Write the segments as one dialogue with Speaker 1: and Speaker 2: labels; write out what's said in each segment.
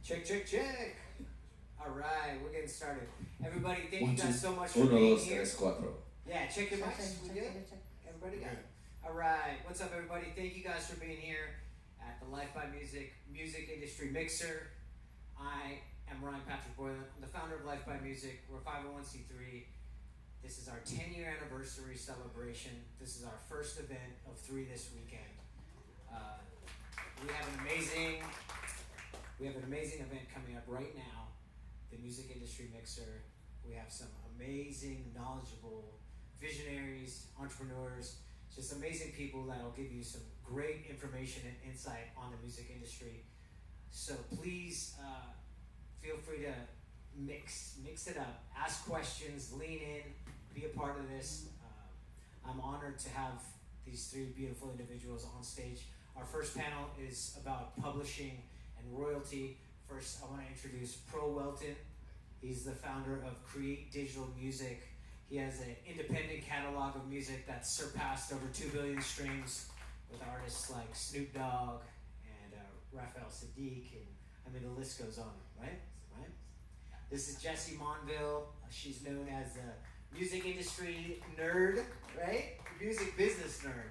Speaker 1: Check, check, check. All right, we're getting started. Everybody, thank
Speaker 2: One,
Speaker 1: you guys
Speaker 2: two,
Speaker 1: so much for
Speaker 2: uno,
Speaker 1: being
Speaker 2: dos,
Speaker 1: here.
Speaker 2: tres, cuatro.
Speaker 1: Yeah, check your
Speaker 3: Check,
Speaker 1: mics. We
Speaker 3: check,
Speaker 1: good?
Speaker 3: check, check.
Speaker 1: Everybody got it? All right, what's up, everybody? Thank you guys for being here at the Life by Music Music Industry Mixer. I am Ryan Patrick Boylan. I'm the founder of Life by Music. We're 501c3. This is our 10-year anniversary celebration. This is our first event of 3 this weekend. We have an amazing event coming up right now, the Music Industry Mixer. We have some amazing, knowledgeable visionaries, entrepreneurs, just amazing people that'll give you some great information and insight on the music industry. So please feel free to mix it up, ask questions, lean in, be a part of this. I'm honored to have these 3 beautiful individuals on stage. Our first panel is about publishing and royalty. First, I want to introduce Pro Welton. He's the founder of Create Digital Music. He has an independent catalog of music that's surpassed over 2 billion streams with artists like Snoop Dogg and Raphael Sadiq, and I mean the list goes on, right? This is Jessie Monville. She's known as the music industry nerd, right? Music business nerd.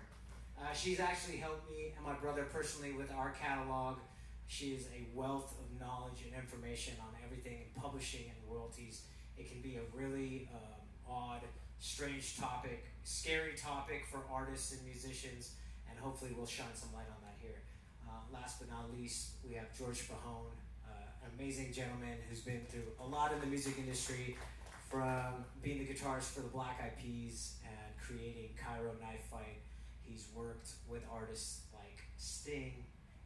Speaker 1: She's actually helped me and my brother personally with our catalog. She is a wealth of knowledge and information on everything in publishing and royalties. It can be a really odd, strange topic, scary topic for artists and musicians, and hopefully we'll shine some light on that here. Last but not least, we have George Pahone, an amazing gentleman who's been through a lot in the music industry, from being the guitarist for the Black Eyed Peas and creating Cairo Knife Fight. He's worked with artists like Sting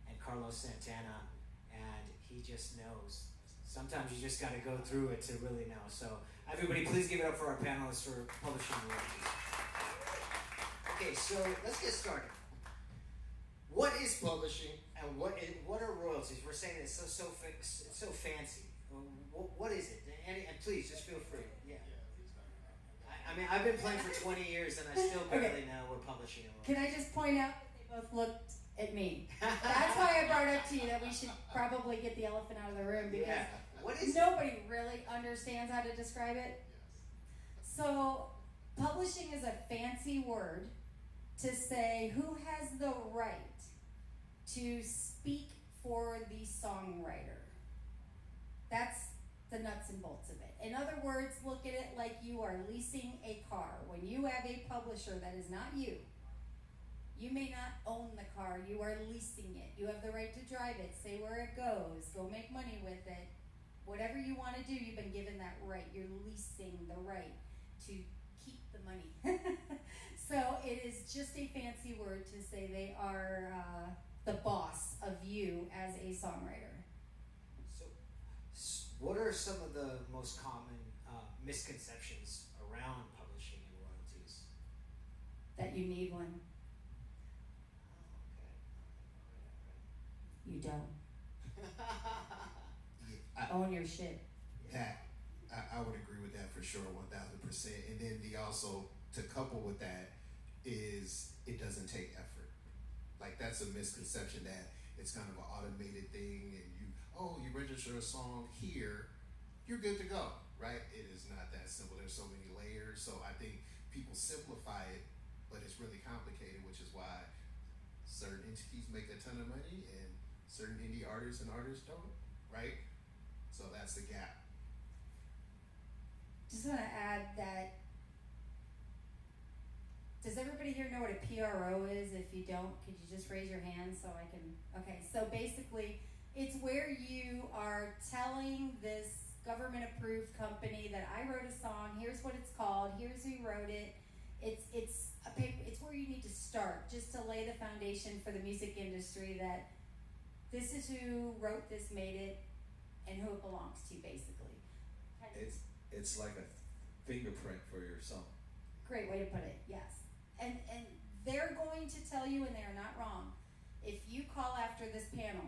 Speaker 1: and Carlos Santana, and he just knows. Sometimes you just got to go through it to really know. So everybody, please give it up for our panelists for publishing royalties. Okay, so let's get started. What is publishing and what are royalties? We're saying it's so fancy. What is it? And please, just feel free. Yeah. I mean, I've been playing for 20 years and I still barely know we're publishing a royalties.
Speaker 3: Can I just point out that they both looked at me? That's why I brought up to you that we should probably get the elephant out of the room, because
Speaker 1: What is
Speaker 3: nobody really understands how to describe it. So, publishing is a fancy word to say who has the right to speak for the songwriter. That's the nuts and bolts of it. In other words, look at it like you are leasing a car. When you have a publisher that is not you, you may not own the car, you are leasing it. You have the right to drive it, say where it goes, go make money with it. Whatever you want to do, you've been given that right. You're leasing the right to keep the money. So it is just a fancy word to say they are the boss of you as a songwriter.
Speaker 1: So, what are some of the most common misconceptions around publishing and royalties?
Speaker 3: That you need one. You don't. Own your shit.
Speaker 4: That I would agree with that for sure, 1000%. And then also to couple with that is it doesn't take effort. Like, that's a misconception that it's kind of an automated thing, and you register a song here, you're good to go, right? It is not that simple. There's so many layers. So I think people simplify it, but it's really complicated, which is why certain entities make a ton of money and certain indie artists and artists don't, right? So that's the gap.
Speaker 3: Just want to add that, does everybody here know what a PRO is? If you don't, could you just raise your hand so I can, okay. So basically, it's where you are telling this government-approved company that I wrote a song, here's what it's called, here's who wrote it. It's a paper, it's where you need to start, just to lay the foundation for the music industry that this is who wrote this, made it, and who it belongs to, basically.
Speaker 2: It's like a fingerprint for your song.
Speaker 3: Great way to put it, yes. And they're going to tell you, and they are not wrong, if you call after this panel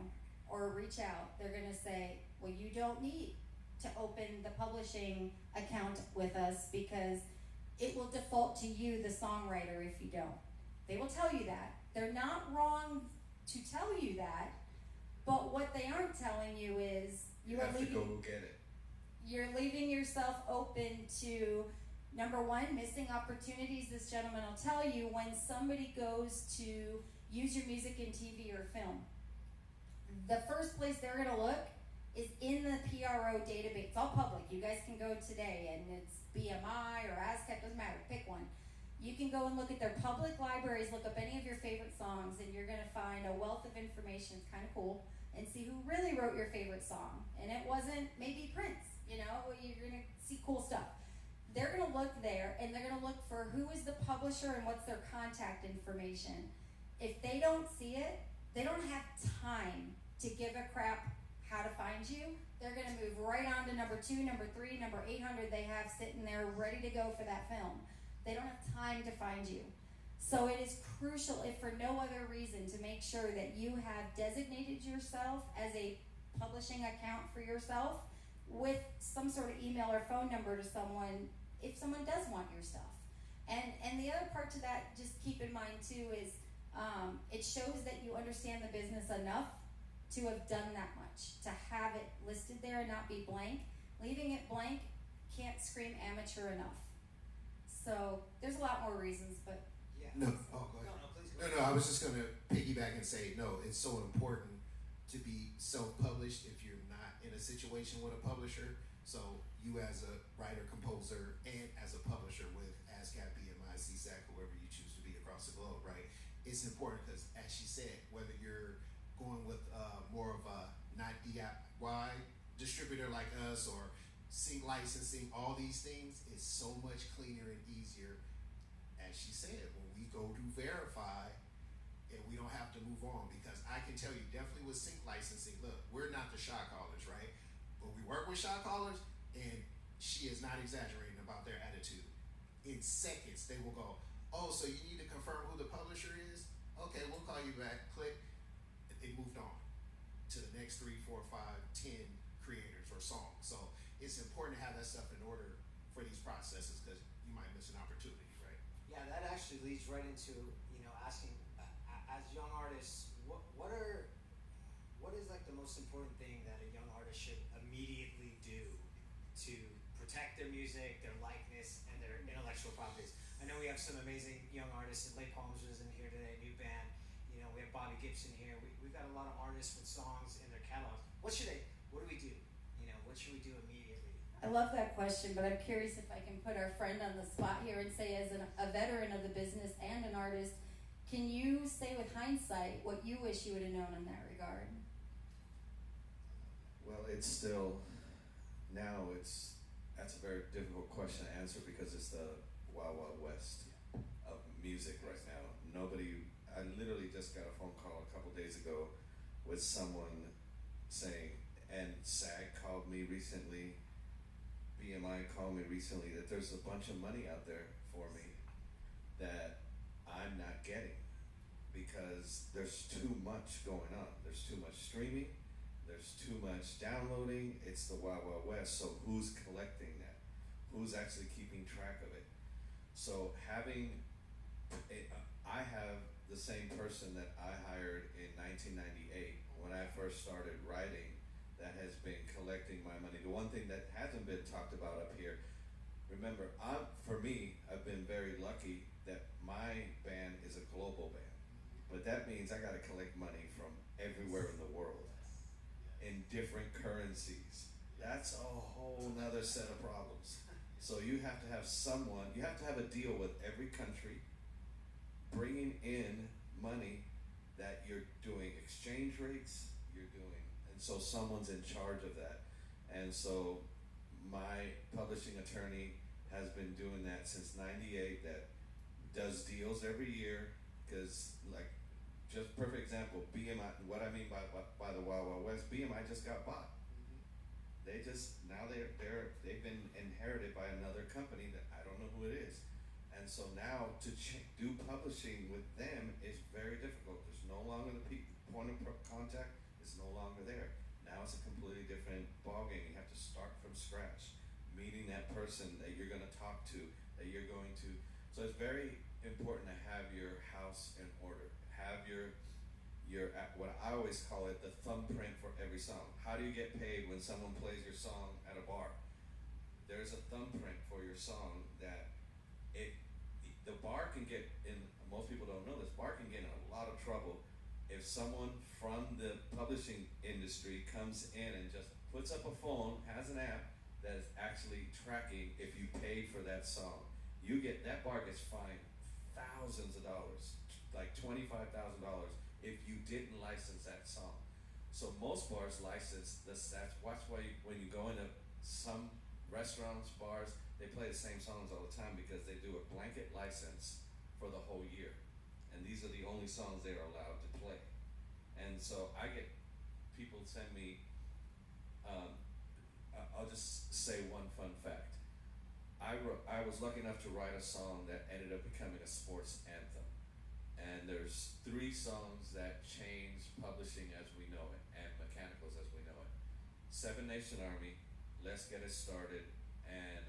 Speaker 3: or reach out, they're going to say, well, you don't need to open the publishing account with us because it will default to you, the songwriter, if you don't. They will tell you that. They're not wrong to tell you that, but what they aren't telling you is You are
Speaker 2: have to
Speaker 3: leaving.
Speaker 2: go get it.
Speaker 3: You're leaving yourself open to, number one, missing opportunities. This gentleman will tell you when somebody goes to use your music in TV or film. The first place they're going to look is in the PRO database. It's all public. You guys can go today, and it's BMI or ASCAP, doesn't matter, pick one. You can go and look at their public libraries, look up any of your favorite songs, and you're going to find a wealth of information. It's kind of cool. And see who really wrote your favorite song. And it wasn't maybe Prince, you know, you're going to see cool stuff. They're going to look there, and they're going to look for who is the publisher and what's their contact information. If they don't see it, they don't have time to give a crap how to find you. They're going to move right on to number 2, number 3, number 800 they have sitting there ready to go for that film. They don't have time to find you. So it is crucial, if for no other reason, to make sure that you have designated yourself as a publishing account for yourself with some sort of email or phone number to someone if someone does want your stuff. And the other part to that, just keep in mind too, is it shows that you understand the business enough to have done that much, to have it listed there and not be blank. Leaving it blank can't scream amateur enough. So there's a lot more reasons, but
Speaker 1: Yeah.
Speaker 4: No, oh, go ahead.
Speaker 1: No, please go
Speaker 4: No,
Speaker 1: ahead.
Speaker 4: no, I was just gonna piggyback and say, no, it's so important to be self-published if you're not in a situation with a publisher. So you as a writer, composer, and as a publisher with ASCAP, BMI, CSAC, whoever you choose to be across the globe, right? It's important because, as she said, whether you're going with more of a not DIY distributor like us or sync licensing, all these things is so much cleaner and easier. As she said, when we go to verify, and we don't have to move on, because I can tell you definitely with sync licensing, look, we're not the shot callers, right? But we work with shot callers, and she is not exaggerating about their attitude. In seconds, they will go, oh, so you need to confirm who the publisher is? Okay, we'll call you back. Click. It moved on to the next 3, 4, 5, 10 creators or songs. So it's important to have that stuff in order for these processes, because you might miss an opportunity, right?
Speaker 1: Yeah, that actually leads right into, you know, asking as young artists, what is like the most important thing that a young artist should immediately do to protect their music, their likeness, and their intellectual properties? I know we have some amazing young artists, and Lay Palms is in here today, new band. You know, we have Bobby Gibson here. We've got a lot of artists with songs in their catalogs. What do we do? You know, what should we do immediately?
Speaker 3: I love that question, but I'm curious if I can put our friend on the spot here and say, as a veteran of the business and an artist, can you say with hindsight what you wish you would have known in that regard?
Speaker 2: Well, it's still, now that's a very difficult question to answer because it's the Wild Wild West of music right now. I literally just got a phone call a couple days ago with someone saying, and SAG called me recently, BMI called me recently, that there's a bunch of money out there for me that I'm not getting because there's too much going on. There's too much streaming, there's too much downloading. It's the Wild Wild West. So who's collecting that? Who's actually keeping track of it? So I have the same person that I hired in 1998 when I first started writing that has been collecting my money. The one thing that hasn't been talked about up here, remember, I've been very lucky that my band is a global band. But that means I gotta collect money from everywhere in the world in different currencies. That's a whole nother set of problems. So you have to have a deal with every country, bringing in money that you're doing exchange rates, and so someone's in charge of that. And so my publishing attorney has been doing that since '98, that does deals every year, because like, just perfect example, BMI, what I mean by the Wild Wild West, BMI just got bought. They've been inherited by another company that I don't know who it is. And so now to do publishing with them is very difficult. There's no longer the point of contact is no longer there. Now it's a completely different ballgame. You have to start from scratch, meeting that person that you're gonna talk to, that you're going to. So it's very important to have your house in order. Have your what I always call it, the thumbprint for every every song. How do you get paid when someone plays your song at a bar? There's a thumbprint for your song that the bar can get in. Most people don't know this. Bar can get in a lot of trouble if someone from the publishing industry comes in and just puts up a phone, has an app that is actually tracking if you paid for that song. That bar gets fined thousands of dollars, like $25,000 if you didn't license that song. So most bars license this. That's why when you go into some restaurants, bars, they play the same songs all the time because they do a blanket license for the whole year. And these are the only songs they are allowed to play. And so I get people send me, I'll just say one fun fact. I was lucky enough to write a song that ended up becoming a sports anthem. And there's 3 songs that changed publishing as we know it, and mechanicals as we know it. Seven Nation Army, Let's Get It Started, and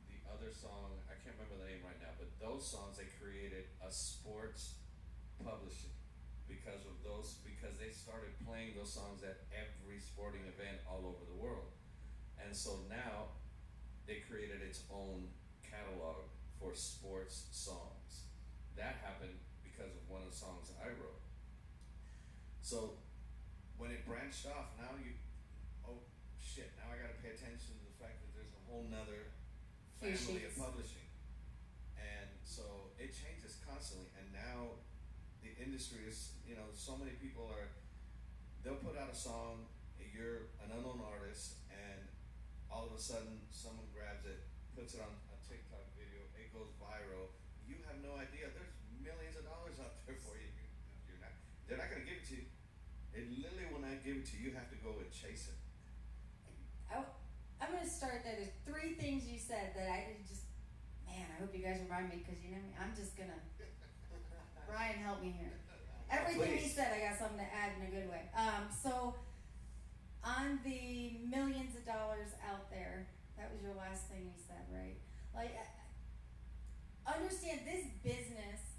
Speaker 2: the other song, I can't remember the name right now, but those songs, they created a sports publishing because they started playing those songs at every sporting event all over the world. And so now they created its own catalog for sports songs. That happened because of one of the songs I wrote. So when it branched off, now now I gotta pay attention to the fact that there's a whole nother family of publishing. And so it changes constantly, and now the industry is, so many people they'll put out a song, you're an unknown artist, and all of a sudden someone grabs it, puts it on a TikTok video, it goes viral. You have no idea, there's millions of dollars out there for you. They're not gonna give it to you. It literally will not give it to you, you have to go and chase it.
Speaker 3: I'm going to start there. There's 3 things you said that I hope you guys remind me, because you know me, I'm just going to, Ryan, help me here. Everything he said, I got something to add in a good way. So, on the millions of dollars out there, that was your last thing you said, right? Like, understand this business,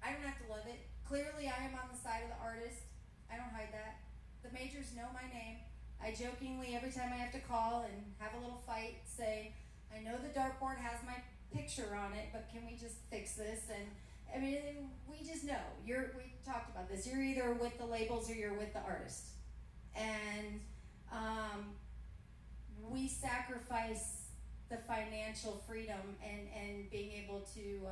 Speaker 3: I don't have to love it. Clearly, I am on the side of the artist. I don't hide that. The majors know my name. I jokingly, every time I have to call and have a little fight, say, I know the dartboard has my picture on it, but can we just fix this? And I mean, we just know. We talked about this. You're either with the labels or you're with the artist. And we sacrifice the financial freedom and being able to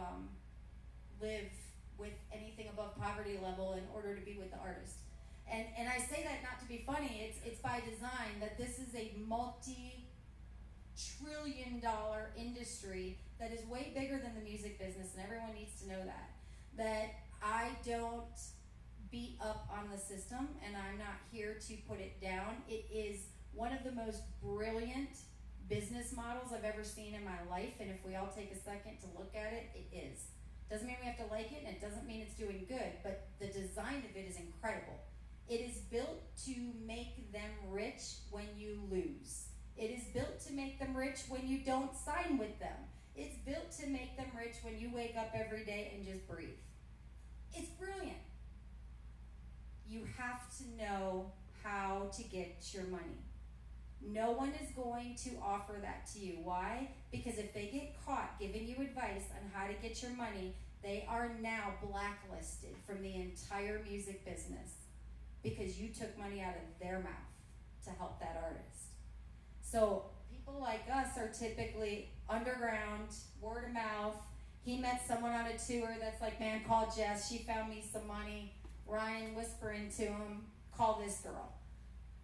Speaker 3: live with anything above poverty level in order to be with the artist. And I say that not to be funny, it's by design that this is a multi-trillion-dollar industry that is way bigger than the music business, and everyone needs to know that. That I don't beat up on the system, and I'm not here to put it down. It is one of the most brilliant business models I've ever seen in my life, and if we all take a second to look at it, it is. Doesn't mean we have to like it, and it doesn't mean it's doing good, but the design of it is incredible. It is built to make them rich when you lose. It is built to make them rich when you don't sign with them. It's built to make them rich when you wake up every day and just breathe. It's brilliant. You have to know how to get your money. No one is going to offer that to you. Why? Because if they get caught giving you advice on how to get your money, they are now blacklisted from the entire music business because you took money out of their mouth to help that artist. So people like us are typically underground, word of mouth. He met someone on a tour that's like, man, call Jess. She found me some money. Ryan whispering to him, call this girl.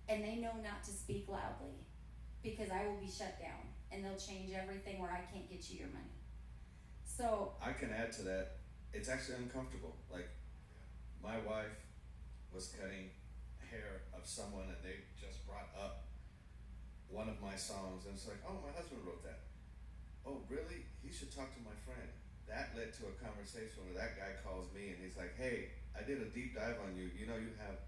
Speaker 3: And they know not to speak loudly because I will be shut down and they'll change everything where I can't get you your money. So
Speaker 2: I can add to that. It's actually uncomfortable. Like, my wife was cutting hair of someone and they just brought up one of my songs and it's like, oh, my husband wrote that. Oh, really? He should talk to my friend. That led to a conversation where that guy calls me and he's like, hey, I did a deep dive on you. You know, you have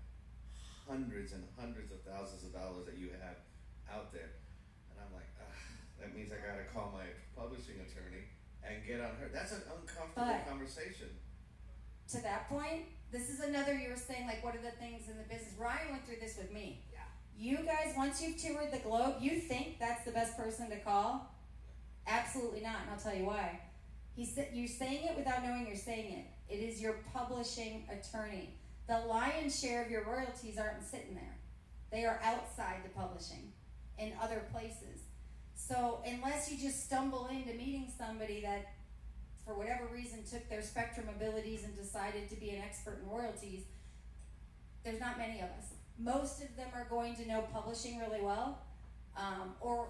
Speaker 2: hundreds and hundreds of thousands of dollars that you have out there. And I'm like, that means I gotta call my publishing attorney and get on her. That's an uncomfortable conversation.
Speaker 3: To that point, this is another, you were saying, like, what are the things in the business? Ryan went through this with me.
Speaker 1: Yeah.
Speaker 3: You guys, once you've toured the globe, you think that's the best person to call? Absolutely not, and I'll tell you why. You're saying it without knowing you're saying it. It is your publishing attorney. The lion's share of your royalties aren't sitting there. They are outside the publishing in other places. So unless you just stumble into meeting somebody that, for whatever reason, took their spectrum abilities and decided to be an expert in royalties, there's not many of us. Most of them are going to know publishing really well, or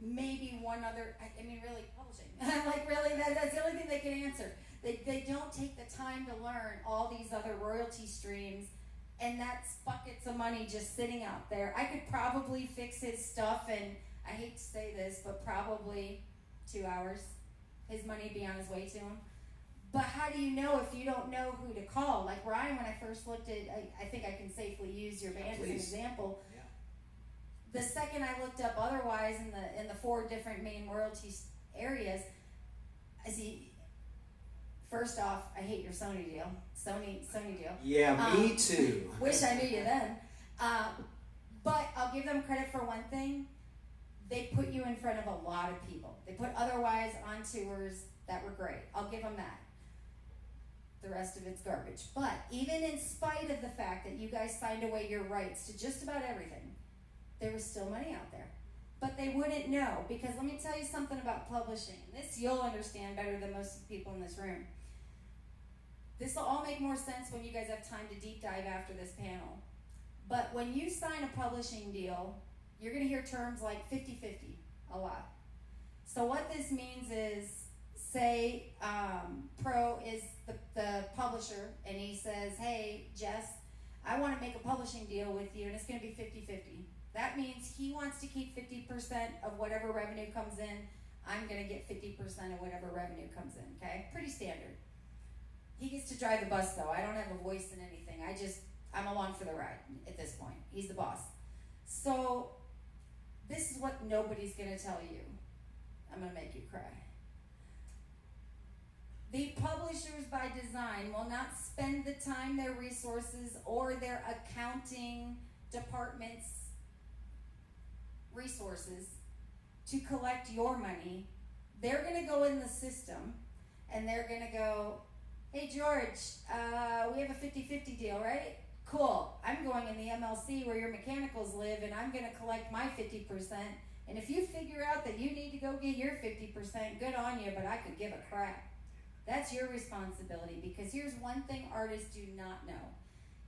Speaker 3: maybe one other, I mean really publishing. Like really, that's the only thing they can answer. They don't take the time to learn all these other royalty streams, and that's buckets of money just sitting out there. I could probably fix his stuff in, I hate to say this, but probably 2 hours. His money be on his way to him. But how do you know if you don't know who to call? Like Ryan, when I first looked at, I think I can safely use your band as an example.
Speaker 1: Yeah.
Speaker 3: The second I looked up otherwise in the 4 different main royalty areas, first off, I hate your Sony deal. Sony deal.
Speaker 1: Yeah, me too.
Speaker 3: Wish I knew you then. But I'll give them credit for one thing. They put you in front of a lot of people. They put Otherwise on tours that were great. I'll give them that. The rest of it's garbage. But even in spite of the fact that you guys signed away your rights to just about everything, there was still money out there. But they wouldn't know, because let me tell you something about publishing. This you'll understand better than most of the people in this room. This will all make more sense when you guys have time to deep dive after this panel. But when you sign a publishing deal, you're going to hear terms like 50-50 a lot. So what this means is, say Pro is the publisher, and he says, hey, Jess, I want to make a publishing deal with you, and it's going to be 50-50. That means he wants to keep 50% of whatever revenue comes in. I'm going to get 50% of whatever revenue comes in, okay? Pretty standard. He gets to drive the bus, though. I don't have a voice in anything. I'm along for the ride at this point. He's the boss. So this is what nobody's going to tell you. I'm going to make you cry. The publishers by design will not spend the time, their resources, or their accounting department's resources to collect your money. They're going to go in the system and they're going to go, hey George, we have a 50-50 deal, right? Cool. I'm going in the MLC where your mechanicals live, and I'm going to collect my 50%. And if you figure out that you need to go get your 50%, good on you, but I could give a crap. That's your responsibility, because here's one thing artists do not know,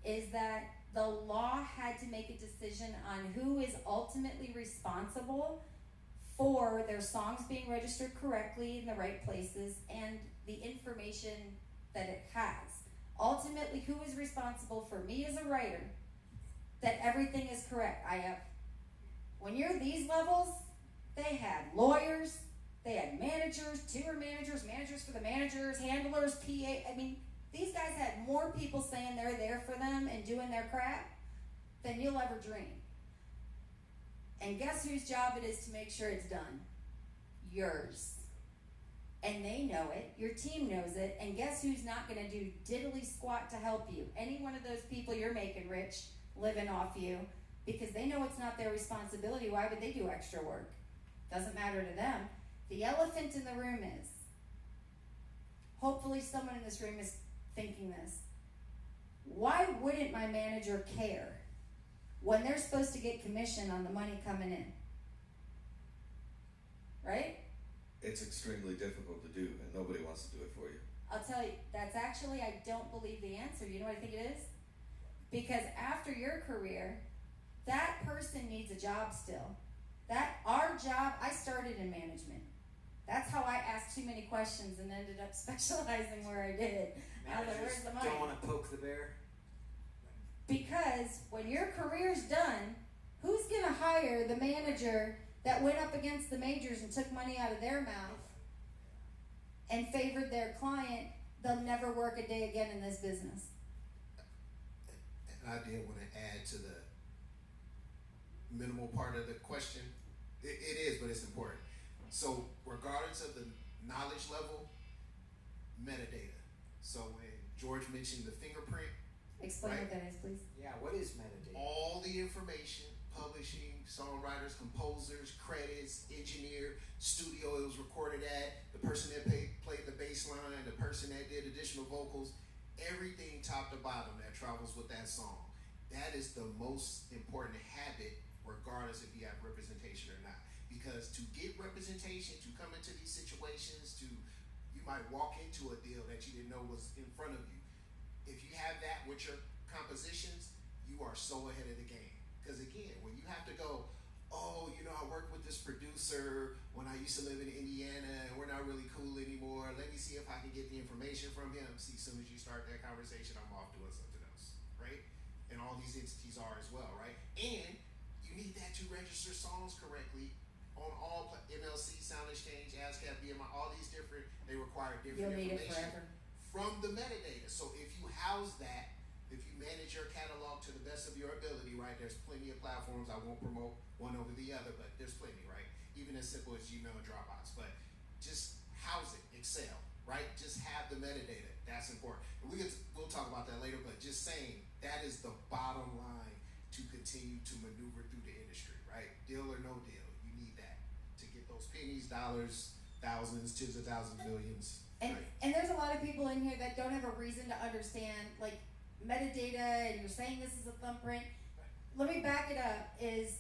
Speaker 3: is that the law had to make a decision on who is ultimately responsible for their songs being registered correctly in the right places and the information that it has. Ultimately, who is responsible for me as a writer that everything is correct? When you're these levels, they had lawyers, they had managers, tour managers, managers for the managers, handlers, PA. I mean, these guys had more people saying they're there for them and doing their crap than you'll ever dream. And guess whose job it is to make sure it's done? Yours. And they know it, your team knows it, and guess who's not going to do diddly squat to help you? Any one of those people you're making rich, living off you, because they know it's not their responsibility. Why would they do extra work? Doesn't matter to them. The elephant in the room is, hopefully someone in this room is thinking this, why wouldn't my manager care when they're supposed to get commission on the money coming in? Right?
Speaker 2: It's extremely difficult to do, and nobody wants to do it for you.
Speaker 3: I'll tell you, that's actually, I don't believe the answer. You know what I think it is? Because after your career, that person needs a job still. Our job, I started in management. That's how I asked too many questions and ended up specializing where I did. I was like, where's the money?
Speaker 1: Don't want to poke the bear.
Speaker 3: Because when your career's done, who's going to hire the manager that went up against the majors and took money out of their mouth and favored their client? They'll never work a day again in this business.
Speaker 4: And I did want to add to the minimal part of the question. It is, but it's important. So regardless of the knowledge level, metadata. So when George mentioned the fingerprint,
Speaker 3: Explain
Speaker 4: right?
Speaker 3: what that is, please.
Speaker 1: Yeah, what is metadata?
Speaker 4: information, publishing, songwriters, composers, credits, engineer, studio it was recorded at, the person that played the bass line, the person that did additional vocals, everything top to bottom that travels with that song. That is the most important habit, regardless if you have representation or not. Because to get representation, to come into these situations, you might walk into a deal that you didn't know was in front of you. If you have that with your compositions, you are so ahead of the game. Because again, when you have to go, oh, I worked with this producer when I used to live in Indiana and we're not really cool anymore. Let me see if I can get the information from him. See, as soon as you start that conversation, I'm off doing something else, right? And all these entities are as well, right? And you need that to register songs correctly on all MLC, Sound Exchange, ASCAP, BMI, all these different, they require different
Speaker 3: You'll need it
Speaker 4: information
Speaker 3: forever.
Speaker 4: from the metadata. So if you house that, if you manage your catalog to the best of your ability, right, there's plenty of platforms. I won't promote one over the other, but there's plenty, right? Even as simple as Gmail and Dropbox. But just house it, Excel, right? Just have the metadata. That's important. And we'll talk about that later, but just saying that is the bottom line to continue to maneuver through the industry, right? Deal or no deal, you need that to get those pennies, dollars, thousands, tens of thousands, millions.
Speaker 3: And
Speaker 4: right?
Speaker 3: and there's a lot of people in here that don't have a reason to understand like metadata, and you're saying this is a thumbprint. Let me back it up. Is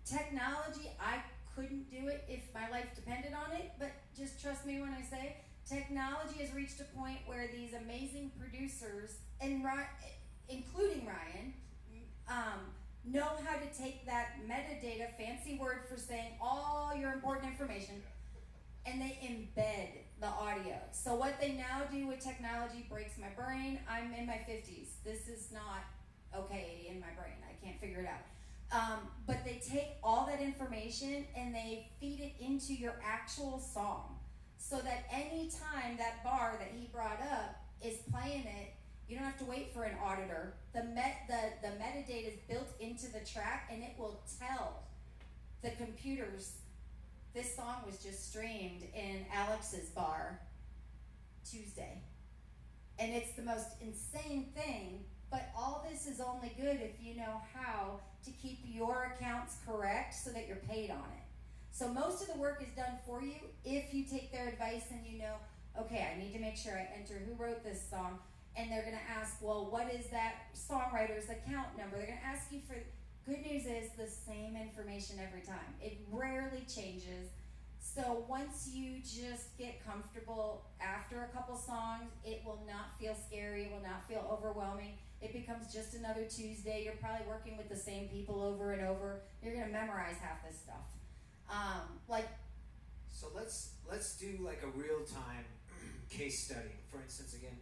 Speaker 3: technology, I couldn't do it if my life depended on it, but just trust me when I say technology has reached a point where these amazing producers, and including Ryan, know how to take that metadata, fancy word for saying all your important information, and they embed the audio. So what they now do with technology breaks my brain. I'm in my 50s. This is not okay in my brain. I can't figure it out. But they take all that information and they feed it into your actual song. So that any time that bar that he brought up is playing it, you don't have to wait for an auditor. The metadata is built into the track, and it will tell the computers this song was just streamed in Alex's bar Tuesday. And it's the most insane thing, but all this is only good if you know how to keep your accounts correct so that you're paid on it. So most of the work is done for you if you take their advice and you know, okay, I need to make sure I enter who wrote this song. And they're going to ask, well, what is that songwriter's account number? They're going to ask you for, good news is the same information every time. It rarely changes. So once you just get comfortable after a couple songs, it will not feel scary, it will not feel overwhelming. It becomes just another Tuesday. You're probably working with the same people over and over. You're going to memorize half this stuff.
Speaker 1: So let's do like a real-time case study. For instance, again,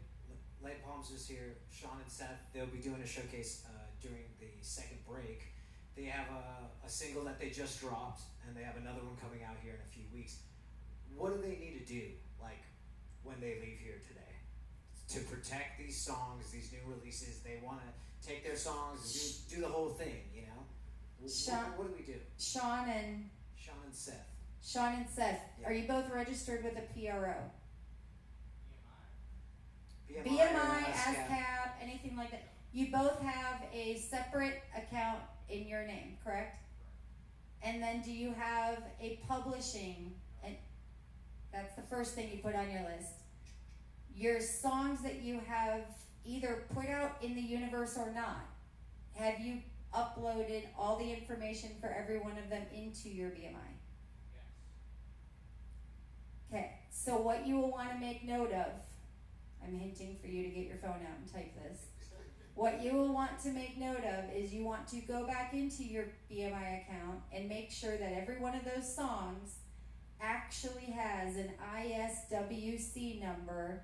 Speaker 1: Light Palms is here. Sean and Seth, they'll be doing a showcase during the second break. They have a single that they just dropped, and they have another one coming out here in a few weeks. What do they need to do, like, when they leave here today? To protect these songs, these new releases, they want to take their songs and do the whole thing, you know? What do we do?
Speaker 3: Sean and
Speaker 1: Seth.
Speaker 3: Sean and Seth,
Speaker 1: Yeah.
Speaker 3: are you both registered with a PRO?
Speaker 1: BMI,
Speaker 3: BMI,
Speaker 1: ASCAP.
Speaker 3: ASCAP, anything like that. You both have a separate account in your name, correct? And then do you have a publishing, and that's the first thing you put on your list. Your songs that you have either put out in the universe or not, have you uploaded all the information for every one of them into your BMI? Okay, so what you will want to make note of, I'm hinting for you to get your phone out and type this. What you will want to make note of is you want to go back into your BMI account and make sure that every one of those songs actually has an ISWC number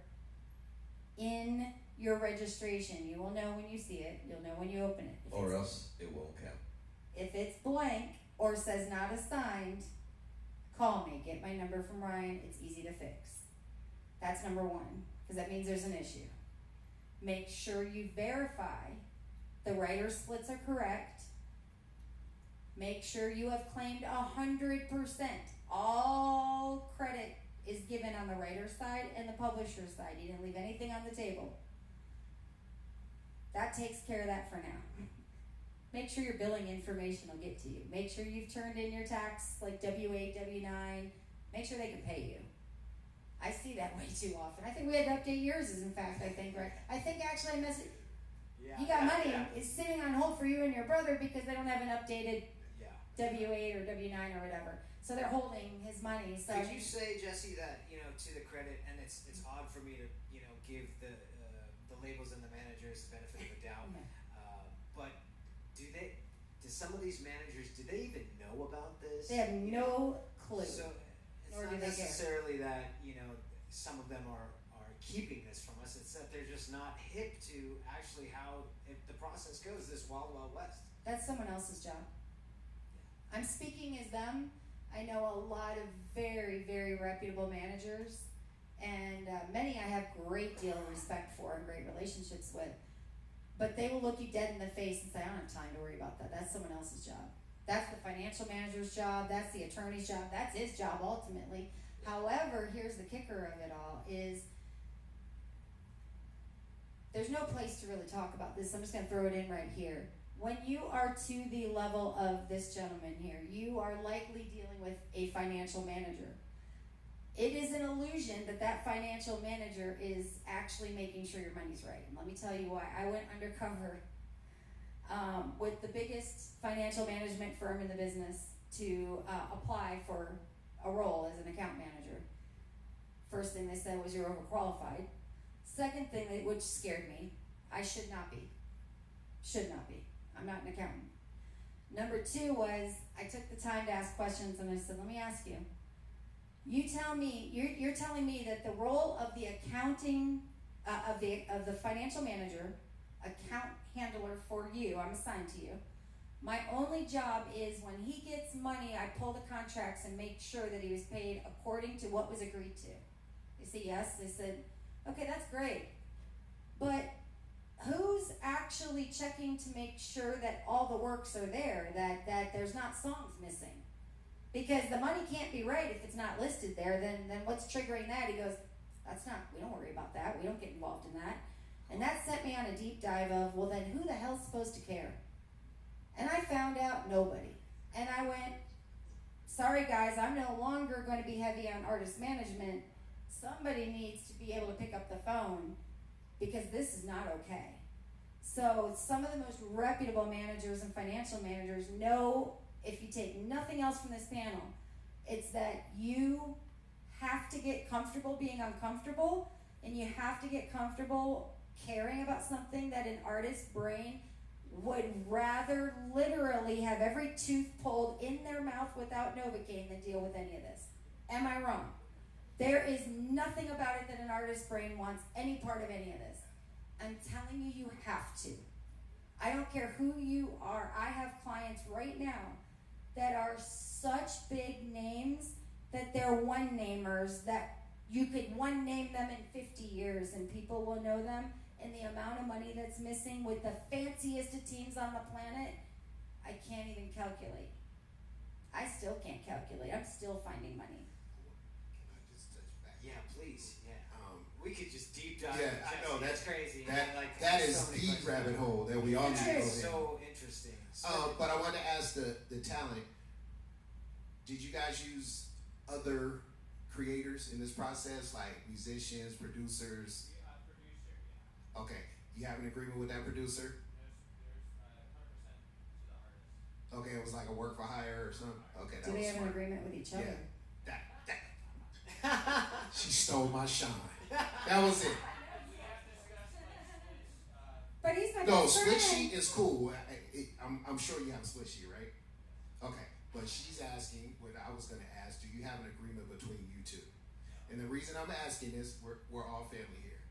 Speaker 3: in your registration. You will know when you see it. You'll know when you open it.
Speaker 2: Or else it won't count.
Speaker 3: If it's blank or says not assigned, call me. Get my number from Ryan. It's easy to fix. That's number one, because that means there's an issue. Make sure you verify the writer splits are correct. Make sure you have claimed 100%. All credit is given on the writer's side and the publisher's side. You didn't leave anything on the table. That takes care of that for now. make sure your billing information will get to you. Make sure you've turned in your tax, like W-8, W-9. Make sure they can pay you. I see that way too often. I think we had to update yours, in fact, I think, right? I think actually I messaged, you got money, it's sitting on hold for you and your brother because they don't have an updated W-8 or W-9 or whatever. So they're holding his money. So
Speaker 1: Could you say, Jesse, that, you know, to the credit, and it's odd for me to, you know, give the labels and the managers the benefit of the doubt, but do some of these managers, do they even know about this?
Speaker 3: They have no clue.
Speaker 1: So it's
Speaker 3: Nor
Speaker 1: not
Speaker 3: do they care.
Speaker 1: necessarily that, you know, some of them are keeping this from us. It's that they're just not hip to actually how the process goes, this wild, wild west.
Speaker 3: That's someone else's job. I'm speaking as them. I know a lot of very, very reputable managers, and many I have great deal of respect for and great relationships with. But they will look you dead in the face and say, I don't have time to worry about that. That's someone else's job. That's the financial manager's job. That's the attorney's job. That's his job ultimately. However, here's the kicker of it all is there's no place to really talk about this. I'm just going to throw it in right here. When you are to the level of this gentleman here, you are likely dealing with a financial manager. It is an illusion that that financial manager is actually making sure your money's right. And let me tell you why. I went undercover with the biggest financial management firm in the business to apply for a role as an account manager. First thing they said was you're overqualified. Second thing, which scared me, I should not be. Should not be. I'm not an accountant. Number two was I took the time to ask questions and I said, let me ask you. You tell me, you're telling me that the role of the accounting, of the financial manager, account handler for you, I'm assigned to you. My only job is when he gets money, I pull the contracts and make sure that he was paid according to what was agreed to. They said yes. They said, okay, that's great. But who's actually checking to make sure that all the works are there, that there's not songs missing? Because the money can't be right if it's not listed there, then what's triggering that? He goes, we don't worry about that. We don't get involved in that. And that set me on a deep dive of, well, then who the hell's supposed to care? And I found out nobody. And I went, sorry guys, I'm no longer going to be heavy on artist management. Somebody needs to be able to pick up the phone because this is not okay. So some of the most reputable managers and financial managers know, if you take nothing else from this panel, it's that you have to get comfortable being uncomfortable, and you have to get comfortable caring about something that an artist's brain would rather literally have every tooth pulled in their mouth without Novocaine than deal with any of this. Am I wrong? There is nothing about it that an artist's brain wants any part of any of this. I'm telling you, you have to. I don't care who you are. I have clients right now that are such big names that they're one-namers, that you could one-name them in 50 years and people will know them, and the amount of money that's missing with the fanciest of teams on the planet, I can't even calculate. I still can't calculate. I'm still finding money.
Speaker 4: Can I just touch back?
Speaker 1: Yeah, please. Yeah. We could just deep dive.
Speaker 4: Yeah, I know, that's
Speaker 1: crazy.
Speaker 4: That is
Speaker 1: so many
Speaker 4: the
Speaker 1: questions.
Speaker 4: rabbit hole that we all need to go
Speaker 1: It's
Speaker 4: down.
Speaker 1: so interesting.
Speaker 4: But I wanted to ask the talent, did you guys use other creators in this process, like musicians, producers?
Speaker 5: Producer, yeah.
Speaker 4: Okay, you have an agreement with that producer?
Speaker 5: There's 100% to the artist.
Speaker 4: Okay, it was like a work for hire or something? Okay, that
Speaker 3: Do
Speaker 4: was
Speaker 3: they have an
Speaker 4: smart.
Speaker 3: agreement with each other?
Speaker 4: Yeah. She stole my shine. That was it.
Speaker 5: We have discussed like
Speaker 3: But he's my
Speaker 4: No,
Speaker 3: best
Speaker 4: split
Speaker 3: friend.
Speaker 4: sheet is cool. I'm sure you have a split sheet, right? Okay, but she's asking what I was going to ask. Do you have an agreement between you two? And the reason I'm asking is we're all family here.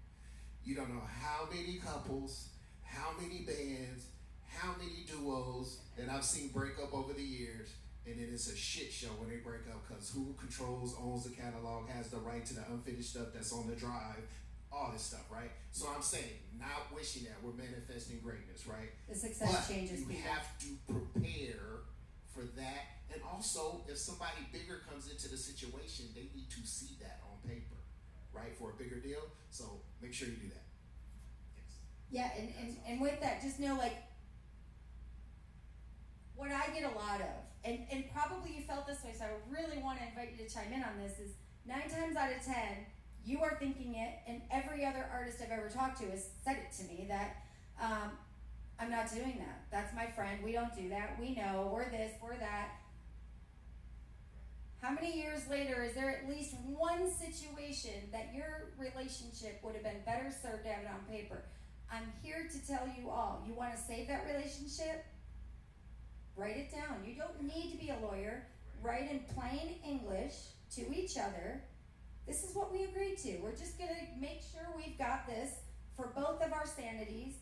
Speaker 4: You don't know how many couples, how many bands, how many duos that I've seen break up over the years, and then it's a shit show when they break up because who controls, owns the catalog, has the right to the unfinished stuff that's on the drive, all this stuff, right? So I'm saying, not wishing that, we're manifesting greatness, right?
Speaker 3: The success
Speaker 4: But
Speaker 3: changes
Speaker 4: you
Speaker 3: people.
Speaker 4: have to prepare for that. And also, if somebody bigger comes into the situation, they need to see that on paper, right? For a bigger deal. So make sure you do that. Yes.
Speaker 3: Yeah, and with that, just know, like, what I get a lot of, and probably you felt this way, so I really want to invite you to chime in on this, is 9 times out of 10, you are thinking it, and every other artist I've ever talked to has said it to me, that I'm not doing that. That's my friend. We don't do that. We know. We're this. We're that. How many years later is there at least one situation that your relationship would have been better served to have it on paper? I'm here to tell you all, you want to save that relationship? Write it down. You don't need to be a lawyer. Write in plain English to each other. This is what we agreed to. We're just going to make sure we've got this for both of our sanities.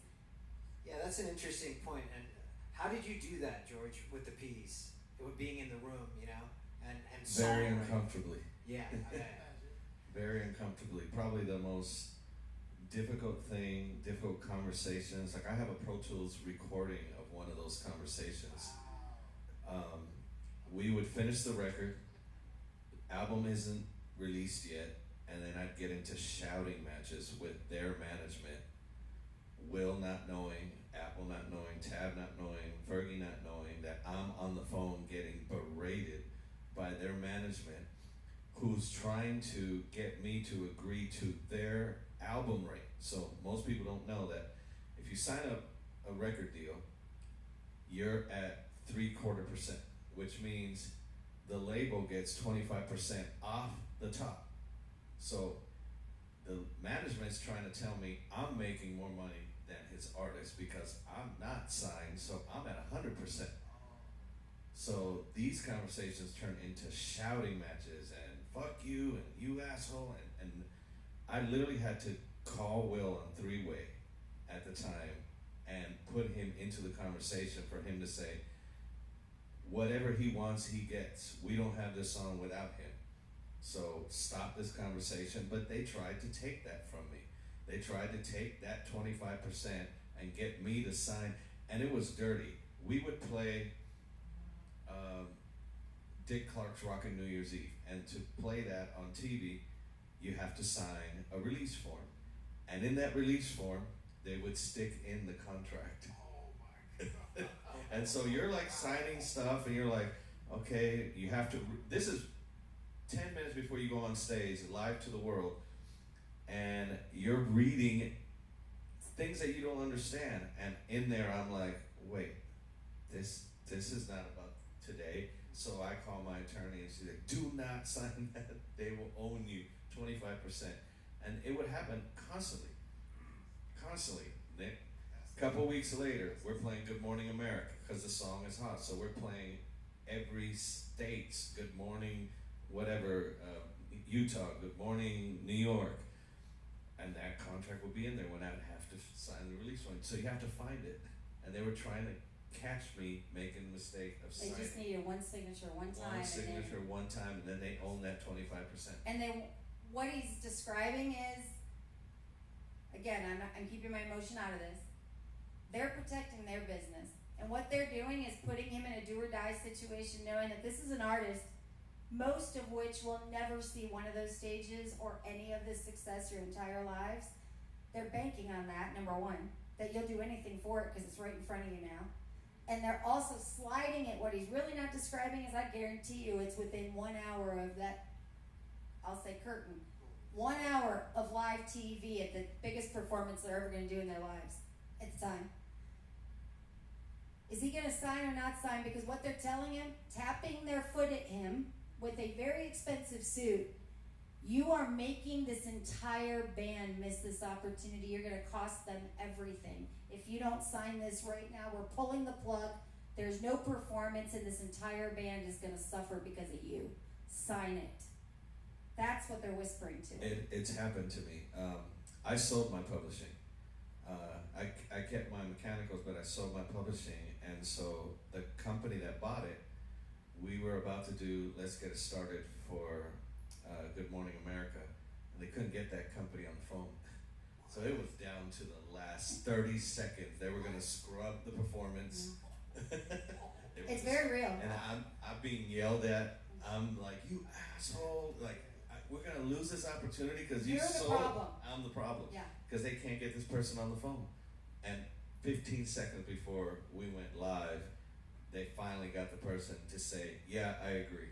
Speaker 1: Yeah, that's an interesting point. And how did you do that, George, with the P's? With being in the room, you know, and
Speaker 2: Very
Speaker 1: songwriting?
Speaker 2: uncomfortably.
Speaker 1: Yeah.
Speaker 2: Very uncomfortably. Probably the most difficult conversations. Like, I have a Pro Tools recording of one of those conversations. We would finish the record, album isn't released yet, and then I'd get into shouting matches with their management. Will not knowing, Apple not knowing, Tab not knowing, Fergie not knowing that I'm on the phone getting berated by their management, who's trying to get me to agree to their album rate. So most people don't know that if you sign up a record deal, you're at 0.75%, which means the label gets 25% off the top. So the management's trying to tell me I'm making more money than his artist because I'm not signed, so I'm at 100%. So these conversations turn into shouting matches and fuck you and you asshole, and I literally had to call Will on three-way at the time and put him into the conversation for him to say, whatever he wants, he gets. We don't have this song without him. So stop this conversation. But they tried to take that from me. They tried to take that 25% and get me to sign, and it was dirty. We would play Dick Clark's Rockin' New Year's Eve, and to play that on TV, you have to sign a release form. And in that release form, they would stick in the contract. And so you're like signing stuff, and you're like, okay, you have to, this is 10 minutes before you go on stage, live to the world, and you're reading things that you don't understand. And in there, I'm like, wait, this is not about today. So I call my attorney, and she's like, do not sign that. They will own you 25%. And it would happen constantly. Nick. A couple weeks later, we're playing Good Morning America because the song is hot. So we're playing every state's Good Morning, whatever, Utah, Good Morning, New York. And that contract would be in there when I'd have to sign the release one. So you have to find it. And they were trying to catch me making the mistake of
Speaker 3: They
Speaker 2: signing.
Speaker 3: just needed one signature, one time.
Speaker 2: One signature, one time, and then they own that 25%.
Speaker 3: And then what he's describing is, again, I'm keeping my emotion out of this. They're protecting their business. And what they're doing is putting him in a do or die situation, knowing that this is an artist, most of which will never see one of those stages or any of this success your entire lives. They're banking on that, number one, that you'll do anything for it because it's right in front of you now. And they're also sliding it. What he's really not describing is, I guarantee you, it's within 1 hour of that, I'll say curtain. 1 hour of live TV at the biggest performance they're ever going to do in their lives at the time. Is he going to sign or not sign? Because what they're telling him, tapping their foot at him with a very expensive suit, you are making this entire band miss this opportunity. You're going to cost them everything. If you don't sign this right now, we're pulling the plug. There's no performance, and this entire band is going to suffer because of you. Sign it. That's what they're whispering to him.
Speaker 2: It's happened to me. I sold my publishing. I kept my mechanicals, but I sold my publishing, and so the company that bought it, we were about to do Let's Get It Started for Good Morning America, and they couldn't get that company on the phone. So it was down to the last 30 seconds. They were going to scrub the performance.
Speaker 3: It's very real.
Speaker 2: And I'm being yelled at. I'm like, you asshole. Like, we're going to lose this opportunity because you
Speaker 3: You're the
Speaker 2: sold.
Speaker 3: problem.
Speaker 2: I'm the problem.
Speaker 3: Yeah.
Speaker 2: Because they can't get this person on the phone. And 15 seconds before we went live, they finally person to say, yeah, I agree.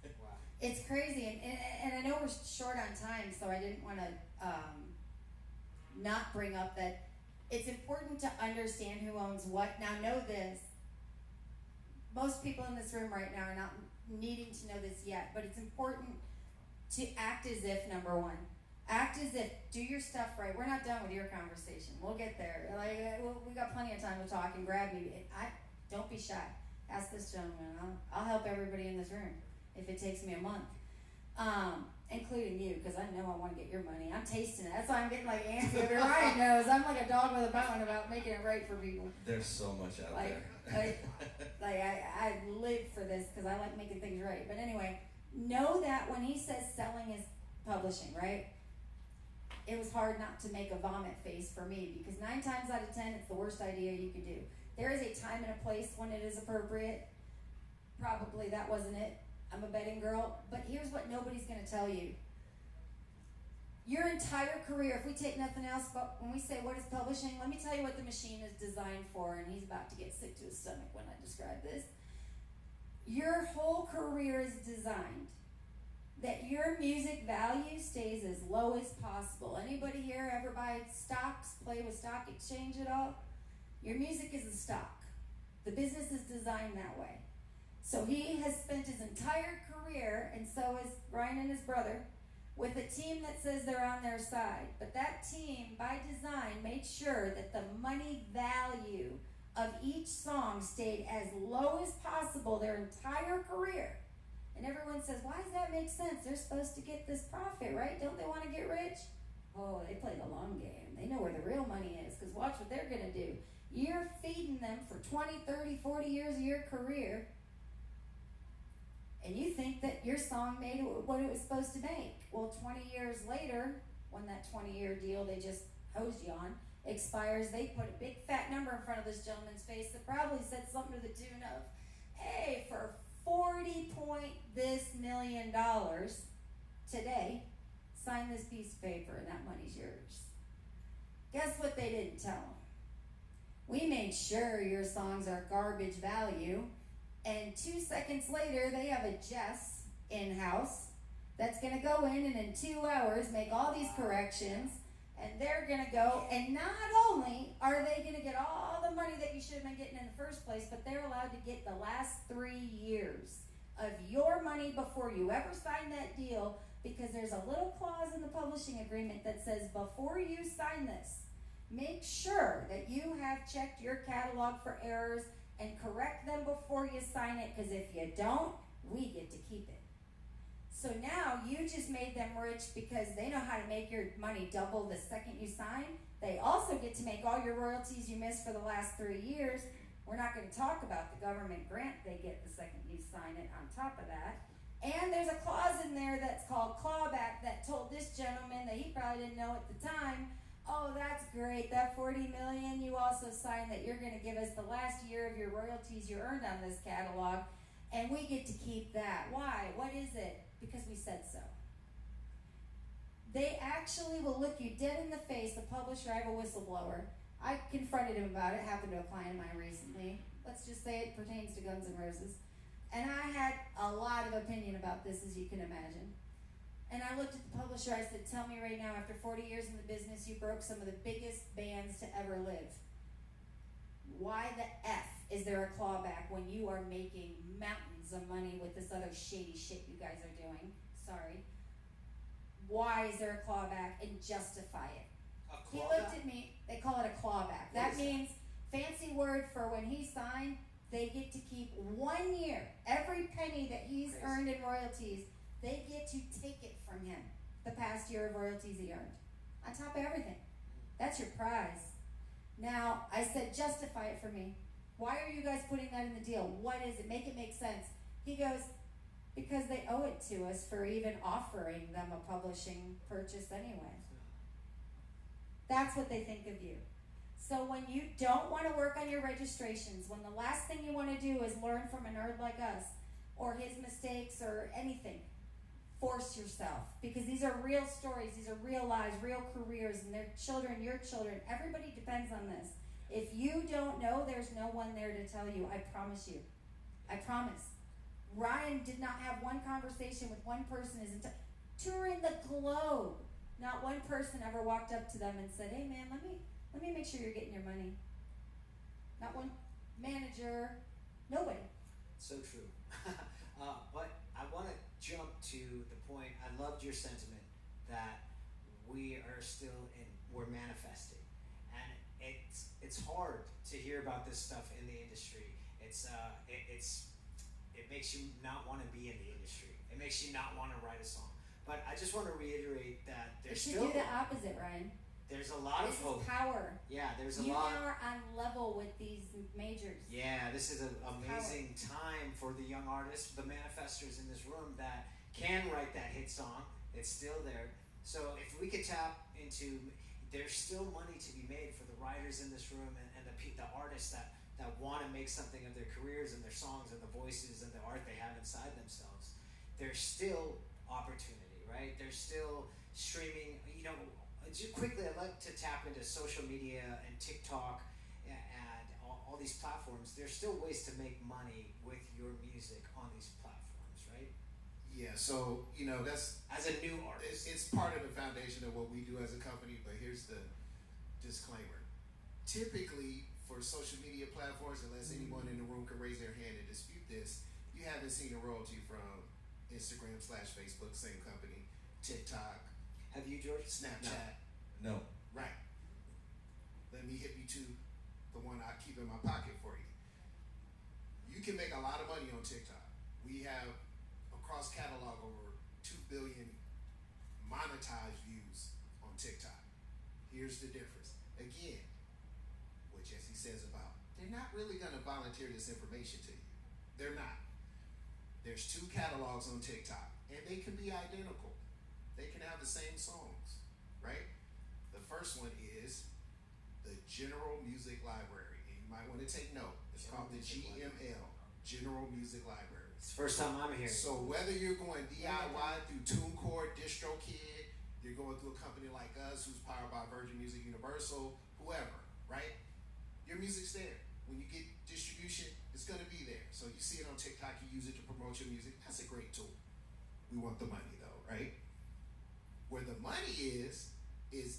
Speaker 1: Wow.
Speaker 3: It's crazy, and I know we're short on time, so I didn't want to not bring up that it's important to understand who owns what. Now, know this. Most people in this room right now are not needing to know this yet, but it's important to act as if, number one. Act as if, do your stuff right. We're not done with your conversation. We'll get there. We got plenty of time to talk and grab you. Don't be shy. Ask this gentleman. I'll help everybody in this room if it takes me a month, including you, because I know I want to get your money. I'm tasting it. That's why I'm getting like antsy. Ryan knows I'm like a dog with a bone about making it right for people.
Speaker 2: There's so much out there.
Speaker 3: I live for this because I like making things right. But anyway, know that when he says selling is publishing, right? It was hard not to make a vomit face for me because 9 times out of 10, it's the worst idea you could do. There is a time and a place when it is appropriate. Probably that wasn't it. I'm a betting girl. But here's what nobody's going to tell you. Your entire career, if we take nothing else, but when we say what is publishing, let me tell you what the machine is designed for, and he's about to get sick to his stomach when I describe this. Your whole career is designed that your music value stays as low as possible. Anybody here ever buy stocks, play with stock exchange at all? Your music is a stock. The business is designed that way. So he has spent his entire career, and so is Ryan and his brother, with a team that says they're on their side. But that team, by design, made sure that the money value of each song stayed as low as possible their entire career. And everyone says, why does that make sense? They're supposed to get this profit, right? Don't they want to get rich? Oh, they play the long game. They know where the real money is, because watch what they're going to do. You're feeding them for 20, 30, 40 years of your career, and you think that your song made what it was supposed to make. Well, 20 years later, when that 20-year deal they just hosed you on expires, they put a big fat number in front of this gentleman's face that probably said something to the tune of, hey, for 40 point this million dollars today, sign this piece of paper and that money's yours. Guess what they didn't tell them? We made sure your songs are garbage value, and 2 seconds later they have a Jess in-house that's going to go in and in 2 hours make all these corrections, and they're going to go, and not only are they going to get all the money that you should have been getting in the first place, but they're allowed to get the last 3 years of your money before you ever sign that deal, because there's a little clause in the publishing agreement that says before you sign this, make sure that you have checked your catalog for errors and correct them before you sign it, because if you don't, we get to keep it. So now you just made them rich because they know how to make your money double the second you sign. They also get to make all your royalties you missed for the last 3 years. We're not going to talk about the government grant they get the second you sign it on top of that. And there's a clause in there that's called clawback that told this gentleman that he probably didn't know at the time, oh, that's great, that $40 million, you also signed that you're going to give us the last year of your royalties you earned on this catalog, and we get to keep that. Why? What is it? Because we said so. They actually will look you dead in the face. The publisher, I have a whistleblower. I confronted him about it. Happened to a client of mine recently. Let's just say it pertains to Guns N' Roses. And I had a lot of opinion about this, as you can imagine. And I looked at the publisher, I said, tell me right now, after 40 years in the business, you broke some of the biggest bands to ever live. Why the F is there a clawback when you are making mountains of money with this other shady shit you guys are doing? Sorry. Why is there a clawback, and justify it? He looked at me, they call it a clawback. That means, fancy word for when he signed, they get to keep 1 year, every penny that he's earned in royalties, they get to take it from him, the past year of royalties he earned, on top of everything. That's your prize. Now, I said, justify it for me. Why are you guys putting that in the deal? What is it? Make it make sense. He goes, because they owe it to us for even offering them a publishing purchase anyway. That's what they think of you. So when you don't want to work on your registrations, when the last thing you want to do is learn from a nerd like us, or his mistakes, or anything, force yourself. Because these are real stories, these are real lives, real careers, and their children, your children. Everybody depends on this. If you don't know, there's no one there to tell you, I promise you. I promise. Ryan did not have one conversation with one person his entire touring the globe. Not one person ever walked up to them and said, "Hey man, let me make sure you're getting your money." Not one manager, nobody.
Speaker 1: So true. But I want to jump to the point. I loved your sentiment that we're manifesting, and it's hard to hear about this stuff in the industry. It makes you not want to be in the industry. It makes you not want to write a song. But I just want to reiterate that
Speaker 3: You
Speaker 1: there's
Speaker 3: should
Speaker 1: still
Speaker 3: do the opposite, Ryan.
Speaker 1: there's a lot
Speaker 3: This
Speaker 1: of hope.
Speaker 3: is power.
Speaker 1: Yeah, there's a
Speaker 3: You
Speaker 1: lot.
Speaker 3: now are on level with these majors.
Speaker 1: Yeah, this is an amazing time for the young artists, the manifestors in this room that can write that hit song. It's still there. So if we could tap into, there's still money to be made for the writers in this room and the artists that want to make something of their careers and their songs and the voices and the art they have inside themselves. There's still opportunity, right? There's still streaming. Just quickly, I'd like to tap into social media and TikTok and all these platforms. There's still ways to make money with your music on these platforms, right?
Speaker 4: Yeah, so that's
Speaker 1: As a new artist.
Speaker 4: it's part of the foundation of what we do as a company. But here's the disclaimer: typically, for social media platforms, unless anyone in the room can raise their hand and dispute this, you haven't seen a royalty from Instagram/Facebook, same company, TikTok,
Speaker 1: Have you, George?
Speaker 4: Snapchat.
Speaker 2: No.
Speaker 4: Right. Let me hit you to the one I keep in my pocket for you. You can make a lot of money on TikTok. We have across catalog over 2 billion monetized views on TikTok. Here's the difference. Again, what Jesse says about they're not really going to volunteer this information to you. They're not. There's 2 catalogs on TikTok, and they can be identical. They can have the same songs, right? The first one is the General Music Library, and you might want to take note. It's called the GML, General Music Library.
Speaker 1: It's the first time I'm hearing.
Speaker 4: So whether you're going DIY through TuneCore, DistroKid, you're going through a company like us who's powered by Virgin Music Universal, whoever, right? Your music's there. When you get distribution, it's going to be there. So you see it on TikTok, you use it to promote your music. That's a great tool. We want the money though, right? Where the money is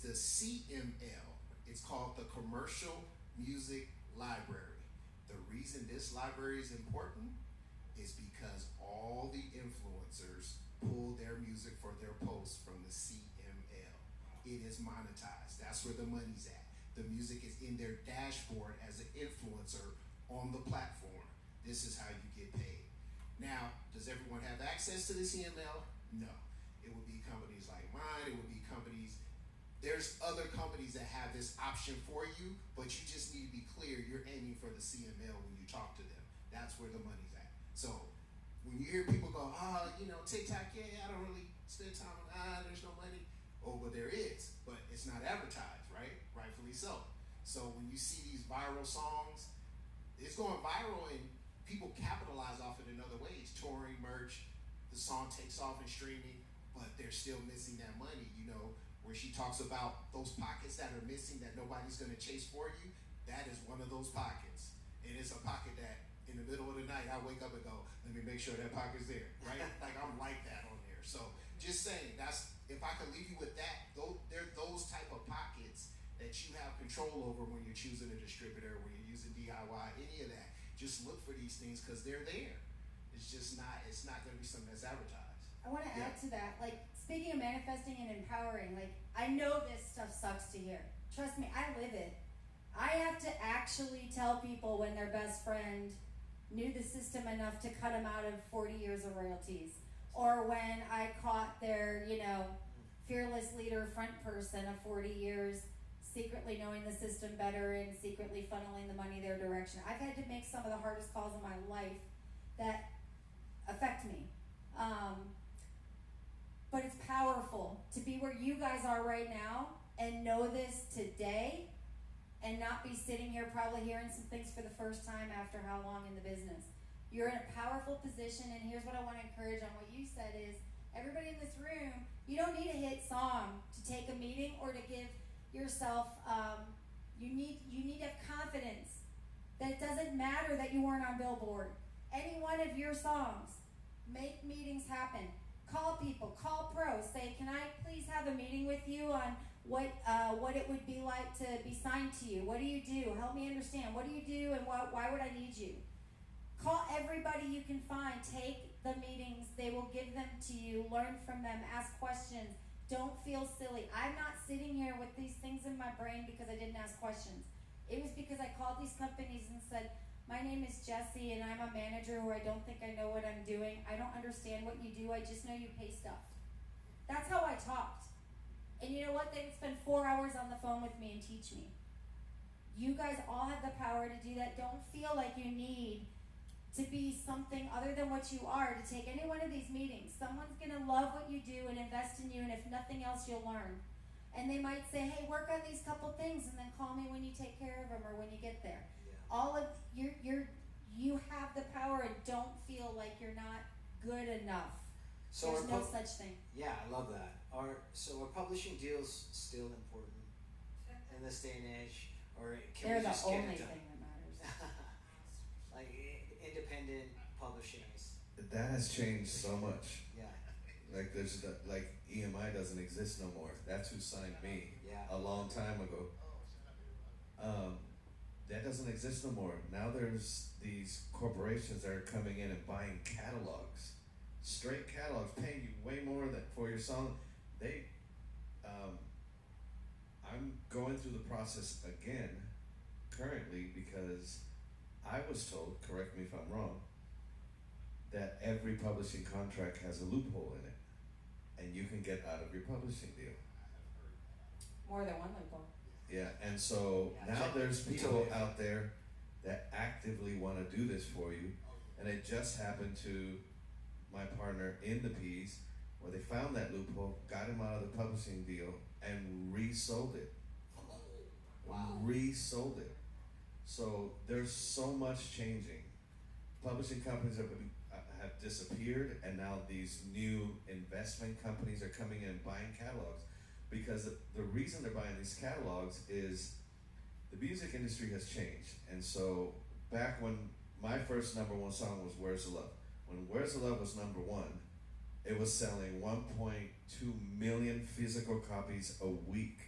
Speaker 4: the CML. It's called the Commercial Music Library. The reason this library is important is because all the influencers pull their music for their posts from the CML. It is monetized. That's where the money's at. The music is in their dashboard as an influencer on the platform. This is how you get paid. Now, does everyone have access to the CML? No. It would be companies like mine. It would be companies. There's other companies that have this option for you, but you just need to be clear you're aiming for the CML when you talk to them. That's where the money's at. So when you hear people go, TikTok, yeah, I don't really spend time on, there's no money. Oh, but there is, but it's not advertised, right? Rightfully so. So when you see these viral songs, it's going viral and people capitalize off it in other ways. Touring, merch, the song takes off in streaming, but they're still missing that money, where she talks about those pockets that are missing that nobody's going to chase for you. That is one of those pockets. And it's a pocket that in the middle of the night, I wake up and go, let me make sure that pocket's there, right? Like I'm like that on there. So just saying, if I could leave you with that, there are those type of pockets that you have control over when you're choosing a distributor, when you're using DIY, any of that. Just look for these things because they're there. It's not going to be something that's advertised.
Speaker 3: I want to add to that, speaking of manifesting and empowering, I know this stuff sucks to hear. Trust me, I live it. I have to actually tell people when their best friend knew the system enough to cut them out of 40 years of royalties. Or when I caught their, fearless leader front person of 40 years secretly knowing the system better and secretly funneling the money their direction. I've had to make some of the hardest calls in my life that affect me. But it's powerful to be where you guys are right now and know this today and not be sitting here probably hearing some things for the first time after how long in the business. You're in a powerful position, and here's what I want to encourage on what you said is, everybody in this room, you don't need a hit song to take a meeting or to give yourself, you need to have confidence that it doesn't matter that you weren't on Billboard. any one of your songs. Make meetings happen. Call people, call pros. Say, can I please have a meeting with you on what it would be like to be signed to you? What do you do? Help me understand. What do you do, and why would I need you? Call everybody you can find. Take the meetings. They will give them to you. Learn from them. Ask questions. Don't feel silly. I'm not sitting here with these things in my brain because I didn't ask questions. It was because I called these companies and said, my name is Jessie and I'm a manager who I don't think I know what I'm doing. I don't understand what you do. I just know you pay stuff. That's how I talked. And you know what? They would spend 4 hours on the phone with me and teach me. You guys all have the power to do that. Don't feel like you need to be something other than what you are to take any one of these meetings. Someone's going to love what you do and invest in you, and if nothing else, you'll learn. And they might say, hey, work on these couple things and then call me when you take care of them or when you get there.
Speaker 1: Yeah.
Speaker 3: All of you have the power, and don't feel like you're not good enough.
Speaker 1: So
Speaker 3: There's no such thing.
Speaker 1: Yeah, I love that. Are publishing deals still important in this day and age, or can
Speaker 3: They're
Speaker 1: we
Speaker 3: the
Speaker 1: just get
Speaker 3: only
Speaker 1: it done?
Speaker 3: thing that matters.
Speaker 1: Like independent publishing is,
Speaker 2: That has changed so much.
Speaker 1: yeah,
Speaker 2: Like there's like EMI doesn't exist no more. That's who signed me
Speaker 1: yeah.
Speaker 2: a long time ago. That doesn't exist no more. Now there's these corporations that are coming in and buying catalogs, straight catalogs, paying you way more than for your song. I'm going through the process again currently because I was told, correct me if I'm wrong, that every publishing contract has a loophole in it, and you can get out of your publishing deal.
Speaker 3: More than one loophole.
Speaker 2: Yeah, and so
Speaker 1: Yeah,
Speaker 2: now
Speaker 1: check-
Speaker 2: there's
Speaker 1: tell
Speaker 2: people
Speaker 1: me.
Speaker 2: out there that actively want to do this for you, and it just happened to my partner in the P's, where they found that loophole, got him out of the publishing deal, and resold it.
Speaker 1: Wow.
Speaker 2: Resold it. So there's so much changing. Publishing companies have disappeared, and now these new investment companies are coming in and buying catalogs. Because the reason they're buying these catalogs is the music industry has changed. And so back when my first number one song was Where's the Love, when Where's the Love was number one, it was selling 1.2 million physical copies a week.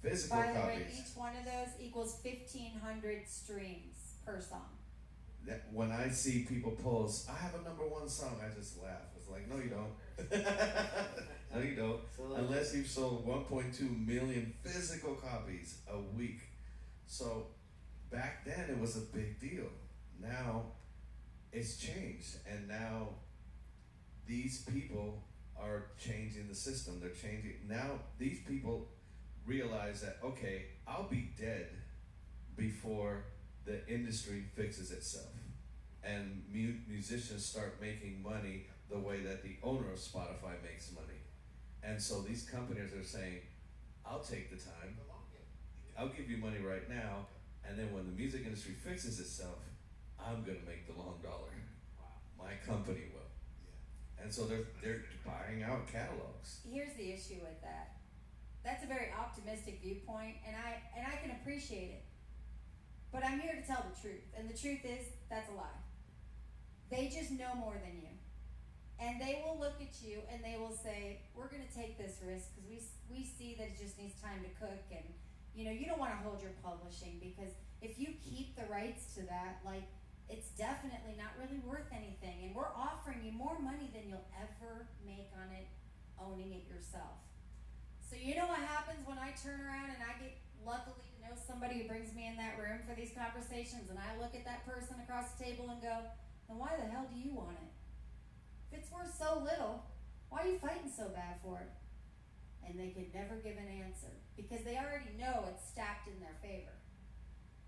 Speaker 2: Physical
Speaker 3: By the way,
Speaker 2: copies.
Speaker 3: each one of those equals 1,500 streams per song.
Speaker 2: That when I see people post, I have a number one song, I just laugh. It's like, no, you don't. No, you don't.
Speaker 1: So like,
Speaker 2: Unless you've sold 1.2 million physical copies a week. So back then it was a big deal. Now it's changed, and now these people are changing the system. They're changing. Now these people realize that, okay, I'll be dead before the industry fixes itself and musicians start making money the way that the owner of Spotify makes money. And so these companies are saying, I'll take the time, I'll give you money right now, and then when the music industry fixes itself, I'm gonna make the long dollar.
Speaker 1: wow.
Speaker 2: My company will. And so they're buying out catalogs.
Speaker 3: Here's the issue with that. That's a very optimistic viewpoint, and I can appreciate it. But I'm here to tell the truth, and the truth is that's a lie. They just know more than you. And they will look at you and they will say, we're going to take this risk because we see that it just needs time to cook, and you don't want to hold your publishing, because if you keep the rights to that, like, it's definitely not really worth anything, and we're offering you more money than you'll ever make on it owning it yourself. So you know what happens when I turn around and I get luckily to know somebody who brings me in that room for these conversations, and I look at that person across the table and go, then why the hell do you want it? If it's worth so little, why are you fighting so bad for it? And they could never give an answer because they already know it's stacked in their favor.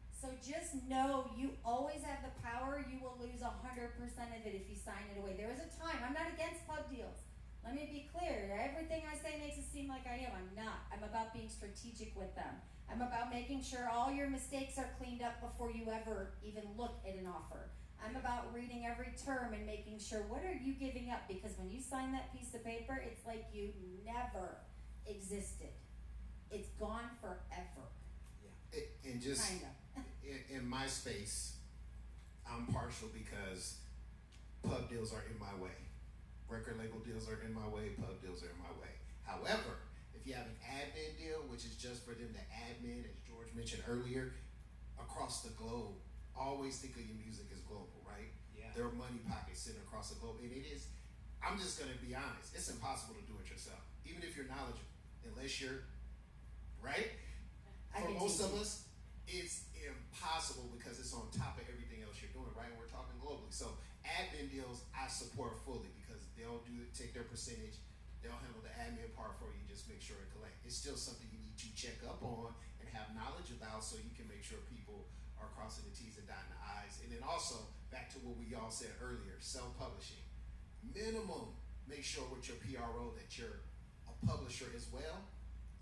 Speaker 3: So just know you always have the power. You will lose 100% of it if you sign it away. There was a time, I'm not against pub deals. Let me be clear. Everything I say makes it seem like I am. I'm not. I'm about being strategic with them. I'm about making sure all your mistakes are cleaned up before you ever even look at an offer. I'm about reading every term and making sure, what are you giving up? Because when you sign that piece of paper, it's like you never existed. It's gone forever.
Speaker 4: And just
Speaker 3: Kinda.
Speaker 4: in my space, I'm partial because pub deals are in my way. Record label deals are in my way, pub deals are in my way. However, if you have an admin deal, which is just for them to admin, as George mentioned earlier, across the globe, always think of your music as global, right?
Speaker 1: Yeah.
Speaker 4: Their money pockets sitting across the globe. And it is, I'm just gonna be honest, it's impossible to do it yourself. Even if you're knowledgeable, unless you're, right?
Speaker 3: I
Speaker 4: For
Speaker 3: can
Speaker 4: most
Speaker 3: teach
Speaker 4: of
Speaker 3: you.
Speaker 4: us, it's impossible because it's on top of everything else you're doing, right? And we're talking globally. So admin deals I support fully because they'll take their percentage, they'll handle the admin part for you, just make sure it collect. It's still something you need to check up on and have knowledge about so you can make sure people are crossing the T's and dotting the I's. And then also, back to what we all said earlier, self-publishing. Minimum, make sure with your PRO that you're a publisher as well,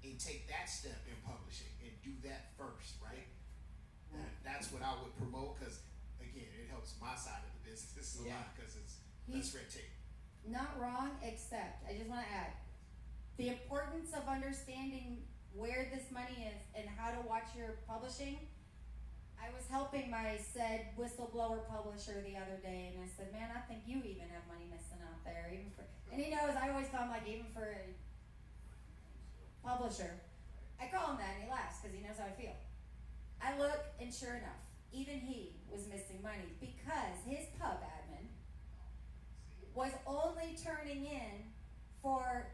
Speaker 4: and take that step in publishing and do that first, right? That's what I would promote because, again, it helps my side of the business a lot because it's less red tape.
Speaker 3: Not wrong, except, I just want to add, the importance of understanding where this money is and how to watch your publishing. I was helping my said whistleblower publisher the other day, and I said, man, I think you even have money missing out there, even for, and he knows, I always call him like, even for a publisher. I call him that, and he laughs, because he knows how I feel. I look, and sure enough, even he was missing money, because his pub admin was only turning in for,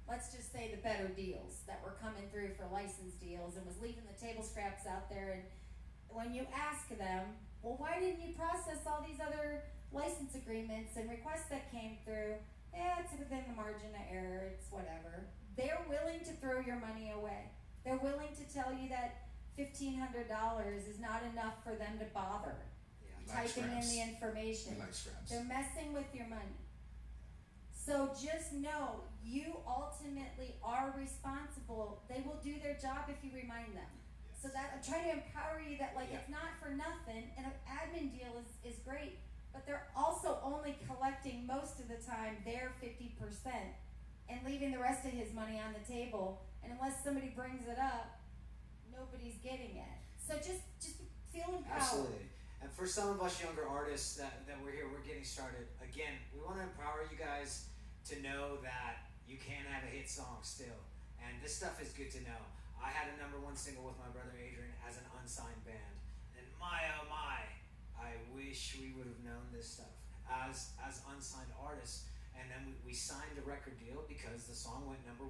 Speaker 3: let's just say, the better deals that were coming through for license deals, and was leaving the table scraps out there. And when you ask them, well, why didn't you process all these other license agreements and requests that came through? Yeah, it's within the margin of error, it's whatever. They're willing to throw your money away. They're willing to tell you that $1,500 is not enough for them to bother typing in the information.
Speaker 4: We like scraps.
Speaker 3: They're messing with your money. So just know, you ultimately are responsible. They will do their job if you remind them. So that I'm trying to empower you that it's not for nothing, and an admin deal is great, but they're also only collecting most of the time their 50% and leaving the rest of his money on the table. And unless somebody brings it up, nobody's getting it. So just feel empowered.
Speaker 1: Absolutely. And for some of us younger artists that we're here, we're getting started. Again, we want to empower you guys to know that you can have a hit song still. And this stuff is good to know. I had a #1 single with my brother Adrian as an unsigned band. And my oh my, I wish we would have known this stuff as unsigned artists. And then we signed a record deal because the song went #1.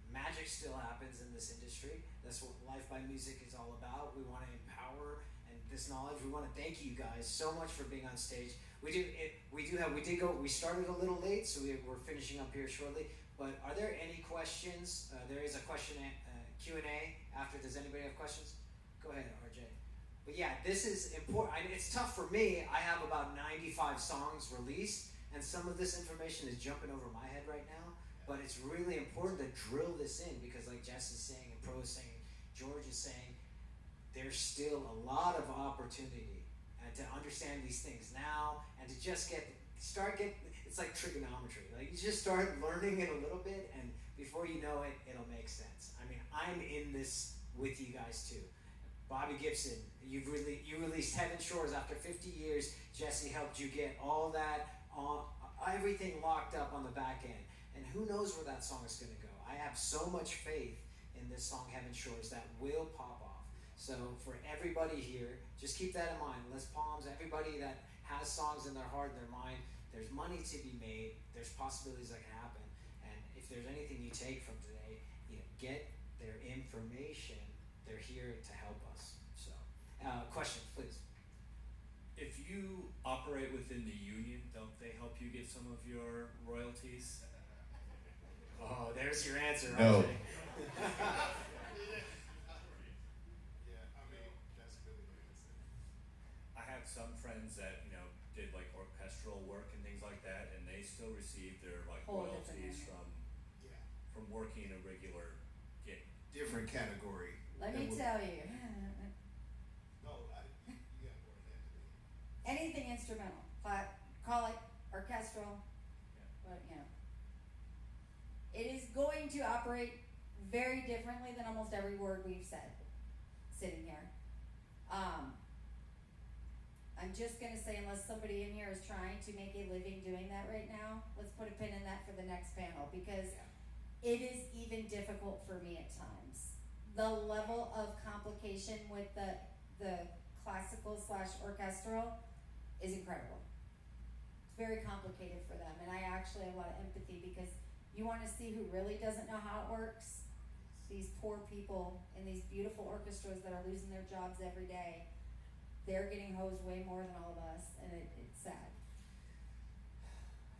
Speaker 1: Magic still happens in this industry. That's what Life by Music is all about. We want to empower and this knowledge. We want to thank you guys so much for being on stage. We started a little late, so we're finishing up here shortly. But are there any questions? There is a question Q&A after. Does anybody have questions? Go ahead, RJ. But yeah, this is important. It's tough for me. I have about 95 songs released, and some of this information is jumping over my head right now. But it's really important to drill this in because, like Jess is saying, and Pro is saying, George is saying, there's still a lot of opportunity to understand these things now and to just it's like trigonometry. Like you just start learning it a little bit, and before you know it, it'll make sense. I mean, I'm in this with you guys too. Bobby Gibson, you released Heaven Shores after 50 years. Jesse helped you get all that everything locked up on the back end. And who knows where that song is going to go. I have so much faith in this song, Heaven Shores, that will pop off. So for everybody here, just keep that in mind. Les Palms, everybody that has songs in their heart and their mind, there's money to be made. There's possibilities that can happen. And if there's anything you take from today, get their information. They're here to help us. So, questions, please.
Speaker 5: If you operate within the union, don't they help you get some of your royalties?
Speaker 1: Oh, there's your answer.
Speaker 2: No.
Speaker 1: RJ.
Speaker 5: I have some friends that did like orchestral work and things like that, and they still receive their
Speaker 3: Whole different
Speaker 5: royalties
Speaker 3: area.
Speaker 5: from working a regular gig.
Speaker 4: Different category.
Speaker 3: Let me tell you,
Speaker 4: No, you got more than that to me.
Speaker 3: anything instrumental, call it orchestral, but it is going to operate very differently than almost every word we've said sitting here. I I'm just gonna say, unless somebody in here is trying to make a living doing that right now, let's put a pin in that for the next panel, because it is even difficult for me at times. The level of complication with the classical / orchestral is incredible. It's very complicated for them, and I actually have a lot of empathy, because you wanna see who really doesn't know how it works? These poor people in these beautiful orchestras that are losing their jobs every day. They're getting hosed way more than all of us, and it's sad.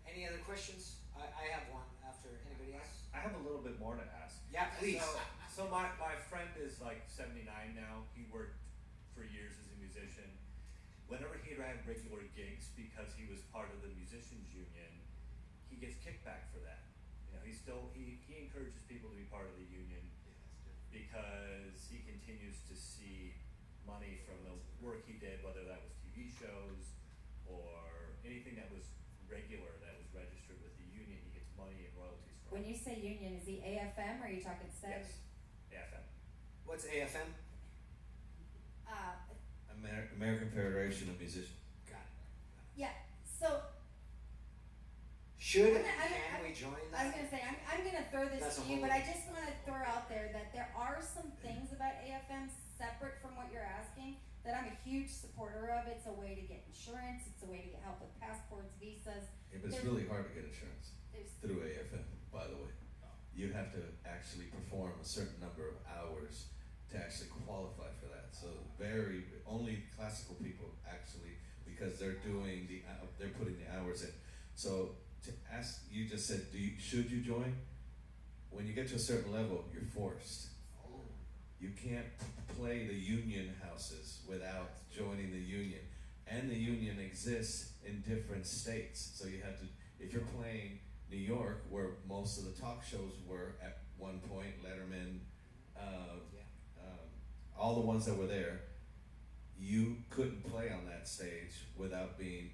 Speaker 1: Any other questions? I have one after anybody else.
Speaker 5: I have a little bit more to ask.
Speaker 1: Yeah, please.
Speaker 5: So my friend is like 79 now. He worked for years as a musician. Whenever he'd have regular gigs, because he was part of the musicians union, he gets kickback for that. You know, he encourages people to be part of the union because he continues to see money from the work he did, whether that was TV shows or anything that was regular, that was registered with the union. He gets money and royalties from.
Speaker 3: When you say union, is the AFM, or are you talking SEG?
Speaker 5: Yes, AFM.
Speaker 1: What's AFM?
Speaker 2: American Federation of Musicians.
Speaker 1: Got it.
Speaker 3: Yeah, so
Speaker 1: Should
Speaker 3: I'm
Speaker 1: and
Speaker 3: gonna-
Speaker 1: can we join
Speaker 3: I
Speaker 1: that?
Speaker 3: was gonna say, I'm gonna throw this
Speaker 1: That's a
Speaker 3: to you,
Speaker 1: whole-
Speaker 3: but I just wanna throw out there that there are some things about AFM separate from what you're asking that I'm a huge supporter of. It's a way to get insurance, it's a way to get help with passports, visas.
Speaker 2: Yeah, but it's
Speaker 3: There's-
Speaker 2: really hard to get insurance
Speaker 3: There's,
Speaker 2: through AFM, by the way. You have to actually perform a certain number of hours to actually qualify for that. So only classical people actually, because they're they're putting the hours in. So to ask, you just said, should you join? When you get to a certain level, you're forced. You can't play the union houses without joining the union. And the union exists in different states. So you have to, if you're playing New York, where most of the talk shows were at one point, Letterman, all the ones that were there, you couldn't play on that stage without being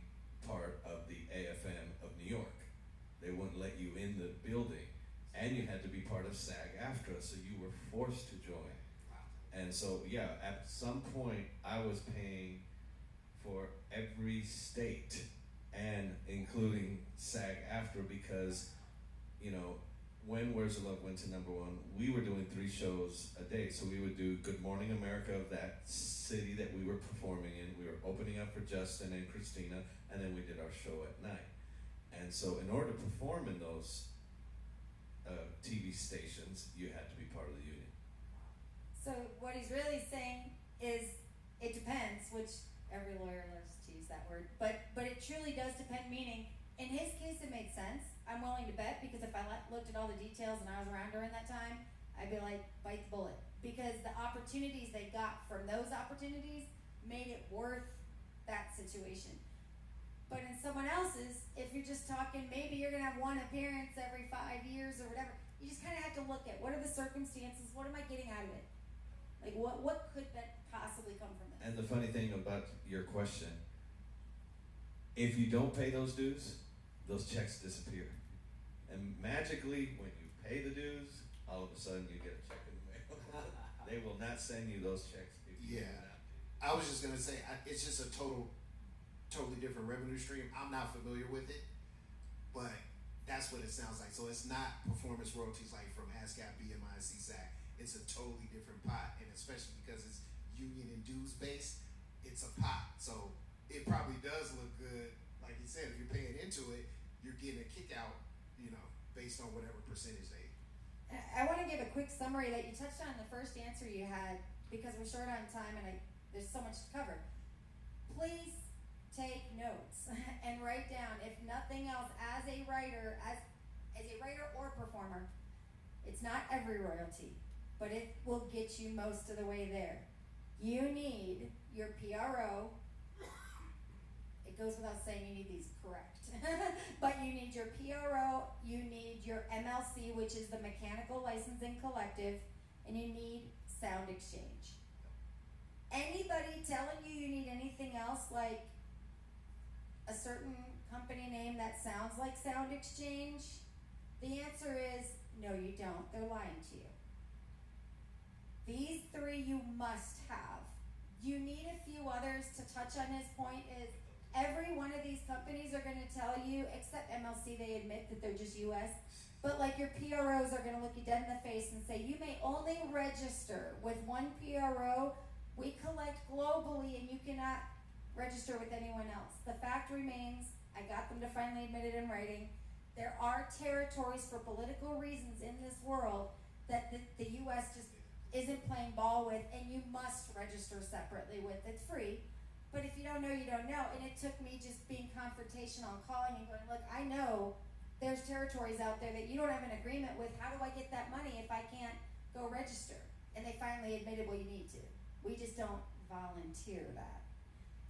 Speaker 2: part of the AFM of New York. They wouldn't let you in the building, and you had to be part of SAG-AFTRA, so you were forced to join. And so, yeah, at some point, I was paying for every state, and including SAG-AFTRA, because, you know, when Where's the Love went to #1, we were doing 3 shows a day. So we would do Good Morning America of that city that we were performing in. We were opening up for Justin and Christina, and then we did our show at night. And so in order to perform in those TV stations, you had to be part of the union.
Speaker 3: so what he's really saying is, it depends, which every lawyer loves to use that word, but it truly does depend, meaning, in his case it made sense. I'm willing to bet, because if I looked at all the details and I was around during that time, I'd be like, bite the bullet. Because the opportunities they got from those opportunities made it worth that situation. But in someone else's, if you're just talking, maybe you're gonna have one appearance every 5 years or whatever, you just kinda have to look at, what are the circumstances, what am I getting out of it? Like, what could that possibly come from this?
Speaker 2: And the funny thing about your question, if you don't pay those dues, those checks disappear. And magically, when you pay the dues, all of a sudden you get a check in the mail. They will not send you those checks if you do
Speaker 4: Yeah.
Speaker 2: not.
Speaker 4: I was just gonna say, it's just a totally different revenue stream. I'm not familiar with it, but that's what it sounds like. So it's not performance royalties like from ASCAP, BMI, CSAC. It's a totally different pot, and especially because it's union and dues based, it's a pot. So it probably does look good. Like you said, if you're paying into it, you're getting a kick out, based on whatever percentage they.
Speaker 3: I want to give a quick summary that you touched on in the first answer you had, because we're short on time and there's so much to cover. Please take notes and write down, if nothing else, as a writer or performer, it's not every royalty, but it will get you most of the way there. You need your PRO. It goes without saying you need these correct. But you need your PRO, you need your MLC, which is the Mechanical Licensing Collective, and you need Sound Exchange. Anybody telling you need anything else, like a certain company name that sounds like Sound Exchange, the answer is no, you don't. They're lying to you. These 3 you must have. You need a few others to touch on his point is every one of these companies are going to tell you, except MLC, they admit that they're just US, but like your PROs are going to look you dead in the face and say, you may only register with one PRO. We collect globally and you cannot register with anyone else. The fact remains, I got them to finally admit it in writing, there are territories for political reasons in this world that the US just isn't playing ball with, and you must register separately with. It's free, but if you don't know, you don't know. And it took me just being confrontational and calling and going, look, I know there's territories out there that you don't have an agreement with. How do I get that money if I can't go register? And they finally admitted, well, you need to. We just don't volunteer that.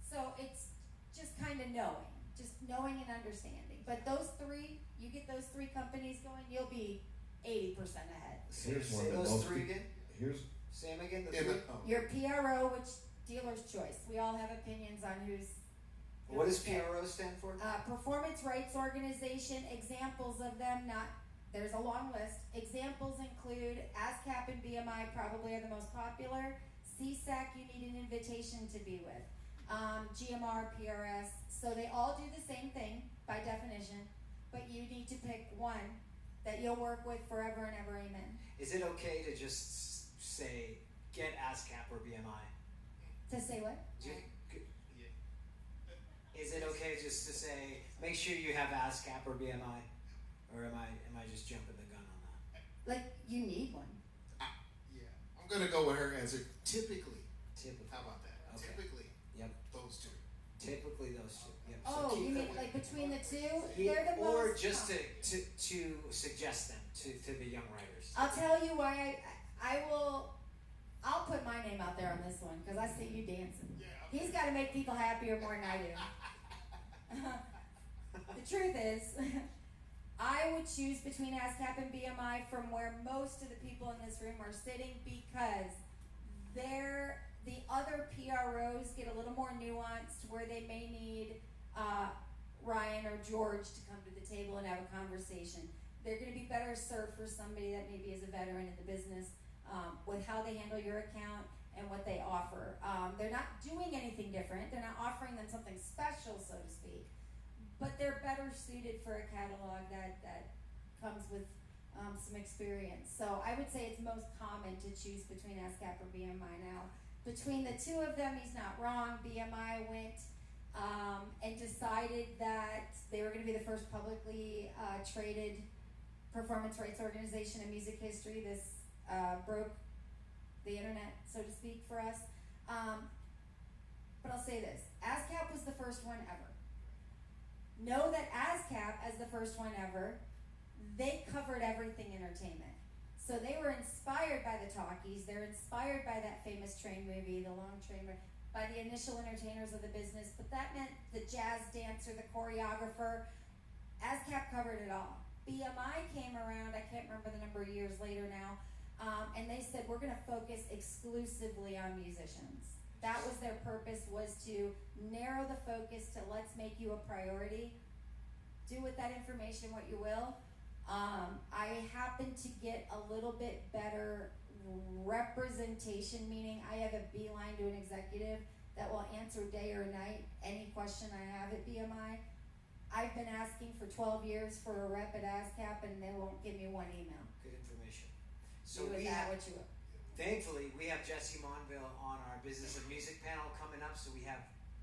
Speaker 3: So it's just kind of knowing and understanding. But those three, you get those three companies going, you'll be 80% ahead.
Speaker 2: Here's one
Speaker 1: Say
Speaker 2: that
Speaker 1: those
Speaker 2: most
Speaker 1: three
Speaker 2: people-
Speaker 1: again.
Speaker 2: Here's
Speaker 1: Say them again. The
Speaker 4: Yeah,
Speaker 1: three.
Speaker 4: but,
Speaker 3: Your PRO, which dealer's choice. We all have opinions on who's.
Speaker 1: What does
Speaker 3: okay.
Speaker 1: PRO stand for?
Speaker 3: Performance Rights Organization. Examples of them, there's a long list. Examples include ASCAP and BMI probably are the most popular. CSAC you need an invitation to be with. GMR, PRS. So they all do the same thing by definition, but you need to pick one that you'll work with forever and ever, amen.
Speaker 1: Is it okay to just say get ASCAP or BMI?
Speaker 3: To say what?
Speaker 1: Is it okay just to say make sure you have ASCAP or BMI, or am I just jumping the gun on that?
Speaker 3: Like, you need one.
Speaker 4: yeah, I'm gonna go with her answer. Typically,
Speaker 1: Typically.
Speaker 4: how about that?
Speaker 1: Okay.
Speaker 4: Typically,
Speaker 1: Yep.
Speaker 4: those two.
Speaker 1: Typically those two. Yep.
Speaker 3: Oh,
Speaker 1: keep
Speaker 3: you
Speaker 1: them-
Speaker 3: mean like between the two?
Speaker 1: Yeah,
Speaker 3: They're the
Speaker 1: or
Speaker 3: most.
Speaker 1: just to suggest them to the young writers.
Speaker 3: I'll tell you why I'll put my name out there on this one because I see you dancing. He's got to make people happier more than I do. The truth is, I would choose between ASCAP and BMI from where most of the people in this room are sitting because the other PROs get a little more nuanced where they may need Ryan or George to come to the table and have a conversation. They're going to be better served for somebody that maybe is a veteran in the business with how they handle your account and what they offer. They're not doing anything different. They're not offering them something special, so to speak. But they're better suited for a catalog that comes with some experience. So I would say it's most common to choose between ASCAP or BMI now. Between the two of them, he's not wrong. BMI went and decided that they were going to be the first publicly traded performance rights organization in music history. This broke the internet, so to speak, for us. But I'll say this. ASCAP was the first one ever. Know that ASCAP, as the first one ever, they covered everything entertainment. So they were inspired by the talkies. They're inspired by that famous train movie, The Long Train, by the initial entertainers of the business. But that meant the jazz dancer, the choreographer. ASCAP covered it all. BMI came around, I can't remember the number of years later now, and they said, we're going to focus exclusively on musicians. That was their purpose, was to narrow the focus to let's make you a priority. Do with that information what you will. I happen to get a little bit better representation, meaning I have a beeline to an executive that will answer day or night any question I have at BMI. I've been asking for 12 years for a rep at ASCAP and they won't give me one email.
Speaker 1: Good information. So
Speaker 3: Do with
Speaker 1: we
Speaker 3: that
Speaker 1: have,
Speaker 3: what you will.
Speaker 1: thankfully, we have Jesse Monville on our Business of Music panel coming up. So we have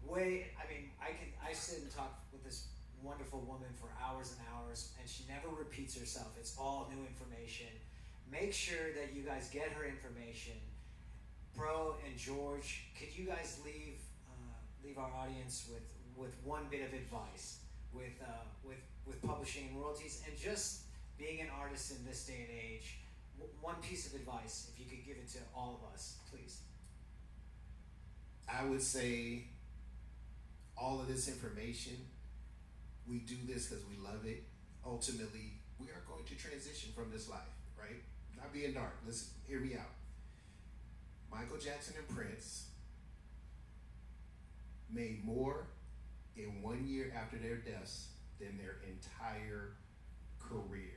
Speaker 1: I sit and talk with this wonderful woman for hours and hours, and she never repeats herself. It's all new information. Make sure that you guys get her information. Pro and George, could you guys leave our audience with one bit of advice with publishing and royalties and just being an artist in this day and age? One piece of advice, if you could give it to all of us, please.
Speaker 4: I would say all of this information, we do this because we love it. Ultimately, we are going to transition from this life, right? Not being dark. Listen, hear me out. Michael Jackson and Prince made more in 1 year after their deaths than their entire careers.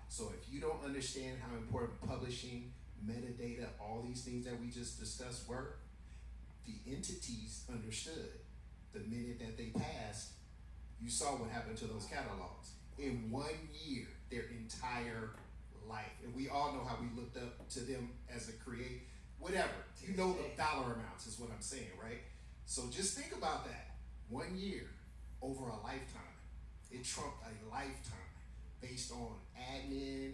Speaker 4: So if you don't understand how important publishing, metadata, all these things that we just discussed were, the entities understood. The minute that they passed, you saw what happened to those catalogs. In 1 year, their entire life. And we all know how we looked up to them as a whatever. You know the dollar amounts is what I'm saying, right? So just think about that. 1 year over a lifetime. It trumped a lifetime based on admin,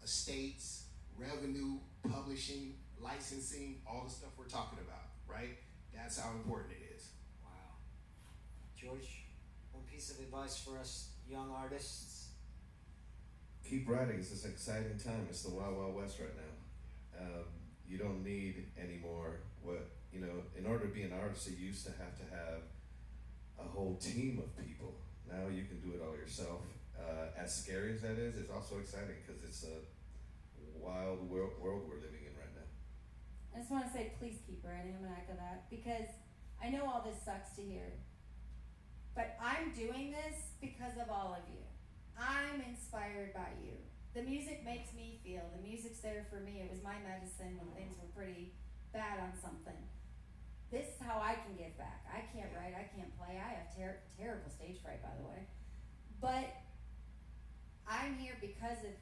Speaker 4: estates, revenue, publishing, licensing, all the stuff we're talking about, right? That's how important it is.
Speaker 1: Wow. George, one piece of advice for us young artists?
Speaker 2: Keep writing. It's an exciting time. It's the Wild Wild West right now. You don't need any more. In order to be an artist, you used to have a whole team of people. Now you can do it all yourself. As scary as that is, it's also exciting because it's a wild world we're living in right now.
Speaker 3: I just want to say, please keep writing. I'm going to echo that because I know all this sucks to hear. But I'm doing this because of all of you. I'm inspired by you. The music makes me feel. The music's there for me. It was my medicine when things were pretty bad on something. This is how I can give back. I can't write. I can't play. I have terrible stage fright, by the way. But I'm here because of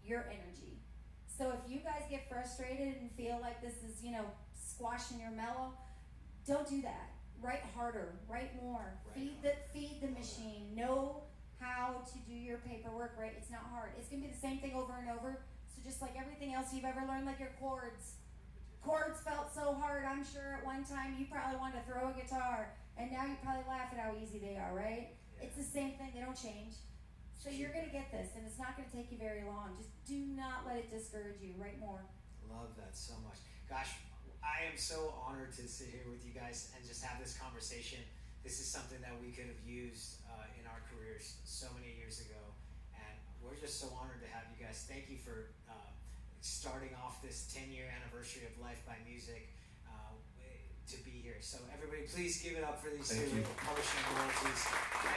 Speaker 3: your energy. So if you guys get frustrated and feel like this is, squashing your mellow, don't do that. Write harder. Write more. Feed the machine. Know how to do your paperwork right. It's not hard. It's going to be the same thing over and over. So just like everything else you've ever learned, like your chords. Chords felt so hard. I'm sure at one time you probably wanted to throw a guitar, and now you probably laugh at how easy they are, right? Yeah. It's the same thing. They don't change. So you're going to get this, and it's not going to take you very long. Just do not let it discourage you. Write more.
Speaker 1: Love that so much. Gosh, I am so honored to sit here with you guys and just have this conversation. This is something that we could have used in our careers so many years ago, and we're just so honored to have you guys. Thank you for starting off this 10-year anniversary of Life by Music to be here. So everybody, please give it up for these two publishing royalties.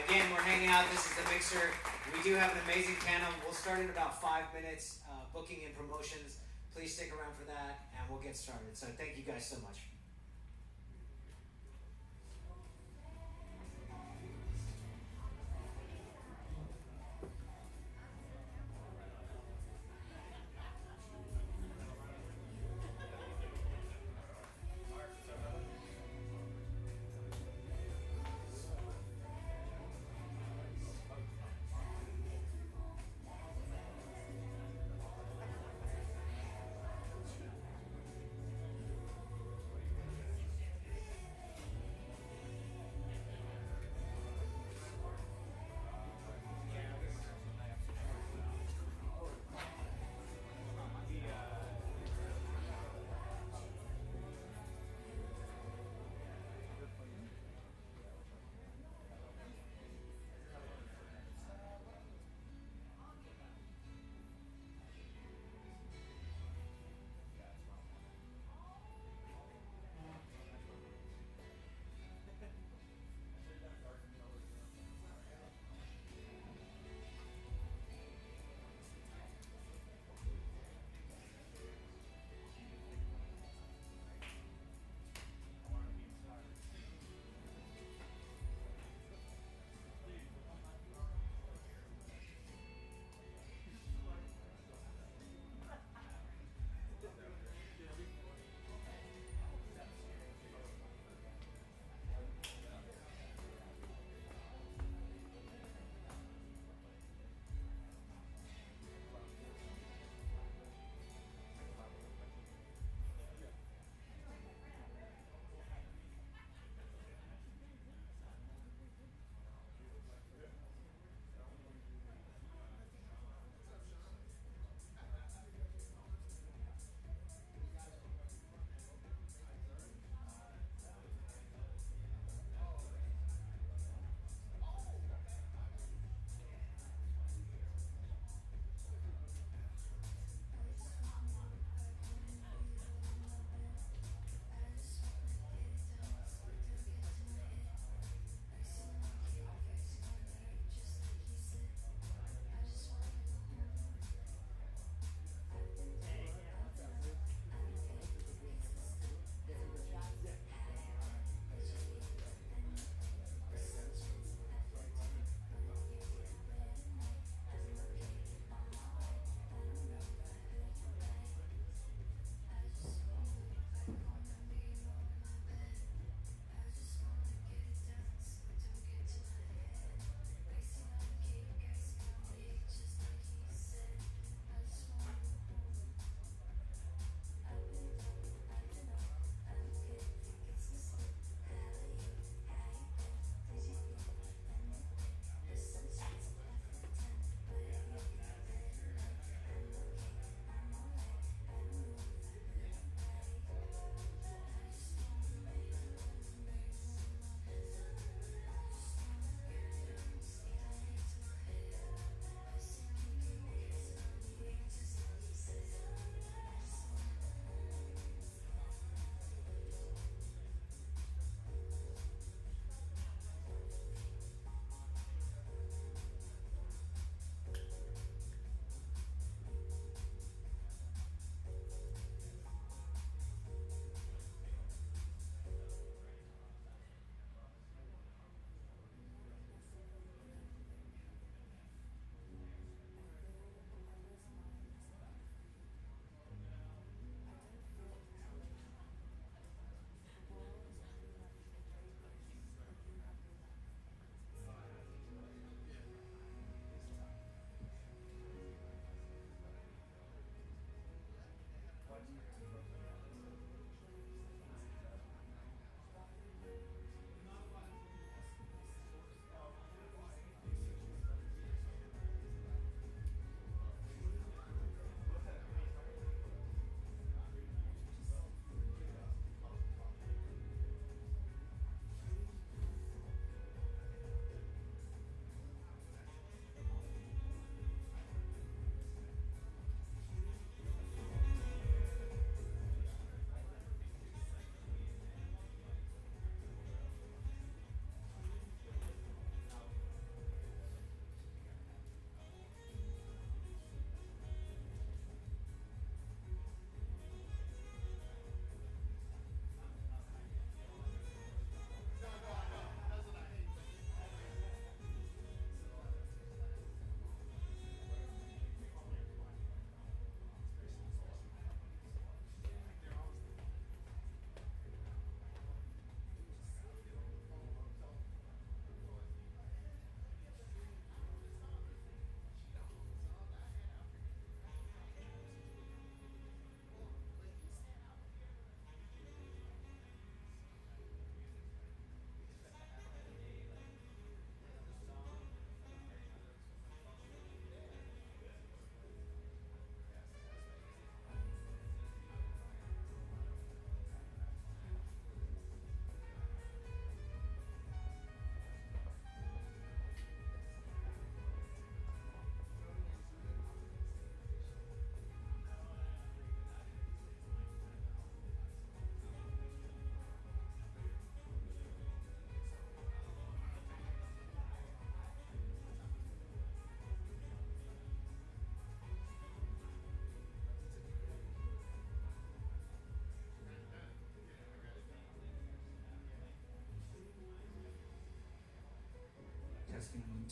Speaker 1: Again, we're hanging out. This is The Mixer. We do have an amazing panel. We'll start in about 5 minutes, booking and promotions. Please stick around for that, and we'll get started. So thank you guys so much.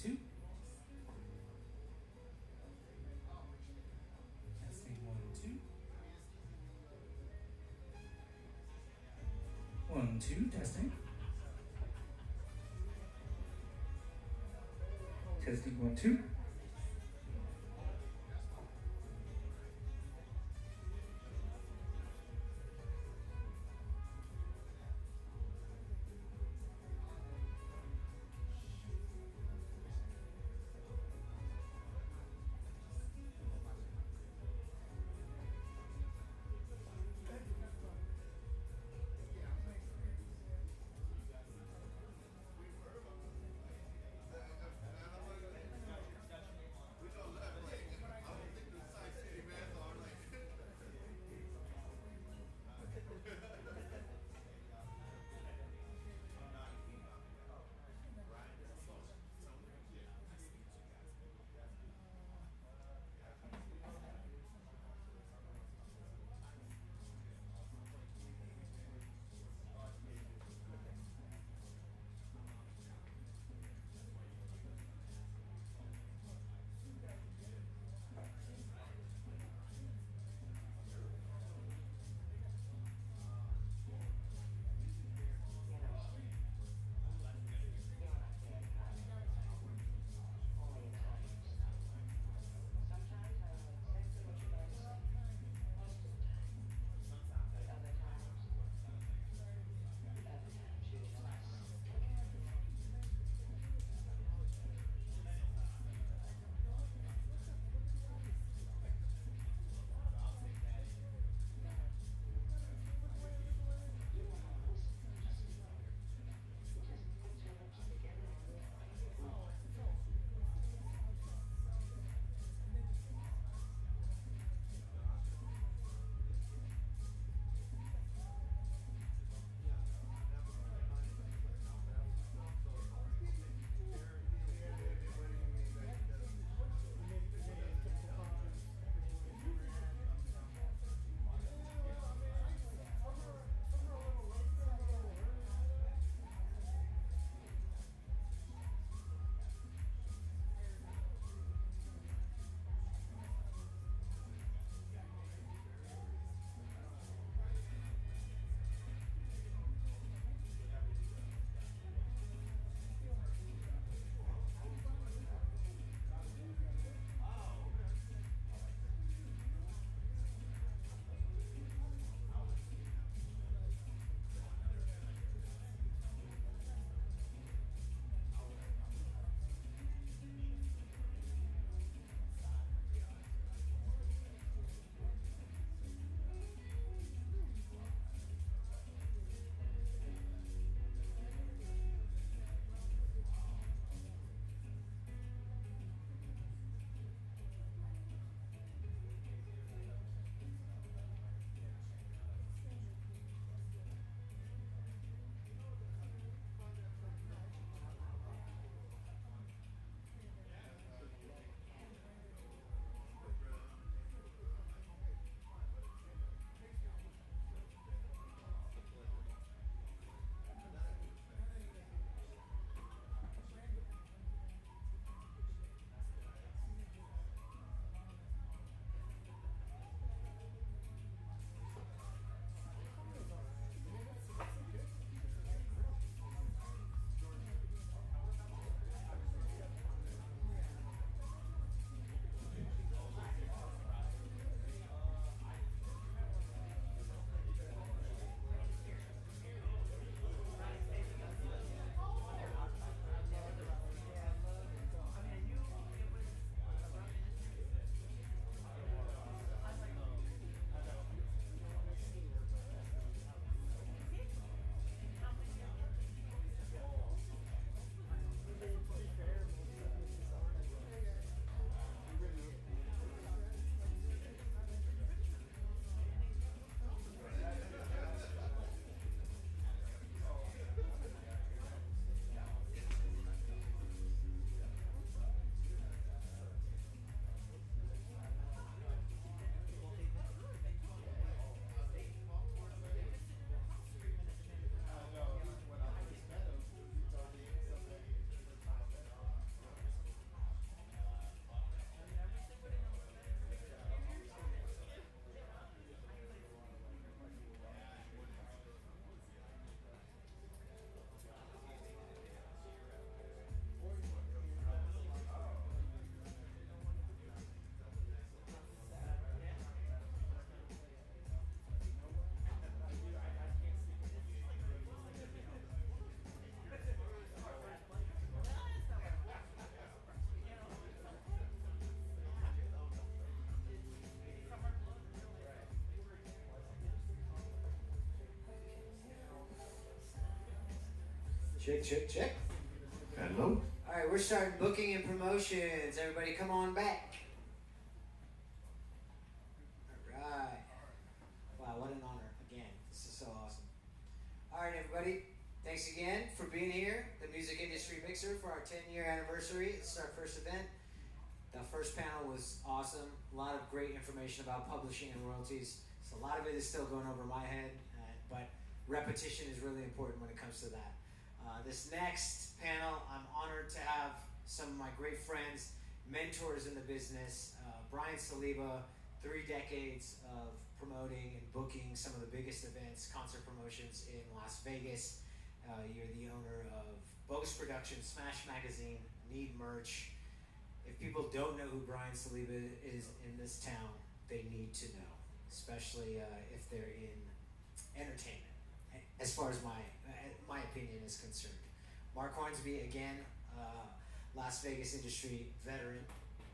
Speaker 6: 2. Testing 1, 2. 1, 2, testing. Testing 1, 2.
Speaker 1: Check, check, check.
Speaker 7: Hello.
Speaker 1: All right, we're starting booking and promotions. Everybody come on back. All right. Wow, what an honor. Again, this is so awesome. All right, everybody. Thanks again for being here. The Music Industry Mixer for our 10-year anniversary. This is our first event. The first panel was awesome. A lot of great information about publishing and royalties. So a lot of it is still going over my head, but repetition is really important when it comes to that. This next panel, I'm honored to have some of my great friends, mentors in the business. Brian Saliba, 3 decades of promoting and booking some of the biggest events, concert promotions in Las Vegas. You're the owner of Bogus Productions, Smash Magazine, Need Merch. If people don't know who Brian Saliba is in this town, they need to know, especially if they're in entertainment, as far as my opinion is concerned. Mark Hornsby, again, Las Vegas industry veteran.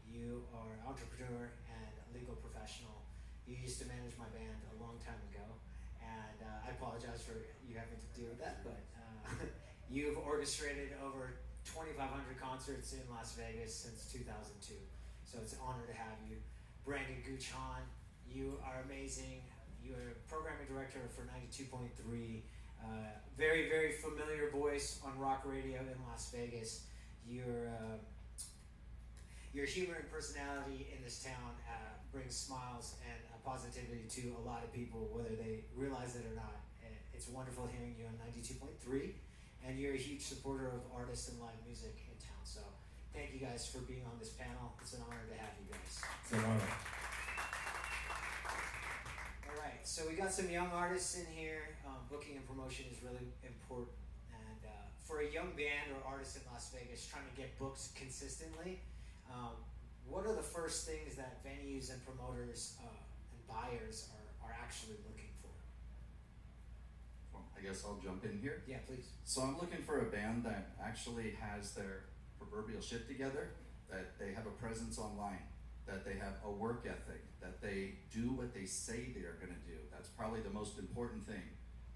Speaker 1: You are an entrepreneur and a legal professional. You used to manage my band a long time ago, and I apologize for you having to deal with that, but you've orchestrated over 2,500 concerts in Las Vegas since 2002, so it's an honor to have you. Brandon Guchan, you are amazing. You're programming director for 92.3. Very, very familiar voice on rock radio in Las Vegas. Your humor and personality in this town brings smiles and positivity to a lot of people, whether they realize it or not. It's wonderful hearing you on 92.3, and you're a huge supporter of artists and live music in town. So thank you guys for being on this panel. It's an honor to have you guys.
Speaker 7: It's an honor.
Speaker 1: All right, so we got some young artists in here. Booking and promotion is really important. And for a young band or artist in Las Vegas trying to get booked consistently, what are the first things that venues and promoters and buyers are actually looking for?
Speaker 8: Well, I guess I'll jump in here.
Speaker 1: Yeah, please.
Speaker 8: So I'm looking for a band that actually has their proverbial shit together, that they have a presence online, that they have a work ethic, that they do what they say they are going to do. That's probably the most important thing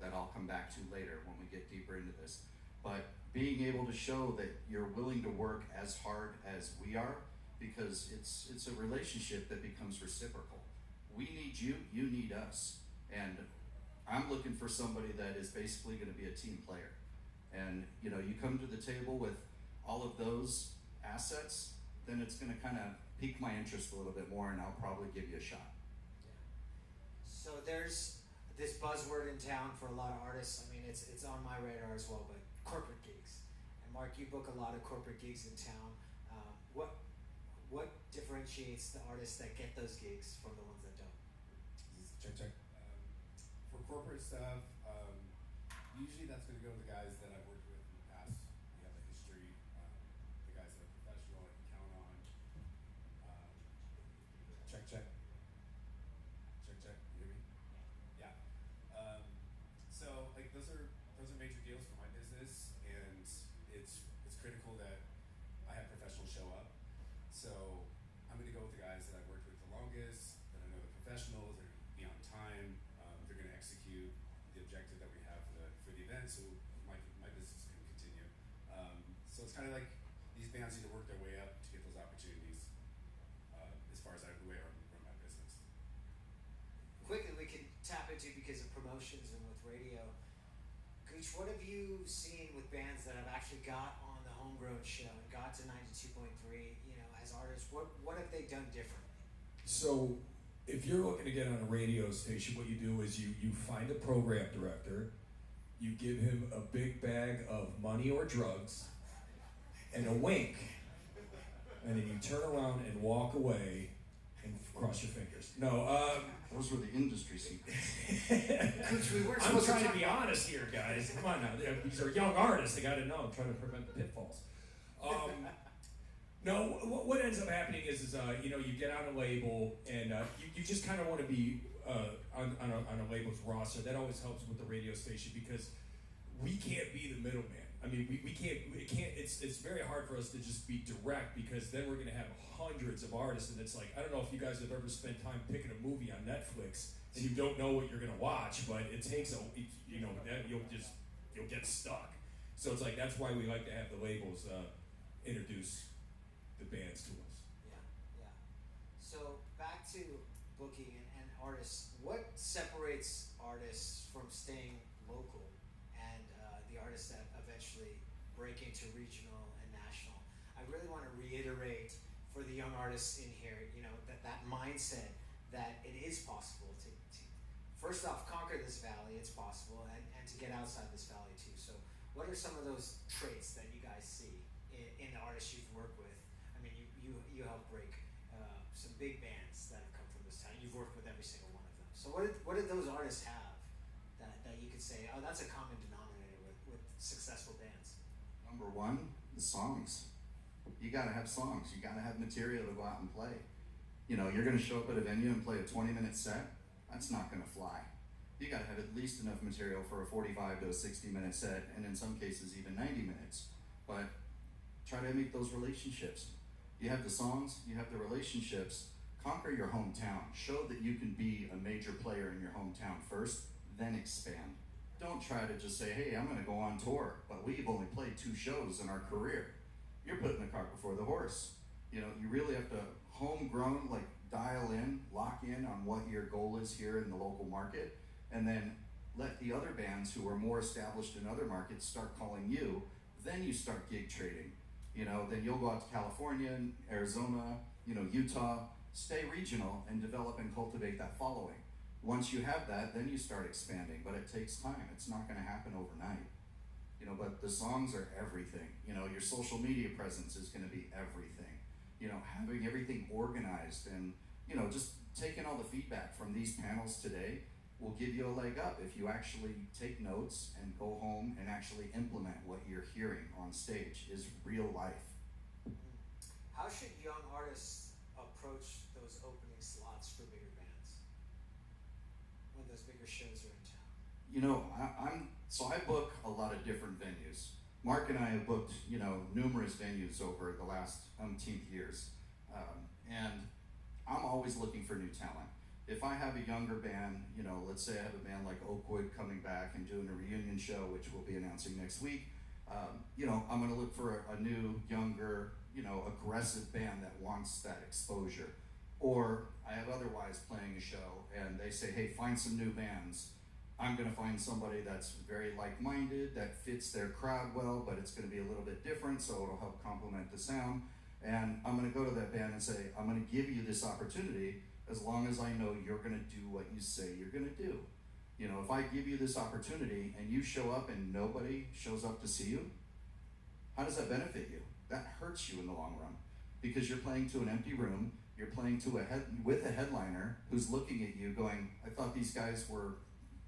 Speaker 8: that I'll come back to later when we get deeper into this. But being able to show that you're willing to work as hard as we are, because it's a relationship that becomes reciprocal. We need you, you need us. And I'm looking for somebody that is basically going to be a team player. And you know, you come to the table with all of those assets, then it's going to kind of pique my interest a little bit more, and I'll probably give you a shot.
Speaker 1: So there's this buzzword in town for a lot of artists. I mean, it's on my radar as well, but corporate gigs. And Mark, you book a lot of corporate gigs in town. What differentiates the artists that get those gigs from the ones that don't?
Speaker 9: Check, check. For corporate stuff, usually that's going to go to the guys that I've worked with in the past. We have a history. The guys that are professional, I can count on. Check, check. Check, check. You hear me? Yeah. So like those are major deals for my business, and it's critical that I have professionals show up. So I'm going to go with the guys that I've worked with the longest, that I know the professionals. They're going to be on time. They're going to execute the objective that we have for the event, so my business can continue. So it's kind of like these bands need to work their way up to get those opportunities. As far as the way I run my business.
Speaker 1: Quickly, we can tap into, because of promotions and with radio. Gooch, what have you seen with bands that have actually got on the Homegrown show and got to 92.3? You know, as artists, what have they done differently?
Speaker 7: So, if you're looking to get on a radio station, what you do is you find a program director, you give him a big bag of money or drugs, and a wink, and then you turn around and walk away and cross your fingers. No,
Speaker 8: Those were the industry secrets.
Speaker 1: Gooch, we weren't
Speaker 7: I'm
Speaker 1: supposed
Speaker 7: trying
Speaker 1: to
Speaker 7: to be honest here, guys. Come on now. These are young artists. They got to know. I'm trying to prevent the pitfalls. No, what ends up happening is you know, you get on a label, and you just kind of want to be on a label's roster. That always helps with the radio station, because we can't be the middleman. I mean, we can't. It's very hard for us to just be direct, because then we're going to have hundreds of artists, and it's like, I don't know if you guys have ever spent time picking a movie on Netflix and you don't know what you're going to watch, but it takes you'll get stuck. So it's like that's why we like to have the labels introduce the bands to us.
Speaker 1: Yeah. So back to booking and artists. What separates artists from staying local and the artists that eventually break into regional and national? I really want to reiterate for the young artists in here, that mindset that it is possible to first off conquer this valley. It's possible, and to get outside this valley too. So what are some of those traits that you guys see in the artists you've worked with? I mean, you helped break some big bands that have come from this town. You've worked with every single one of them. So what did those artists have that you could say, oh, that's a common denominator with successful bands?
Speaker 8: Number one, the songs. You gotta have songs. You gotta have material to go out and play. You're gonna show up at a venue and play a 20-minute set. That's not gonna fly. You gotta have at least enough material for a 45 to a 60-minute set, and in some cases even 90 minutes. But try to make those relationships. You have the songs, you have the relationships. Conquer your hometown. Show that you can be a major player in your hometown first, then expand. Don't try to just say, hey, I'm gonna go on tour, but we've only played 2 shows in our career. You're putting the cart before the horse. You really have to homegrown, dial in, lock in on what your goal is here in the local market, and then let the other bands who are more established in other markets start calling you. Then you start gig trading. Then you'll go out to California, Arizona, Utah, stay regional and develop and cultivate that following. Once you have that, then you start expanding, but it takes time. It's not gonna happen overnight. But the songs are everything. Your social media presence is gonna be everything. Having everything organized and, just taking all the feedback from these panels today will give you a leg up if you actually take notes and go home and actually implement what you're hearing on stage is real life.
Speaker 1: How should young artists approach those opening slots for bigger bands when those bigger shows are in town?
Speaker 8: I book a lot of different venues. Mark and I have booked, numerous venues over the last umpteenth years. And I'm always looking for new talent. If I have a younger band, let's say I have a band like Oakwood coming back and doing a reunion show, which we'll be announcing next week, I'm gonna look for a new, younger, aggressive band that wants that exposure. Or I have otherwise playing a show and they say, hey, find some new bands. I'm gonna find somebody that's very like-minded, that fits their crowd well, but it's gonna be a little bit different, so it'll help complement the sound. And I'm gonna go to that band and say, I'm gonna give you this opportunity as long as I know you're gonna do what you say you're gonna do. If I give you this opportunity and you show up and nobody shows up to see you, how does that benefit you? That hurts you in the long run because you're playing to an empty room, you're playing with a headliner who's looking at you going, I thought these guys were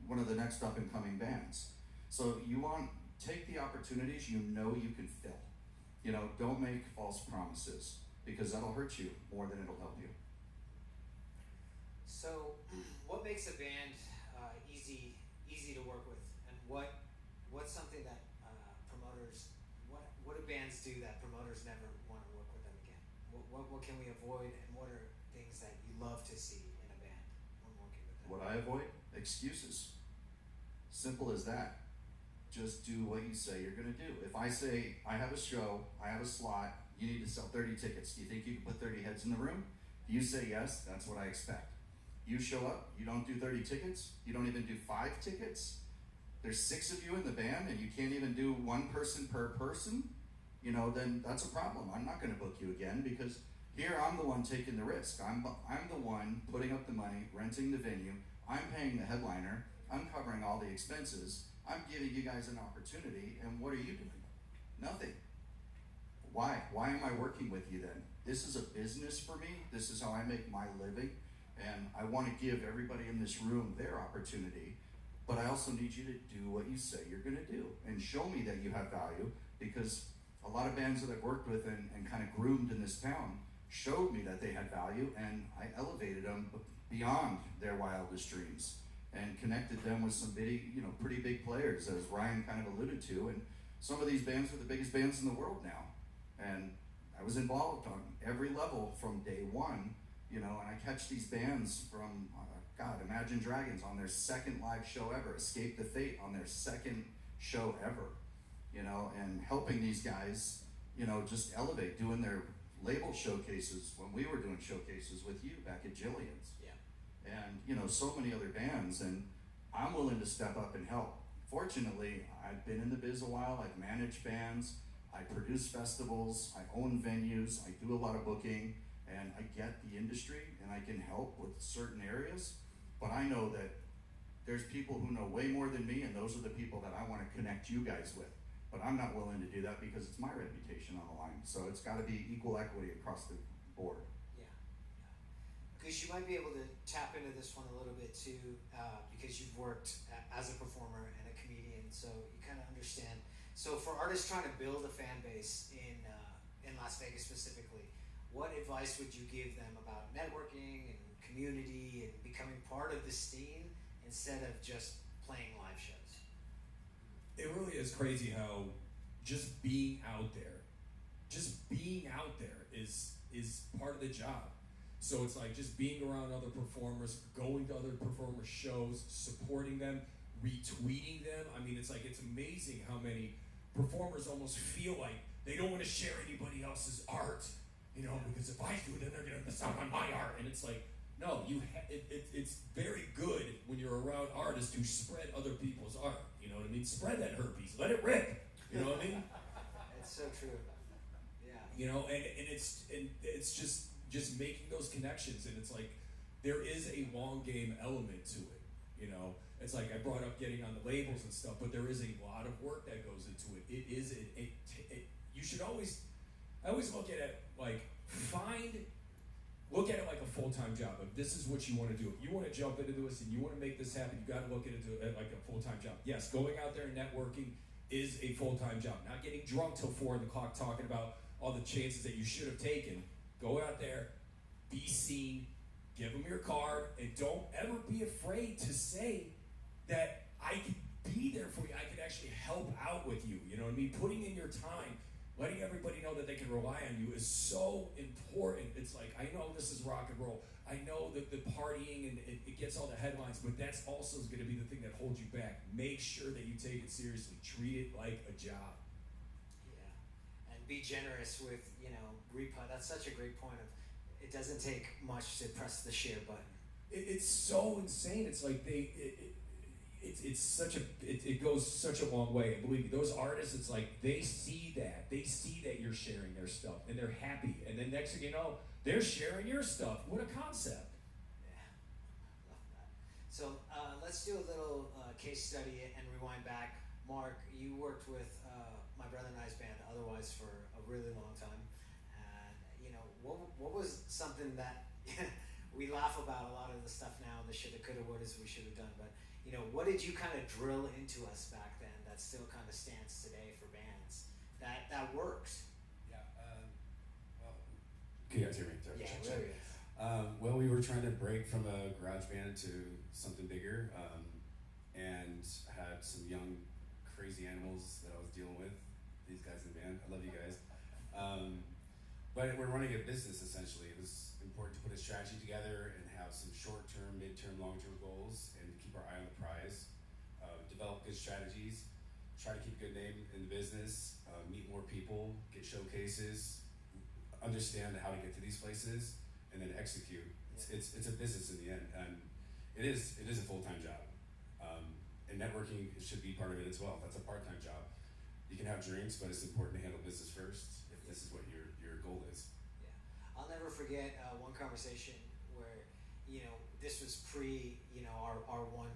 Speaker 8: one of the next up and coming bands. So take the opportunities you can fill. Don't make false promises because that'll hurt you more than it'll help you.
Speaker 1: So what makes a band easy to work with, and what's something that promoters, what do bands do that promoters never want to work with them again? What can we avoid, and what are things that you love to see in a band when working with them?
Speaker 8: What I avoid? Excuses. Simple as that. Just do what you say you're gonna do. If I say, I have a show, I have a slot, you need to sell 30 tickets. Do you think you can put 30 heads in the room? You say yes, that's what I expect. You show up, you don't do 30 tickets, you don't even do 5 tickets. There's 6 of you in the band and you can't even do 1 person per person, then that's a problem. I'm not gonna book you again because here I'm the one taking the risk. I'm the one putting up the money, renting the venue, I'm paying the headliner, I'm covering all the expenses, I'm giving you guys an opportunity, and what are you doing? Nothing. Why? Why am I working with you then? This is a business for me, this is how I make my living, and I want to give everybody in this room their opportunity, but I also need you to do what you say you're gonna do, and show me that you have value, because a lot of bands that I've worked with and kind of groomed in this town showed me that they had value, and I elevated them beyond their wildest dreams and connected them with some pretty big players, as Ryan kind of alluded to. And some of these bands are the biggest bands in the world now. And I was involved on every level from day one, and I catch these bands from, Imagine Dragons on their second live show ever, Escape the Fate on their second show ever. you know, and helping these guys, you know, just elevate, doing their label showcases when we were doing showcases with you back at Jillian's.
Speaker 1: Yeah.
Speaker 8: And, you know, so many other bands, and I'm willing to step up and help. Fortunately, I've been in the biz a while, I've managed bands, I produce festivals, I own venues, I do a lot of booking, and I get the industry and I can help with certain areas, but I know that there's people who know way more than me, and those are the people that I want to connect you guys with. But I'm not willing to do that because it's my reputation on the line. So it's got to be equal equity across the board.
Speaker 1: Yeah. Because you might be able to tap into this one a little bit too, because you've worked as a performer and a comedian, so you kind of understand. So for artists trying to build a fan base in Las Vegas specifically, what advice would you give them about networking and community and becoming part of the scene instead of just playing live shows?
Speaker 7: It really is crazy how just being out there is part of the job. So it's like just being around other performers, going to other performers' shows, supporting them, retweeting them. I mean, it's like, it's amazing how many performers almost feel like they don't want to share anybody else's art, you know, because if I do, then they're going to miss out on my art. And it's like, no, it's very good when you're around artists who spread other people's art. You know what I mean? Spread that herpes. Let it rip. You know what I mean?
Speaker 1: It's so true. Yeah.
Speaker 7: You know, and it's just making those connections, and it's like there is a long game element to it. You know, it's like I brought up getting on the labels and stuff, but there is a lot of work that goes into it. It is you should always, I always look at it like look at it like a full-time job. If this is what you want to do, if you want to jump into this and you want to make this happen, you got to look at it like a full-time job. Yes, going out there and networking is a full-time job. Not getting drunk till 4 o'clock talking about all the chances that you should have taken. Go out there, be seen, give them your card, and don't ever be afraid to say that I can be there for you. I can actually help out with you. You know what I mean? Putting in your time, letting everybody know that they can rely on you is so important. It's like, I know this is rock and roll. I know that the partying and it gets all the headlines, but that's also going to be the thing that holds you back. Make sure that you take it seriously. Treat it like a job.
Speaker 1: Yeah. And be generous with, you know, that's such a great point of, it doesn't take much to press the share button.
Speaker 7: It's so insane. It's like it goes such a long way. And believe me, those artists, it's like they see that you're sharing their stuff and they're happy. And then next thing you know, they're sharing your stuff. What a concept.
Speaker 1: Yeah, love that. So let's do a little case study and rewind back. Mark, you worked with my brother and I's band, Otherwise, for a really long time. And, you know, what was something that we laugh about a lot of the stuff now, the shoulda, coulda, wouldas we should have done, but you know, what did you kind of drill into us back then that still kind of stands today for bands that works?
Speaker 9: Yeah. Well, can you guys hear me? Sorry,
Speaker 1: Yeah,
Speaker 9: check.
Speaker 1: really.
Speaker 9: Well, we were trying to break from a garage band to something bigger, and had some young, crazy animals that I was dealing with. These guys in the band, I love you guys. But we're running a business essentially. It was important to put a strategy together and have some short-term, mid-term, long-term goals, and keep our eye on the prize. Develop good strategies, try to keep a good name in the business, meet more people, get showcases, understand how to get to these places, and then execute. It's a business in the end, and it is a full-time job. And networking should be part of it as well. That's a part-time job. You can have dreams, but it's important to handle business first if this is what your goal is.
Speaker 1: Yeah, I'll never forget one conversation where, you know, this was pre, you know, our one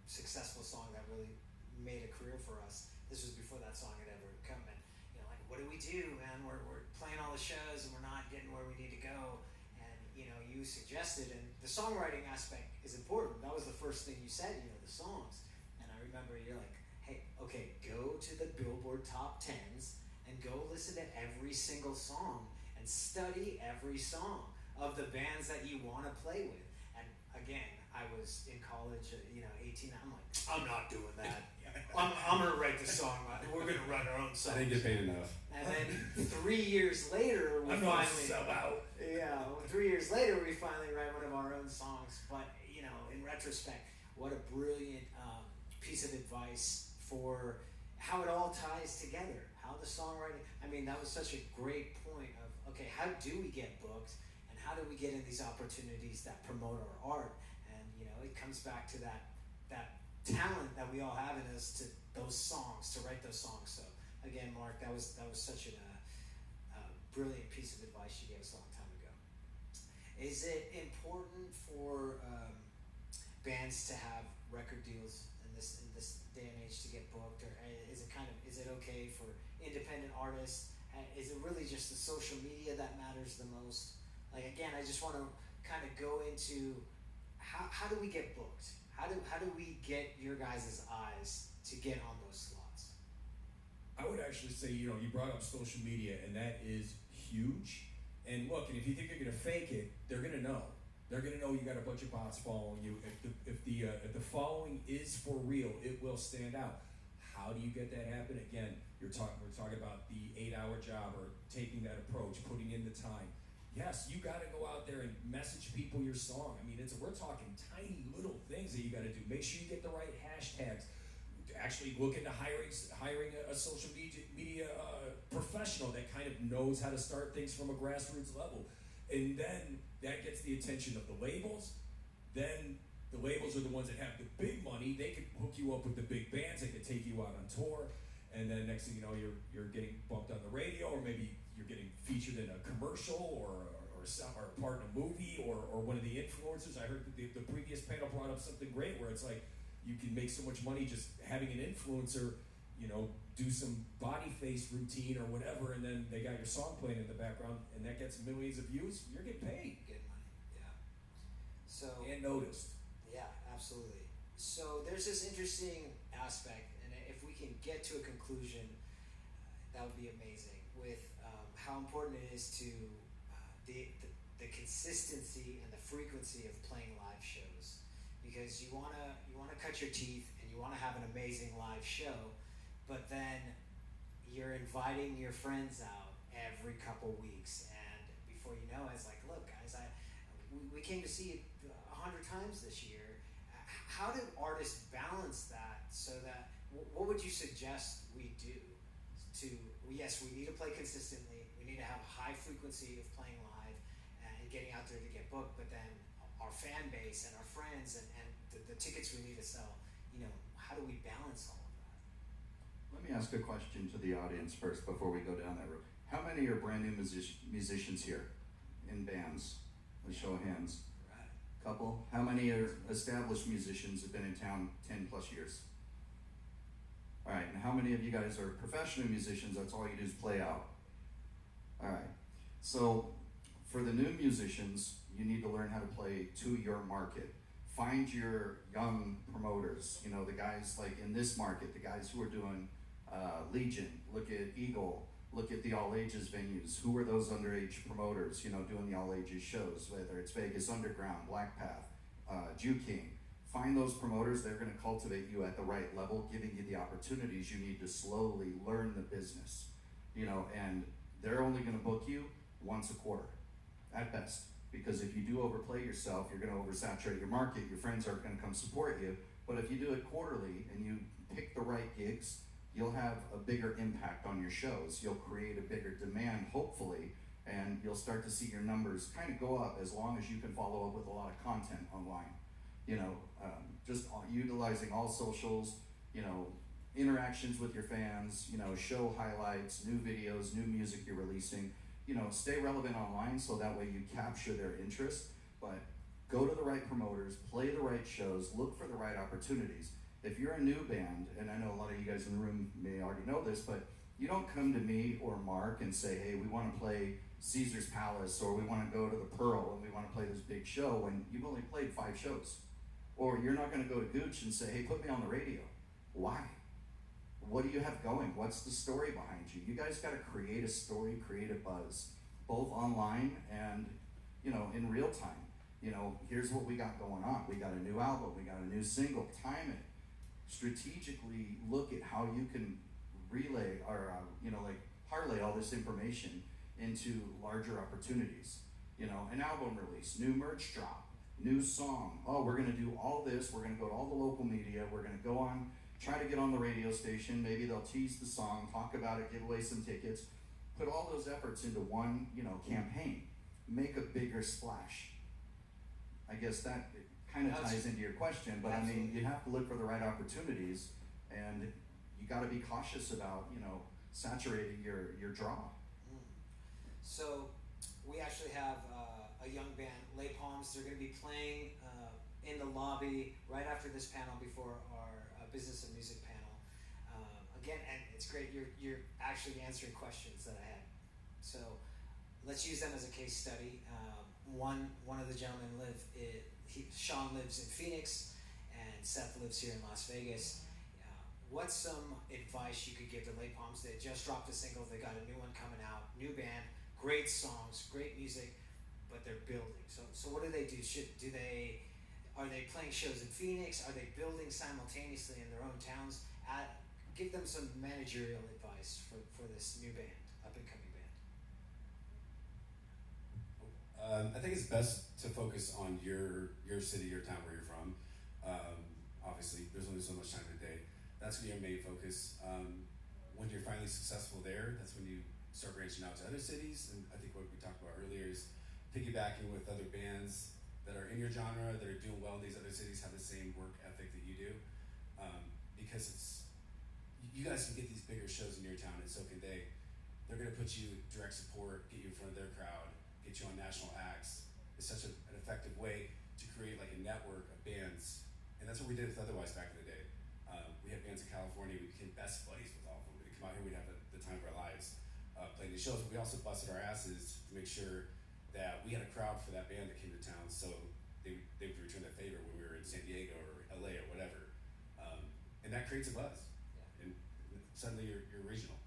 Speaker 1: successful song that really made a career for us. This was before that song had ever come, and you know, like, what do we do, man? We're playing all the shows and we're not getting where we need to go. And you know, you suggested, and the songwriting aspect is important. That was the first thing you said, you know, the songs. And I remember you're like, hey, okay, go to the Billboard Top 10s and go listen to every single song and study every song of the bands that you want to play with. And again, I was in college, you know, 18. I'm like, I'm not doing that. I'm gonna write the song. We're gonna write our own song.
Speaker 9: I didn't get paid enough.
Speaker 1: And then 3 years later, we
Speaker 7: I'm not
Speaker 1: finally
Speaker 7: sell out.
Speaker 1: Yeah, 3 years later, we finally write one of our own songs. But you know, in retrospect, what a brilliant piece of advice for how it all ties together, how the songwriting, I mean, that was such a great point of, okay, how do we get booked, and how do we get in these opportunities that promote our art? And, you know, it comes back to that talent that we all have in us, to those songs, to write those songs. So, again, Mark, that was such a brilliant piece of advice you gave us a long time ago. Is it important for bands to have record deals in this day and age to get booked, or is it okay for independent artists? Is it really just the social media that matters the most? Like, again, I just want to kind of go into how do we get booked? How do we get your guys' eyes to get on those slots?
Speaker 7: I would actually say, you brought up social media, and that is huge. And look, and if you think you're gonna fake it, they're gonna know. They're gonna know you got a bunch of bots following you. If the following is for real, it will stand out. How do you get that happen? Again, we're talking about the 8-hour job, or taking that approach, putting in the time. Yes, you got to go out there and message people your song. I mean, we're talking tiny little things that you got to do. Make sure you get the right hashtags. Actually look into hiring a social media professional that kind of knows how to start things from a grassroots level. And then that gets the attention of the labels. Then the labels are the ones that have the big money. They could hook you up with the big bands. They could take you out on tour. And then next thing you know, you're getting bumped on the radio, or maybe you're getting featured in a commercial, or part in a movie, or one of the influencers. I heard the previous panel brought up something great, where it's like you can make so much money just having an influencer, do some body face routine or whatever, and then they got your song playing in the background, and that gets millions of views. You're getting paid.
Speaker 1: Get money, yeah. So
Speaker 7: and noticed.
Speaker 1: Yeah, absolutely. So there's this interesting aspect, and if we can get to a conclusion, that would be amazing, with how important it is to the consistency and the frequency of playing live shows, because you wanna cut your teeth and you wanna have an amazing live show, but then you're inviting your friends out every couple weeks, and before you know it, it's like, look, guys, we came to see you 100 times this year. How do artists balance that, so that, what would you suggest we do to, yes, we need to play consistently, we need to have a high frequency of playing live and getting out there to get booked, but then our fan base and our friends and the tickets we need to sell, how do we balance all of that?
Speaker 8: Let me ask a question to the audience first before we go down that road. How many are brand new musicians here in bands? Let's show of hands.
Speaker 1: Right.
Speaker 8: Couple. How many are established musicians have been in town 10 plus years? All right, and how many of you guys are professional musicians? That's all you do is play out. All right, so for the new musicians, you need to learn how to play to your market. Find your young promoters, the guys like in this market, the guys who are doing Legion, look at Eagle, look at the all ages venues. Who are those underage promoters, doing the all ages shows, whether it's Vegas Underground, Black Path, Jew King. Find those promoters. They're going to cultivate you at the right level, giving you the opportunities you need to slowly learn the business, and they're only going to book you once a quarter at best. Because if you do overplay yourself, you're going to oversaturate your market. Your friends aren't going to come support you. But if you do it quarterly and you pick the right gigs, you'll have a bigger impact on your shows. You'll create a bigger demand, hopefully, and you'll start to see your numbers kind of go up as long as you can follow up with a lot of content online. Just utilizing all socials, interactions with your fans, show highlights, new videos, new music you're releasing. Stay relevant online so that way you capture their interest, but go to the right promoters, play the right shows, look for the right opportunities. If you're a new band, and I know a lot of you guys in the room may already know this, but you don't come to me or Mark and say, hey, we want to play Caesar's Palace, or we want to go to the Pearl and we want to play this big show, when you've only played 5 shows. Or you're not going to go to Gooch and say, hey, put me on the radio. Why? What do you have going? What's the story behind you? You guys got to create a story, create a buzz, both online and, in real time. Here's what we got going on. We got a new album. We got a new single. Time it. Strategically look at how you can relay or, parlay all this information into larger opportunities. An album release, new merch drop, new song. Oh, we're going to do all this. We're going to go to all the local media. We're going to go on try to get on the radio station. Maybe they'll tease the song, talk about it, give away some tickets, put all those efforts into one, campaign. Make a bigger splash. I guess that kind of ties into your question, but I mean, you have to look for the right opportunities, and you got to be cautious about, saturating your draw.
Speaker 1: So we actually have a young band, Les Palms. They're going to be playing in the lobby right after this panel before our business and music panel. Again, and it's great you're actually answering questions that I had. So let's use them as a case study. One of the gentlemen Sean lives in Phoenix, and Seth lives here in Las Vegas. What's some advice you could give to Les Palms? They just dropped a single. They got a new one coming out. New band, great songs, great music, but they're building. So what do they do? Are they playing shows in Phoenix? Are they building simultaneously in their own towns? Give them some managerial advice for this new band, up and coming band.
Speaker 9: I think it's best to focus on your city, your town, where you're from. Obviously, there's only so much time in the day. That's gonna be your main focus. When you're finally successful there, that's when you start branching out to other cities. And I think what we talked about earlier is piggybacking with other bands that are in your genre, that are doing well in these other cities, have the same work ethic that you do. Because you guys can get these bigger shows in your town, and so can they. They're gonna put you direct support, get you in front of their crowd, get you on national acts. It's such an effective way to create like a network of bands. And that's what we did with Otherwise back in the day. We had bands in California, we became best buddies with all of them. We'd come out here, we'd have the time of our lives playing these shows, but we also busted our asses to make sure that we had a crowd for that band that came to town, so they would return that favor when we were in San Diego or LA or whatever. And that creates a buzz. Yeah. And suddenly you're regional.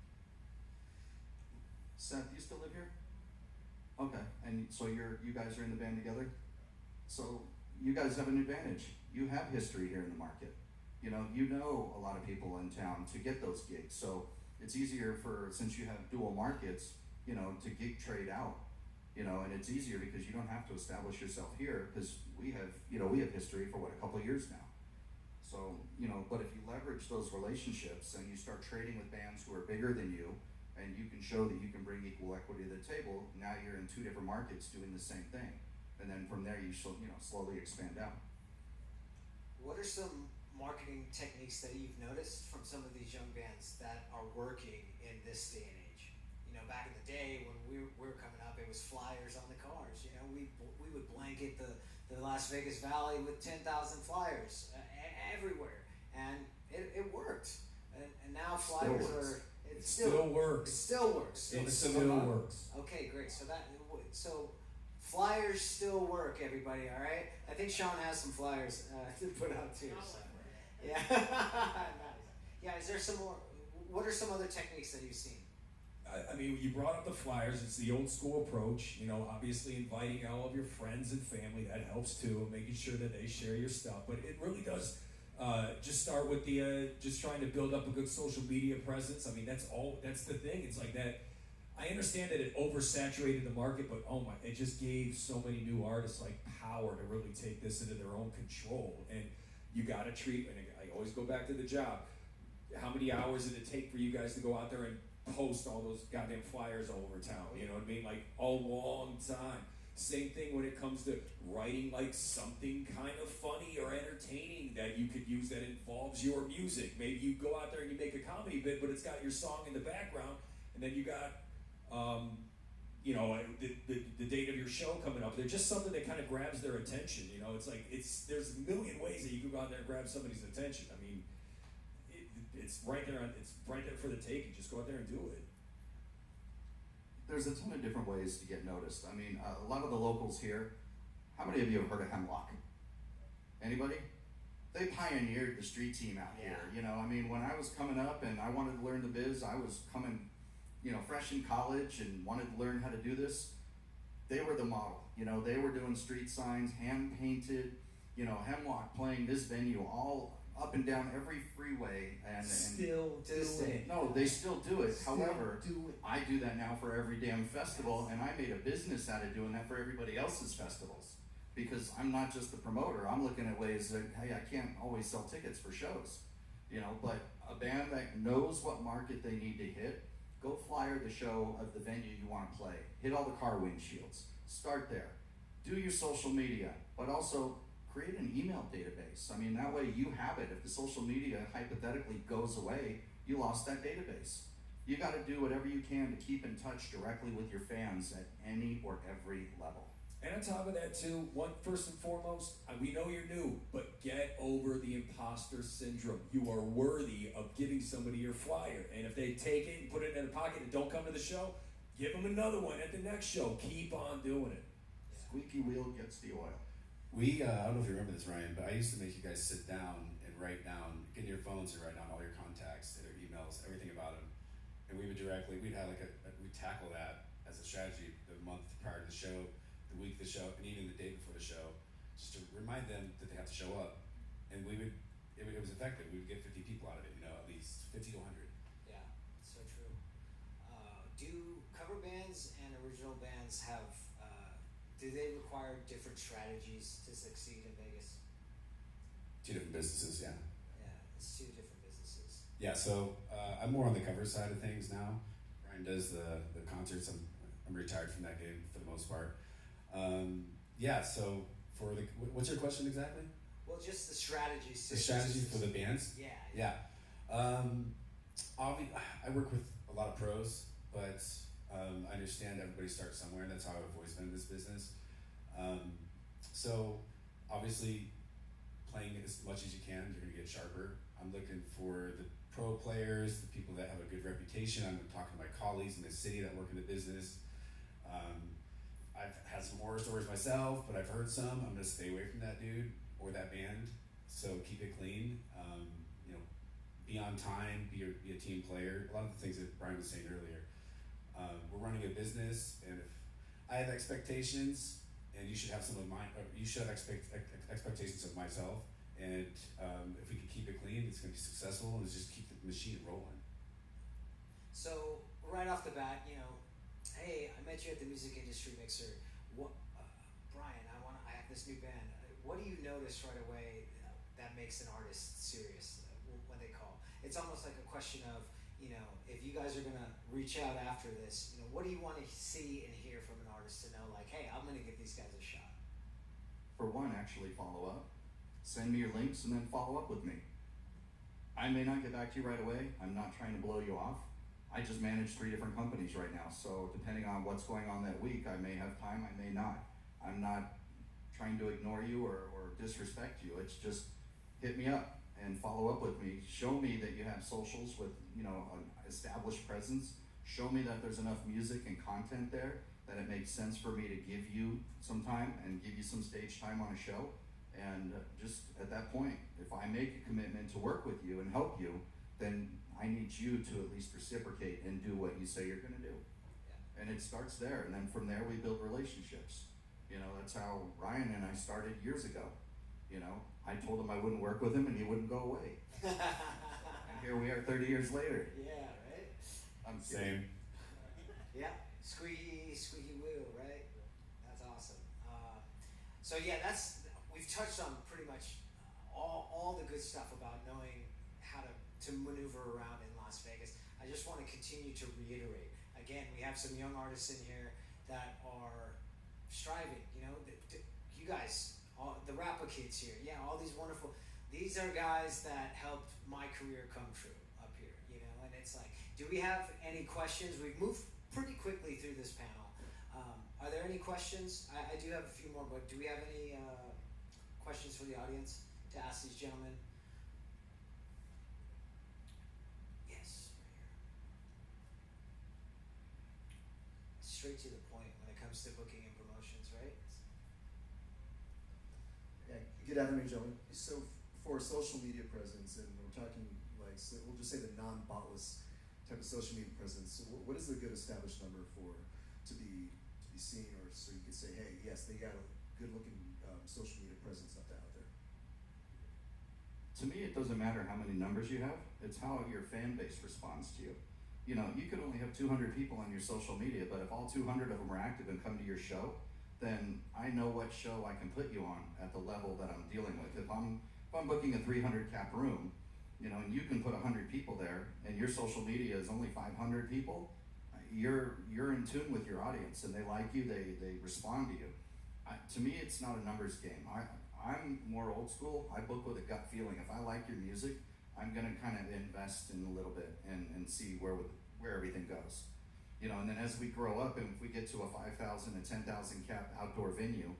Speaker 8: Seth, you still live here? Okay, and so you guys are in the band together? So you guys have an advantage. You have history here in the market. You know a lot of people in town to get those gigs. So it's easier since you have dual markets, to gig trade out. And it's easier because you don't have to establish yourself here because we have history for a couple of years now. So, but if you leverage those relationships and you start trading with bands who are bigger than you, and you can show that you can bring equal equity to the table, now you're in two different markets doing the same thing. And then from there you slowly expand out.
Speaker 1: What are some marketing techniques that you've noticed from some of these young bands that are working in this day and age? Back in the day when we were coming up, it was flyers on the cars. We would blanket the Las Vegas Valley with 10,000 flyers everywhere, and it worked. And now flyers are. It still works. Okay, great. So flyers still work, everybody. All right. I think Sean has some flyers to put out too. So. Yeah. Nice. Yeah. Is there some more? What are some other techniques that you've seen?
Speaker 7: I mean, you brought up the flyers. It's the old school approach. Obviously inviting all of your friends and family, that helps too. Making sure that they share your stuff. But it really does just start with just trying to build up a good social media presence. I mean, that's the thing. It's like that. I understand that it oversaturated the market, but it just gave so many new artists like power to really take this into their own control. And you got to treat, and I always go back to the job. How many hours did it take for you guys to go out there and post all those goddamn flyers all over town? You know what I mean? Like a long time. Same thing when it comes to writing like something kind of funny or entertaining that you could use that involves your music. Maybe you go out there and you make a comedy bit, but it's got your song in the background, and then you got the date of your show coming up. There's just something that kind of grabs their attention. It's like there's a million ways that you can go out there and grab somebody's attention. I mean, it's right there. It's right there for the taking. Just go out there and do it.
Speaker 8: There's a ton of different ways to get noticed. I mean, a lot of the locals here. How many of you have heard of Hemlock? Anybody? They pioneered the street team out here. I mean, when I was coming up and I wanted to learn the biz, I was coming, fresh in college and wanted to learn how to do this. They were the model. They were doing street signs, hand painted. Hemlock playing this venue all up and down every freeway, and
Speaker 1: still do it.
Speaker 8: No, they still do it. However, I do that now for every damn festival, and I made a business out of doing that for everybody else's festivals, because I'm not just the promoter. I'm looking at ways that, hey, I can't always sell tickets for shows. You know, but a band that knows what market they need to hit, go flyer the show of the venue you want to play. Hit all the car windshields. Start there. Do your social media, but also create an email database. I mean, that way you have it. If the social media hypothetically goes away, you lost that database. You got to do whatever you can to keep in touch directly with your fans at any or every level.
Speaker 7: And on top of that too, first and foremost, we know you're new, but get over the imposter syndrome. You are worthy of giving somebody your flyer. And if they take it and put it in their pocket and don't come to the show, give them another one at the next show. Keep on doing it.
Speaker 8: Squeaky wheel gets the oil.
Speaker 10: I don't know if you remember this, Ryan, but I used to make you guys sit down and write down, get in your phones and write down all your contacts, their emails, everything about them. And we'd have we'd tackle that as a strategy the month prior to the show, the week of the show, and even the day before the show, just to remind them that they have to show up. And it was effective. We would get 50 people out of it, at least 50 to 100.
Speaker 1: Yeah, so true. Do cover bands and original bands have, do they require different strategies to succeed in Vegas?
Speaker 10: Two different businesses, yeah.
Speaker 1: Yeah, it's two different businesses.
Speaker 10: Yeah, so I'm more on the cover side of things now. Ryan does the concerts. I'm retired from that game for the most part. So what's your question exactly?
Speaker 1: Well, just the strategies.
Speaker 10: The strategies for the bands?
Speaker 1: Yeah.
Speaker 10: I work with a lot of pros, but I understand everybody starts somewhere, and that's how I've always been in this business. So obviously, playing as much as you can, you're going to get sharper. I'm looking for the pro players, the people that have a good reputation. I'm talking to my colleagues in the city that work in the business. I've had some horror stories myself, but I've heard some. I'm going to stay away from that dude or that band. So keep it clean. Be on time. Be a team player. A lot of the things that Brian was saying earlier. We're running a business, and if I have expectations, and you should have some of mine, or you should have expectations of myself. And if we can keep it clean, it's going to be successful, and just keep the machine rolling.
Speaker 1: So right off the bat, hey, I met you at the Music Industry Mixer. What, Brian? I have this new band. What do you notice right away that makes an artist serious when they call? It's almost like a question of, if you guys are gonna reach out after this, what do you want to see and hear from an artist to know, like, hey, I'm gonna give these guys a shot?
Speaker 8: For one, actually follow up. Send me your links and then follow up with me. I may not get back to you right away. I'm not trying to blow you off. I just manage 3 different companies right now, so depending on what's going on that week, I may have time, I may not. I'm not trying to ignore you or disrespect you. It's just hit me up and follow up with me. Show me that you have socials with an established presence. Show me that there's enough music and content there that it makes sense for me to give you some time and give you some stage time on a show. And just at that point, if I make a commitment to work with you and help you, then I need you to at least reciprocate and do what you say you're going to do. Yeah. And it starts there, and then from there we build relationships. That's how Ryan and I started years ago. I told him I wouldn't work with him, and he wouldn't go away. And here we are 30 years later.
Speaker 1: Yeah, right?
Speaker 8: I'm
Speaker 10: Same.
Speaker 1: Yeah, squeaky wheel, right? That's awesome. We've touched on pretty much all the good stuff about knowing how to maneuver around in Las Vegas. I just want to continue to reiterate. Again, we have some young artists in here that are striving. You guys, the Rappa kids here, all these wonderful. These are guys that helped my career come true up here. And it's like, do we have any questions? We've moved pretty quickly through this panel. Are there any questions? I do have a few more, but do we have any questions for the audience to ask these gentlemen? Yes, right here. Straight to the point when it comes to booking and promotions, right?
Speaker 11: Yeah, good afternoon, gentlemen. So for social media presence, and we're talking we'll just say the non-botless type of social media presence. So what is the good established number to be seen, or so you could say, hey, yes, they got a good-looking social media presence out there?
Speaker 8: To me, it doesn't matter how many numbers you have. It's how your fan base responds to you. You could only have 200 people on your social media, but if all 200 of them are active and come to your show, then I know what show I can put you on at the level that I'm dealing with. If I'm booking a 300 cap room, you know, and you can put 100 people there, and your social media is only 500 people. You're in tune with your audience, and they like you. They respond to you. To me, it's not a numbers game. I'm more old school. I book with a gut feeling. If I like your music, I'm gonna kind of invest in a little bit and see where everything goes. You know, and then as we grow up, and if we get to a 5,000 and 10,000 cap outdoor venue,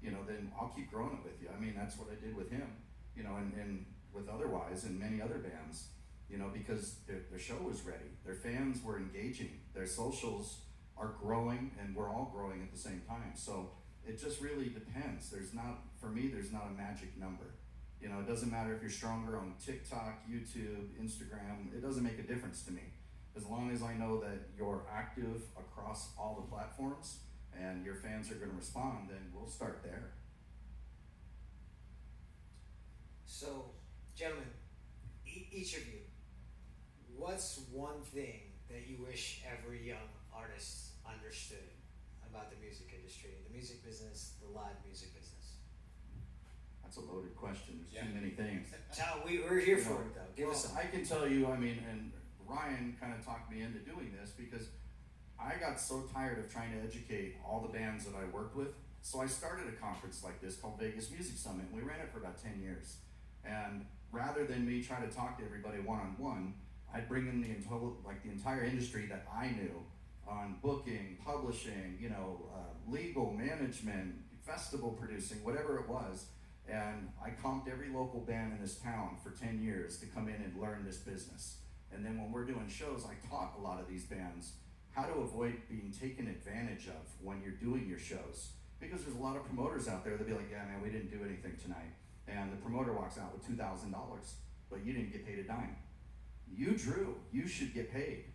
Speaker 8: you know, then I'll keep growing it with you. I mean, that's what I did with him, you know, and with Otherwise and many other bands, you know, because their show was ready. Their fans were engaging. Their socials are growing, and we're all growing at the same time. So it just really depends. For me, there's not a magic number. You know, it doesn't matter if you're stronger on TikTok, YouTube, Instagram. It doesn't make a difference to me. As long as I know that you're active across all the platforms and your fans are going to respond, then we'll start there.
Speaker 1: So, gentlemen, each of you, what's one thing that you wish every young artist understood about the music industry, the music business, the live music business?
Speaker 8: That's a loaded question. There's too many things.
Speaker 1: We're here for it, though. Give us some.
Speaker 8: I can tell you, I mean, and Ryan kind of talked me into doing this because I got so tired of trying to educate all the bands that I worked with. So I started a conference like this called Vegas Music Summit, and we ran it for about 10 years. And rather than me try to talk to everybody one-on-one, I'd bring in the entire industry that I knew on booking, publishing, you know, legal, management, festival producing, whatever it was. And I comped every local band in this town for 10 years to come in and learn this business. And then when we're doing shows, I taught a lot of these bands how to avoid being taken advantage of when you're doing your shows. Because there's a lot of promoters out there that'll be like, yeah, man, we didn't do anything tonight. And the promoter walks out with $2,000, but you didn't get paid a dime. You drew, you should get paid,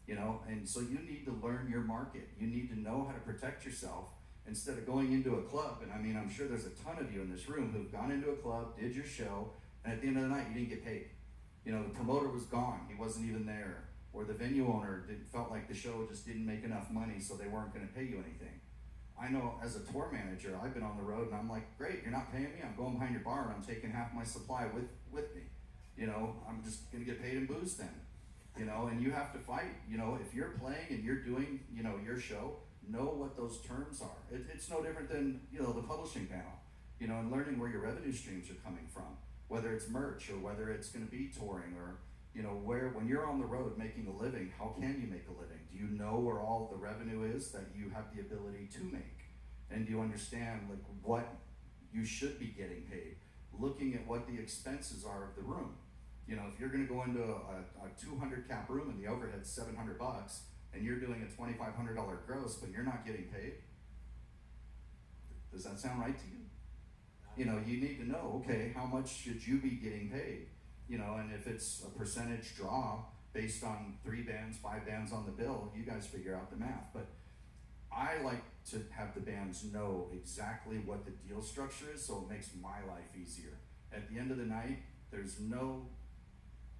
Speaker 8: you know? And so you need to learn your market. You need to know how to protect yourself instead of going into a club. And I mean, I'm sure there's a ton of you in this room who've gone into a club, did your show, and at the end of the night, you didn't get paid. You know, the promoter was gone, he wasn't even there. Or the venue owner felt like the show just didn't make enough money, so they weren't gonna pay you anything. I know as a tour manager, I've been on the road and I'm like, great, you're not paying me, I'm going behind your bar and I'm taking half my supply with me. You know, I'm just gonna get paid in booze then. You know, and you have to fight. You know, if you're playing and you're doing, you know, your show, know what those terms are. It's no different than, you know, the publishing panel, you know, and learning where your revenue streams are coming from, whether it's merch or whether it's gonna be touring or, you know, when you're on the road making a living, how can you make a living? Do you know where all the revenue is that you have the ability to make? And do you understand like what you should be getting paid? Looking at what the expenses are of the room. You know, if you're gonna go into a 200 cap room and the overhead's $700 and you're doing a $2,500 gross, but you're not getting paid, does that sound right to you? You know, you need to know, okay, how much should you be getting paid? You know, and if it's a percentage draw based on 3 bands, 5 bands on the bill, you guys figure out the math. But I like to have the bands know exactly what the deal structure is so it makes my life easier. At the end of the night, there's no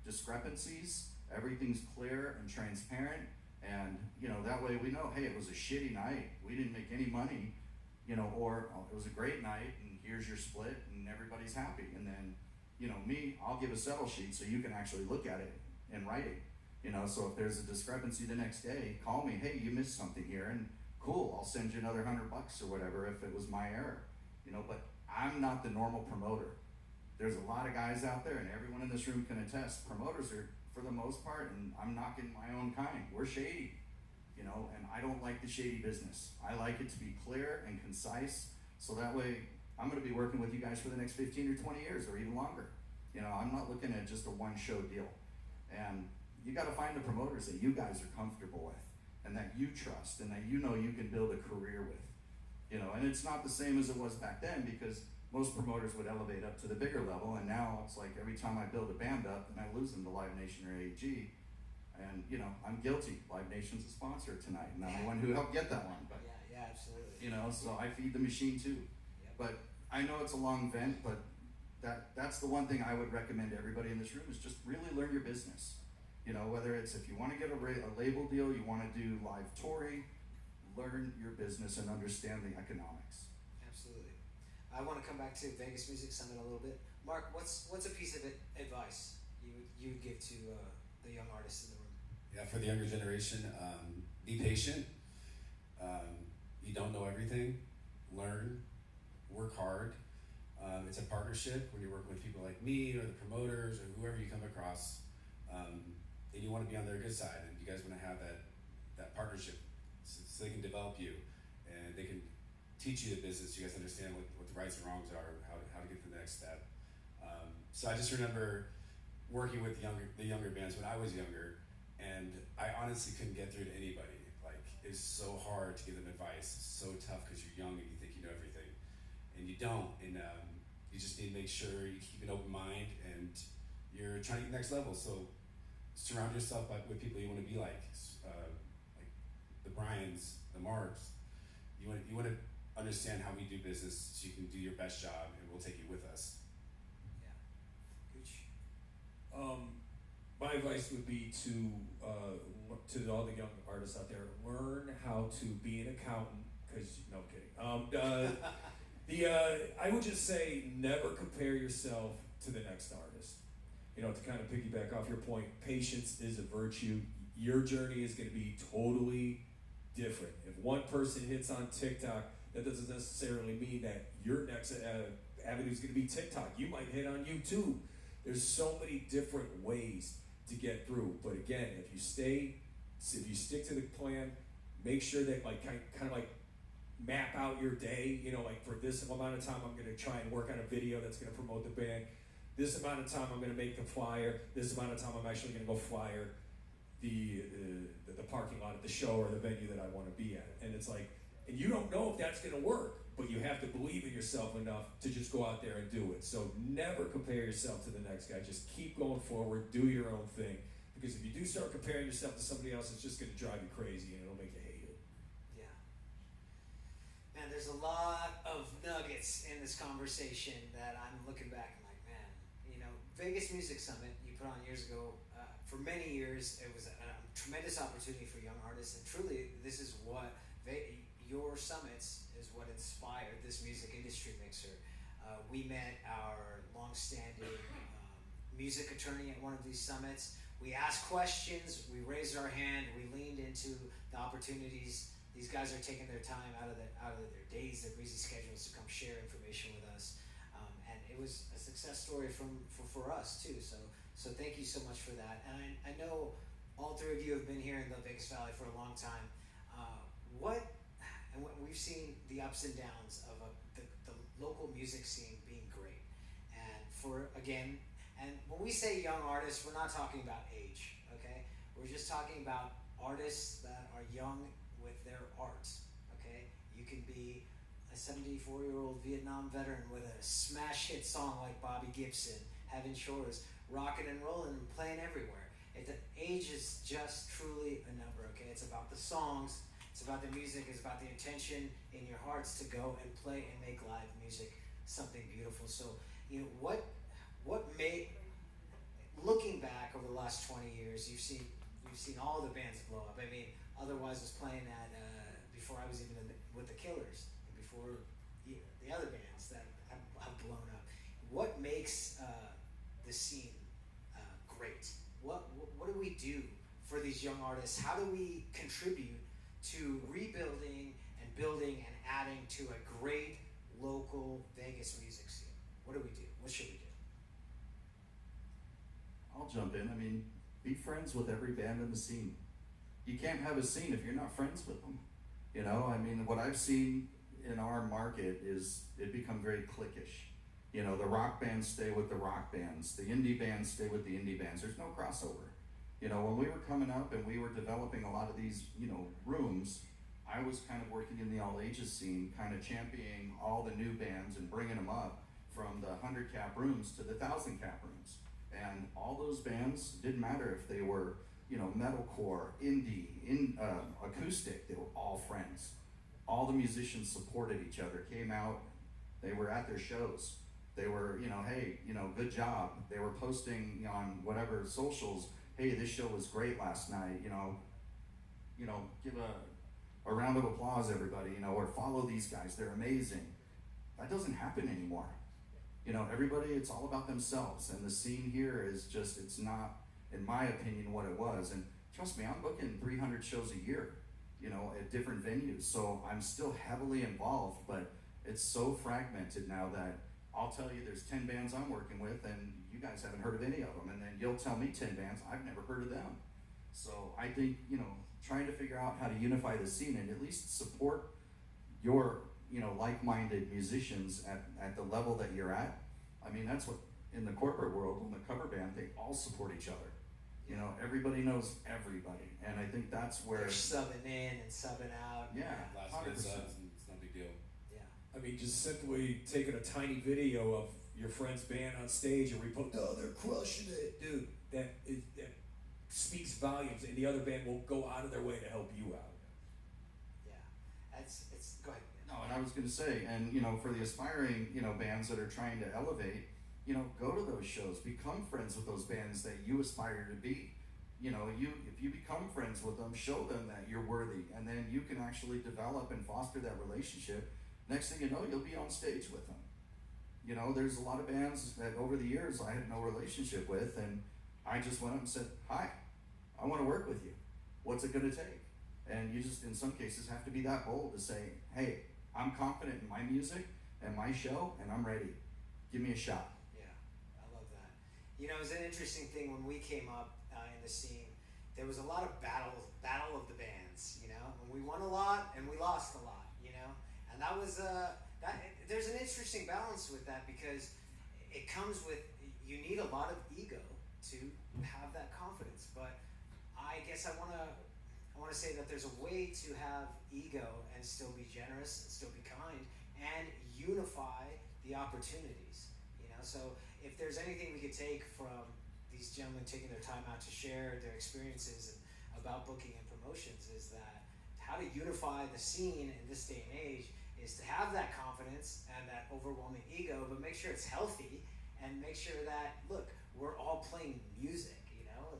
Speaker 8: discrepancies, everything's clear and transparent, and you know, that way we know, hey, it was a shitty night, we didn't make any money, you know, or oh, it was a great night and here's your split and everybody's happy. And then, you know, I'll give a settle sheet so you can actually look at it in writing. You know, so if there's a discrepancy the next day, call me, hey, you missed something here, and cool, I'll send you another $100 or whatever if it was my error. You know, but I'm not the normal promoter. There's a lot of guys out there, and everyone in this room can attest, promoters are, for the most part, and I'm knocking my own kind, we're shady. You know, and I don't like the shady business. I like it to be clear and concise, so that way I'm gonna be working with you guys for the next 15 or 20 years or even longer. You know, I'm not looking at just a one show deal. And you gotta find the promoters that you guys are comfortable with and that you trust and that you know you can build a career with. You know, and it's not the same as it was back then because most promoters would elevate up to the bigger level, and now it's like every time I build a band up and I lose them to Live Nation or AEG, and you know, I'm guilty. Live Nation's a sponsor tonight, and I'm the one who helped get that one. But
Speaker 1: yeah, absolutely.
Speaker 8: You know, so I feed the machine too. Yep. But I know it's a long vent, but that's the one thing I would recommend to everybody in this room is just really learn your business. You know, whether it's if you want to get a label deal, you want to do live touring, learn your business and understand the economics.
Speaker 1: Absolutely. I want to come back to Vegas Music Summit a little bit. Mark, what's a piece of advice you would give to the young artists in the room?
Speaker 10: Yeah, for the younger generation, be patient. You don't know everything. Learn, work hard. It's a partnership when you're working with people like me or the promoters or whoever you come across. And you want to be on their good side, and you guys want to have that partnership so they can develop you and they can teach you the business. You guys understand what the rights and wrongs are, how to get to the next step. So I just remember working with the younger bands when I was younger, and I honestly couldn't get through to anybody. Like, it's so hard to give them advice. It's so tough because you're young and you think you know everything, and you don't. And you just need to make sure you keep an open mind and you're trying to get next level. So surround yourself with people you want to be like the Bryans, the Marks. You want to understand how we do business so you can do your best job, and we'll take you with us.
Speaker 1: Yeah. Gooch.
Speaker 7: My advice would be to all the young artists out there: learn how to be an accountant. No kidding. I would just say never compare yourself to the next artist. You know, to kind of piggyback off your point, patience is a virtue. Your journey is going to be totally different. If one person hits on TikTok, that doesn't necessarily mean that your next avenue is going to be TikTok. You might hit on YouTube. There's so many different ways to get through. But again, if you stick to the plan, make sure that kind of map out your day. You know, like for this amount of time, I'm going to try and work on a video that's going to promote the band. This amount of time, I'm going to make the flyer. This amount of time, I'm actually going to go flyer the parking lot at the show or the venue that I want to be at. And it's like, and you don't know if that's going to work, but you have to believe in yourself enough to just go out there and do it. So never compare yourself to the next guy. Just keep going forward, do your own thing. Because if you do start comparing yourself to somebody else, it's just going to drive you crazy and it'll make you hate it.
Speaker 1: Yeah. Man, there's a lot of nuggets in this conversation that I'm looking back and like, man, you know, Vegas Music Summit you put on years ago. For many years, it was a tremendous opportunity for young artists, and truly, this is what your summits is what inspired this music industry mixer. We met our long-standing music attorney at one of these summits. We asked questions, we raised our hand, we leaned into the opportunities. These guys are taking their time out of their days, their busy schedules to come share information with us. And it was a success story for us too. So thank you so much for that. And I know all three of you have been here in the Vegas Valley for a long time. We've seen the ups and downs of the local music scene being great. And when we say young artists, we're not talking about age, okay? We're just talking about artists that are young with their art, okay? You can be a 74-year-old Vietnam veteran with a smash hit song like Bobby Gibson, Heaven Shores, rocking and rolling and playing everywhere. Age is just truly a number, okay? It's about the songs, it's about the music, it's about the intention in your hearts to go and play and make live music something beautiful. So, you know, what made, looking back over the last 20 years, you've seen all the bands blow up. I mean, Otherwise was playing at, before I was even with the Killers, and before the other bands that have blown up. What makes the scene great? What do we do for these young artists? How do we contribute to rebuilding and building and adding to a great local Vegas music scene? What do we do? What should we do?
Speaker 8: I'll jump in. I mean, be friends with every band in the scene. You can't have a scene if you're not friends with them. You know, I mean, what I've seen in our market is it become very cliquish. You know, the rock bands stay with the rock bands. The indie bands stay with the indie bands. There's no crossover. You know, when we were coming up and we were developing a lot of these, rooms, I was kind of working in the all ages scene, kind of championing all the new bands and bringing them up from the 100 cap rooms to the 1,000 cap rooms. And all those bands, didn't matter if they were, metalcore, indie, acoustic, they were all friends. All the musicians supported each other, came out, they were at their shows. They were, hey, good job. They were posting on whatever socials, hey, this show was great last night, give a round of applause, everybody, or follow these guys, they're amazing. That doesn't happen anymore. You know, everybody, it's all about themselves, and the scene here is just, it's not, in my opinion, what it was. And trust me, I'm booking 300 shows a year, you know, at different venues, so I'm still heavily involved, but it's so fragmented now that I'll tell you there's 10 bands I'm working with, and you guys haven't heard of any of them, and then you'll tell me 10 bands, I've never heard of them. So I think, you know, trying to figure out how to unify the scene and at least support your, you know, like-minded musicians at the level that you're at. I mean, that's what, in the corporate world, in the cover band, they all support each other. You know, everybody knows everybody, and I think that's where...
Speaker 1: They're subbing in and subbing out.
Speaker 8: Yeah,
Speaker 10: Last
Speaker 8: 100%.
Speaker 10: minute subs, and it's no big deal.
Speaker 1: Yeah.
Speaker 7: I mean, just simply taking a tiny video of your friend's band on stage and repost, oh, they're crushing it, dude. That speaks volumes, and the other band will go out of their way to help you out.
Speaker 1: Yeah. Go ahead.
Speaker 8: No, and I was going to say, and you know, for the aspiring, you know, bands that are trying to elevate, you know, go to those shows, become friends with those bands that you aspire to be. You know, if you become friends with them, show them that you're worthy, and then you can actually develop and foster that relationship. Next thing you know, you'll be on stage with them. You know, there's a lot of bands that over the years I had no relationship with, and I just went up and said, hi, I want to work with you. What's it going to take? And you just, in some cases, have to be that bold to say, hey, I'm confident in my music and my show, and I'm ready. Give me a shot.
Speaker 1: Yeah, I love that. You know, it was an interesting thing when we came up in the scene. There was a lot of battle of the bands. You know, when we won a lot and we lost a lot. You know, and that was there's an interesting balance with that, because it comes with, you need a lot of ego to have that confidence. But I guess I want to say that there's a way to have ego and still be generous and still be kind and unify the opportunities. You know, so if there's anything we could take from these gentlemen taking their time out to share their experiences and about booking and promotions, is that how to unify the scene in this day and age is to have that confidence and that overwhelming ego, but make sure it's healthy, and make sure that, look, we're all playing music, you know, and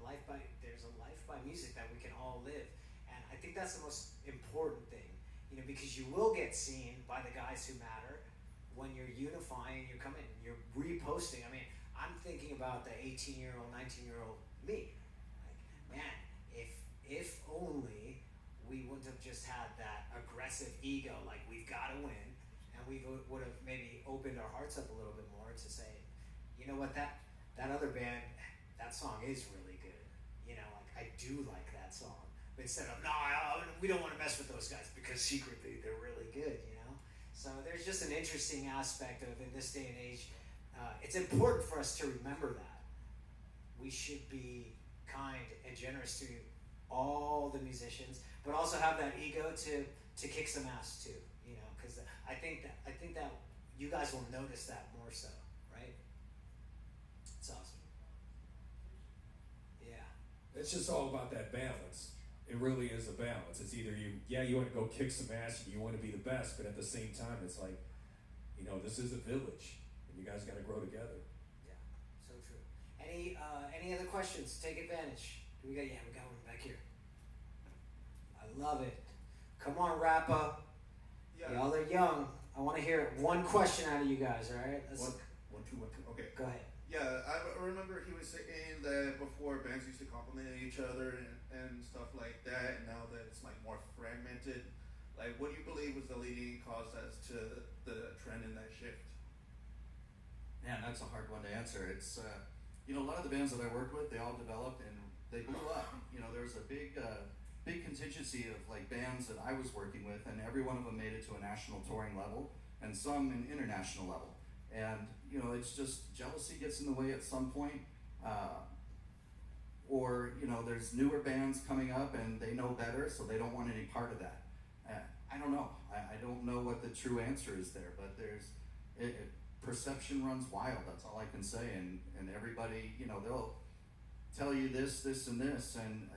Speaker 1: there's a life by music that we can all live. And I think that's the most important thing, you know, because you will get seen by the guys who matter when you're unifying, you're coming, you're reposting. I mean, I'm thinking about the 18-year-old, 19-year-old me. Like, man, if only we wouldn't have just had that aggressive ego, like we've got to win, and we would have maybe opened our hearts up a little bit more to say, you know what, that other band, that song is really good. You know, like, I do like that song. But instead of, no, we don't want to mess with those guys because secretly they're really good, you know? So there's just an interesting aspect of, in this day and age, it's important for us to remember that. We should be kind and generous to all the musicians, but also have that ego to kick some ass too, you know, because I think that you guys will notice that more so, right? It's awesome. Yeah.
Speaker 7: It's just all about that balance. It really is a balance. It's either you want to go kick some ass and you want to be the best, but at the same time, it's like, you know, this is a village, and you guys got to grow together.
Speaker 1: Yeah, so true. Any other questions? Take advantage. We got one back here. I love it. Come on, Rappa.
Speaker 12: Yeah.
Speaker 1: Y'all are young. I want to hear one question out of you guys. All right.
Speaker 12: One, two. Okay.
Speaker 1: Go ahead.
Speaker 12: Yeah, I remember he was saying that before bands used to compliment each other and stuff like that, and now that it's like more fragmented, like what do you believe was the leading cause as to the trend in that shift?
Speaker 8: Man, that's a hard one to answer. It's you know, a lot of the bands that I worked with, they all developed and they blew up. You know, there was a big contingency of like bands that I was working with, and every one of them made it to a national touring level, and some an international level. And you know, it's just jealousy gets in the way at some point, or you know, there's newer bands coming up and they know better, so they don't want any part of that. I don't know. I don't know what the true answer is there, but perception runs wild. That's all I can say. And everybody, you know, they'll tell you this, and this, and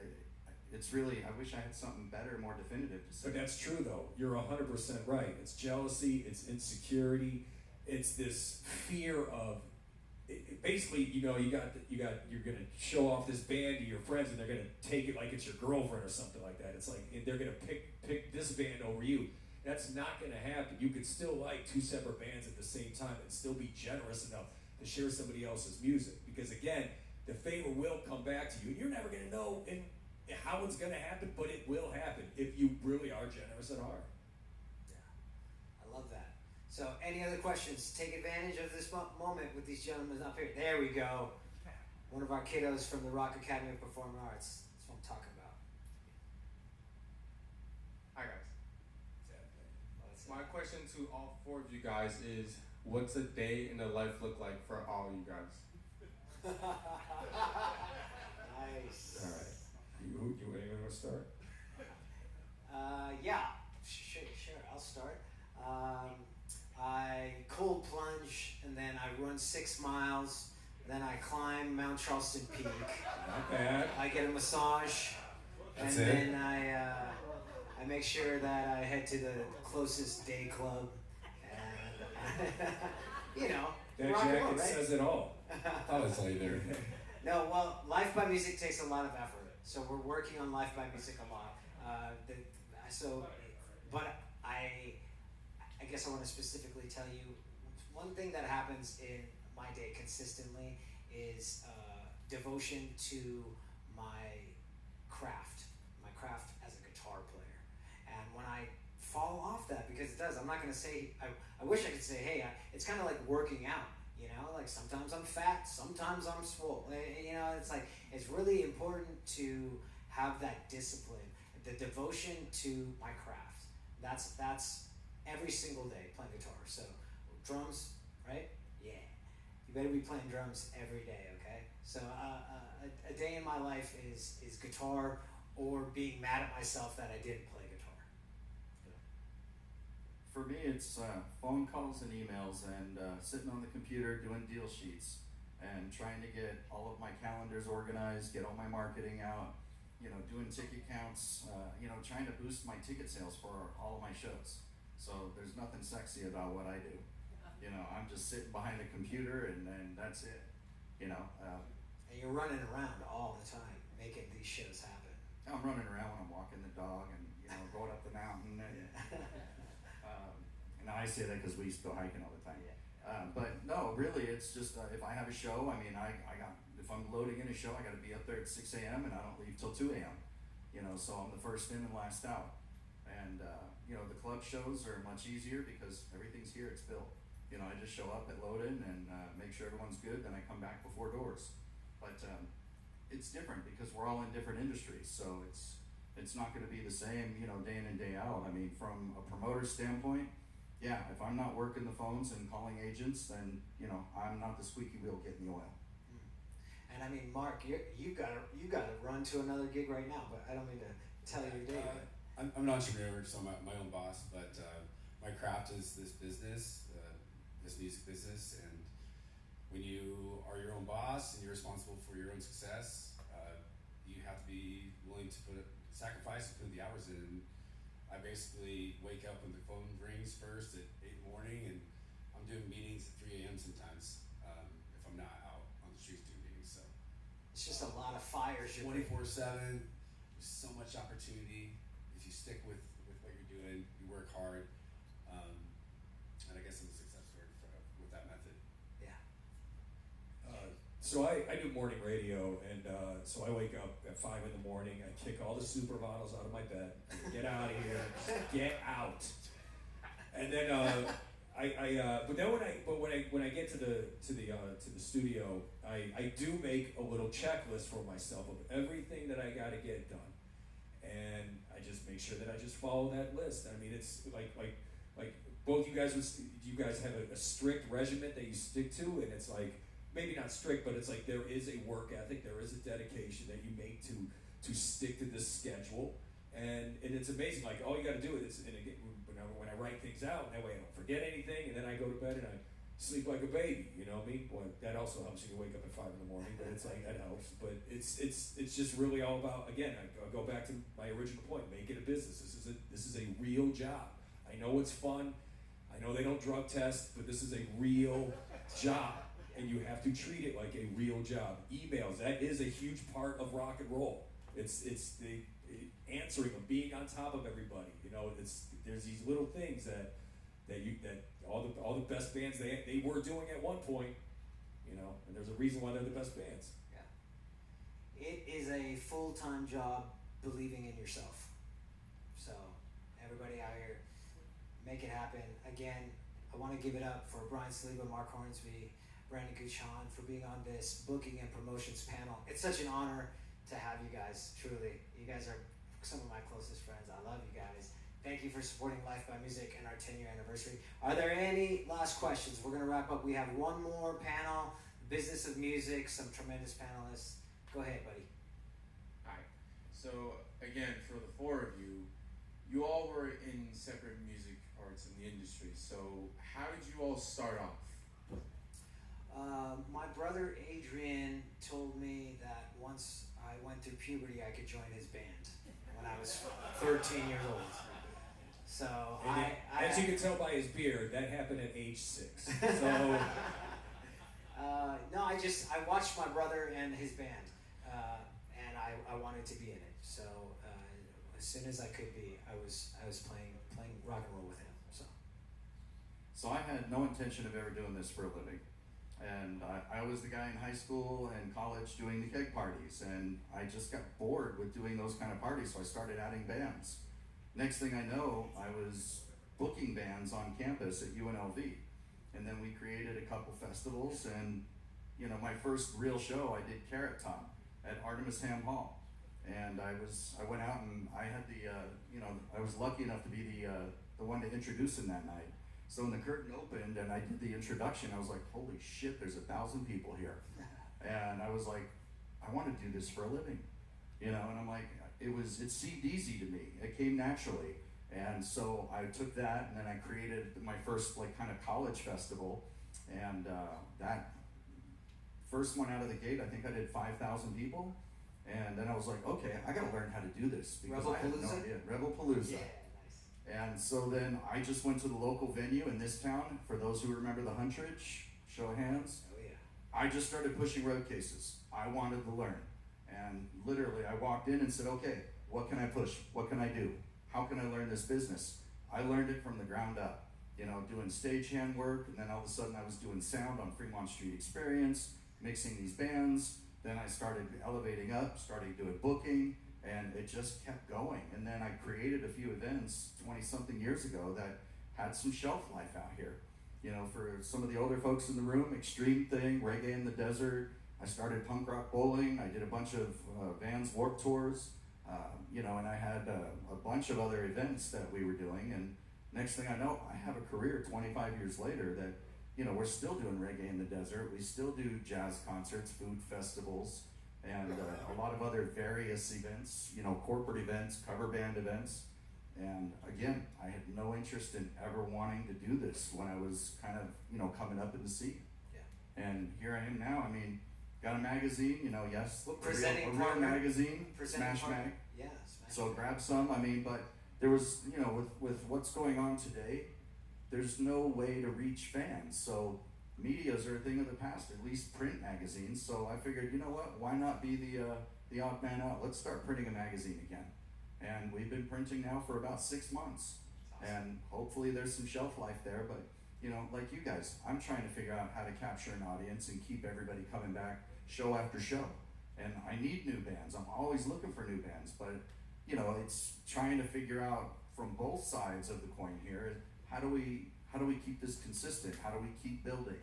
Speaker 8: it's really, I wish I had something better, more definitive to say.
Speaker 7: But that's true, though. You're 100% right. It's jealousy. It's insecurity. It's this fear of, basically, you know, you're gonna show off this band to your friends, and they're gonna take it like it's your girlfriend or something like that. It's like they're gonna pick this band over you. That's not going to happen. You can still like two separate bands at the same time and still be generous enough to share somebody else's music. Because again, the favor will come back to you, and you're never going to know how it's going to happen, but it will happen if you really are generous at heart.
Speaker 1: Yeah, I love that. So, any other questions? Take advantage of this moment with these gentlemen up here. There we go. One of our kiddos from the Rock Academy of Performing Arts. That's what I'm talking about.
Speaker 13: Hi guys. My question to all four of you guys is, what's a day in the life look like for all you guys?
Speaker 1: Nice.
Speaker 7: All right. You anyone want to start?
Speaker 1: Yeah, sure, I'll start. I cold plunge, and then I run 6 miles. Then I climb Mount Charleston Peak.
Speaker 7: Not bad.
Speaker 1: I get a massage,
Speaker 7: That's
Speaker 1: and
Speaker 7: it?
Speaker 1: then I make sure that I head to the closest day club, and you know,
Speaker 7: That
Speaker 1: rock and
Speaker 7: jacket
Speaker 1: roll, right?
Speaker 7: says it all.
Speaker 10: Honestly, there.
Speaker 1: No, well, Life by Music takes a lot of effort, so we're working on Life by Music a lot. But I guess I want to specifically tell you one thing that happens in my day consistently is devotion to my craft as a guitar player. And when I fall off that, because it does, I'm not going to say, I wish I could say, hey, it's kind of like working out. You know, like sometimes I'm fat, sometimes I'm swole. You know, it's like, it's really important to have that discipline, the devotion to my craft. That's every single day playing guitar. So drums, right? Yeah. You better be playing drums every day, okay? So a day in my life is guitar or being mad at myself that I didn't play guitar.
Speaker 8: For me, it's phone calls and emails and sitting on the computer doing deal sheets and trying to get all of my calendars organized, get all my marketing out, you know, doing ticket counts, you know, trying to boost my ticket sales for all of my shows. So there's nothing sexy about what I do. You know, I'm just sitting behind a computer and that's it, you know.
Speaker 1: And you're running around all the time making these shows happen.
Speaker 8: I'm running around when I'm walking the dog and, you know, going up the mountain and and I say that because we used to go hiking all the time. But no, really, it's just if I have a show, I mean, if I'm loading in a show, I got to be up there at 6 a.m. and I don't leave till 2 a.m. You know, so I'm the first in and last out. And you know, the club shows are much easier because everything's here, it's built. You know, I just show up at load-in and make sure everyone's good, then I come back before doors. But it's different because we're all in different industries, so it's not going to be the same, you know, day in and day out. I mean, from a promoter standpoint, yeah, if I'm not working the phones and calling agents, then, you know, I'm not the squeaky wheel getting the oil.
Speaker 1: And I mean, Mark, you got to run to another gig right now, but I don't mean to tell you your day.
Speaker 10: I'm an entrepreneur, so I'm my own boss, but my craft is this business, this music business, and when you are your own boss and you're responsible for your own success, you have to be willing to sacrifice and put the hours in. I basically wake up when the phone rings first at 8 in the morning, and I'm doing meetings at 3 a.m. sometimes if I'm not out on the streets doing meetings. So
Speaker 1: it's just a lot of fires.
Speaker 10: 24/7. There's so much opportunity if you stick with what you're doing. You work hard, and I guess I'm a success story with that method.
Speaker 1: Yeah.
Speaker 7: So I do morning radio, and so I wake up at 5 in the morning. I kick all the supermodels out of my bed. Get out of here! Get out! And then when I get to the studio, I do make a little checklist for myself of everything that I got to get done, and I just make sure that I just follow that list. I mean, it's like both you guys have a strict regimen that you stick to, and it's like. Maybe not strict, but it's like there is a work ethic, there is a dedication that you make to stick to this schedule, and it's amazing. Like all you got to do is, and again, when I write things out, that way I don't forget anything, and then I go to bed and I sleep like a baby. You know what I mean? Boy, that also helps you to wake up at 5 in the morning, but it's like that helps. But it's just really all about, again, I go back to my original point: make it a business. This is a real job. I know it's fun. I know they don't drug test, but this is a real job. And you have to treat it like a real job. Emails, that is a huge part of rock and roll. It's answering them, being on top of everybody. There's these little things that all the best bands they were doing at one point, and there's a reason why they're the best bands.
Speaker 1: Yeah. It is a full-time job believing in yourself. So everybody out here, make it happen. Again, I want to give it up for Brian Saliba, Mark Hornsby, Brandon Guchon for being on this booking and promotions panel. It's such an honor to have you guys, truly. You guys are some of my closest friends. I love you guys. Thank you for supporting Life by Music and our 10-year anniversary. Are there any last questions? We're going to wrap up. We have one more panel, Business of Music, some tremendous panelists. Go ahead, buddy.
Speaker 13: Hi. So, again, for the four of you, you all were in separate music arts in the industry. So, how did you all start off?
Speaker 1: My brother Adrian told me that once I went through puberty, I could join his band when I was 13 years old. So
Speaker 7: as you can tell by his beard, that happened at age 6. So
Speaker 1: no, I watched my brother and his band, and I wanted to be in it. So as soon as I could be, I was playing rock and roll with him.
Speaker 8: So I had no intention of ever doing this for a living. And I was the guy in high school and college doing the keg parties, and I just got bored with doing those kind of parties, so I started adding bands. Next thing I know, I was booking bands on campus at UNLV, and then we created a couple festivals, and my first real show I did Carrot Top at Artemis Ham Hall, and I went out and I had I was lucky enough to be the one to introduce him that night. So when the curtain opened and I did the introduction, I was like, holy shit, there's 1,000 people here. And I was like, I want to do this for a living, and I'm like, it seemed easy to me. It came naturally. And so I took that and then I created my first kind of college festival. And that first one out of the gate, I think I did 5,000 people. And then I was like, okay, I got to learn how to do this because I had no idea. Rebelpalooza.
Speaker 1: Yeah.
Speaker 8: And so then I just went to the local venue in this town. For those who remember the Huntridge, show of hands.
Speaker 1: Oh yeah.
Speaker 8: I just started pushing road cases. I wanted to learn. And literally I walked in and said, okay, what can I push? What can I do? How can I learn this business? I learned it from the ground up, doing stagehand work. And then all of a sudden I was doing sound on Fremont Street Experience, mixing these bands. Then I started elevating up, started doing booking. And it just kept going. And then I created a few events 20-something years ago that had some shelf life out here. For some of the older folks in the room, Extreme Thing, Reggae in the Desert. I started Punk Rock Bowling. I did a bunch of Vans Warped Tours. And I had a bunch of other events that we were doing. And next thing I know, I have a career 25 years later that, we're still doing Reggae in the Desert. We still do jazz concerts, food festivals, and a lot of other various events, corporate events, cover band events. And again, I had no interest in ever wanting to do this when I was kind of, coming up in the scene.
Speaker 1: Yeah.
Speaker 8: And here I am now. I mean, got a magazine, yes,
Speaker 1: Well,
Speaker 8: a real magazine, Smash Mag.
Speaker 1: Yeah, Smash
Speaker 8: So
Speaker 1: Mag.
Speaker 8: grab some. I mean, but there was, with what's going on today, there's no way to reach fans. So medias are a thing of the past, at least print magazines. So I figured, why not be the odd man out? Let's start printing a magazine again. And we've been printing now for about 6 months.
Speaker 1: Awesome.
Speaker 8: And hopefully there's some shelf life there. But, like you guys, I'm trying to figure out how to capture an audience and keep everybody coming back show after show. And I need new bands. I'm always looking for new bands. But, it's trying to figure out from both sides of the coin here, how do we keep this consistent? How do we keep building?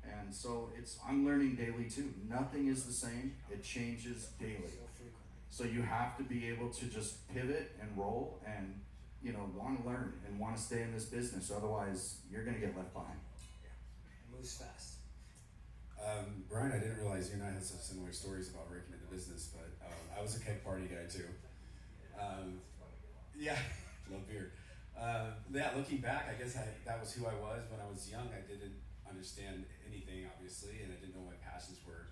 Speaker 8: And so I'm learning daily too. Nothing is the same. It changes daily.
Speaker 1: So frequently.
Speaker 8: So you have to be able to just pivot and roll and, want to learn and want to stay in this business. Otherwise, you're going to get left behind.
Speaker 1: Yeah. It moves fast.
Speaker 10: Brian, I didn't realize you and I had some similar stories about breaking into business, but I was a keg party guy too. Yeah, love beer. Looking back, I guess that was who I was when I was young. I didn't understand anything, obviously, and I didn't know what my passions were.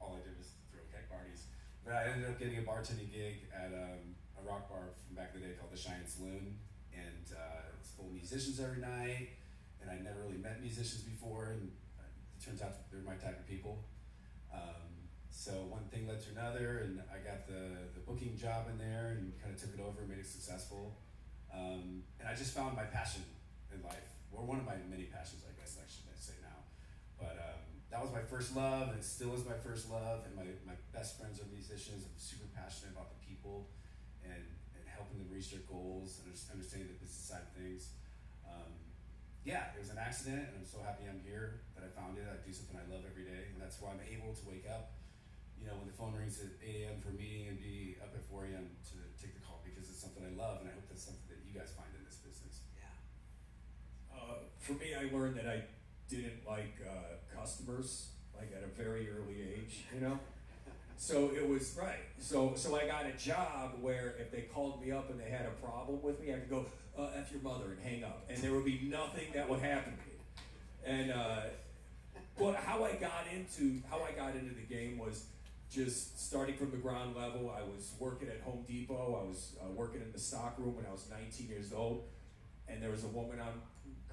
Speaker 10: All I did was throw keg parties. But I ended up getting a bartending gig at a rock bar from back in the day called the Cheyenne Saloon, and it's full of musicians every night, and I'd never really met musicians before, and it turns out they're my type of people. So one thing led to another, and I got the booking job in there and kind of took it over, made it successful. And I just found my passion in life, or one of my many passions, I guess I should say now. But that was my first love, and it still is my first love. And my best friends are musicians. I'm super passionate about the people and helping them reach their goals and understanding the business side of things. Yeah, it was an accident, and I'm so happy I'm here, that I found it. I do something I love every day, and that's why I'm able to wake up, you know, when the phone rings at 8 a.m. for a meeting, and be up at 4 a.m. to take the call, because it's something I love, and I hope that's something that you guys find in this business.
Speaker 1: Yeah.
Speaker 7: For me, I learned that I didn't like customers, like at a very early age, you know? So it was, right, so I got a job where if they called me up and they had a problem with me, I could go, F your mother, and hang up, and there would be nothing that would happen to me. And, but how I got into the game was just starting from the ground level. I was working at Home Depot, I was working in the stock room when I was 19 years old, and there was a woman on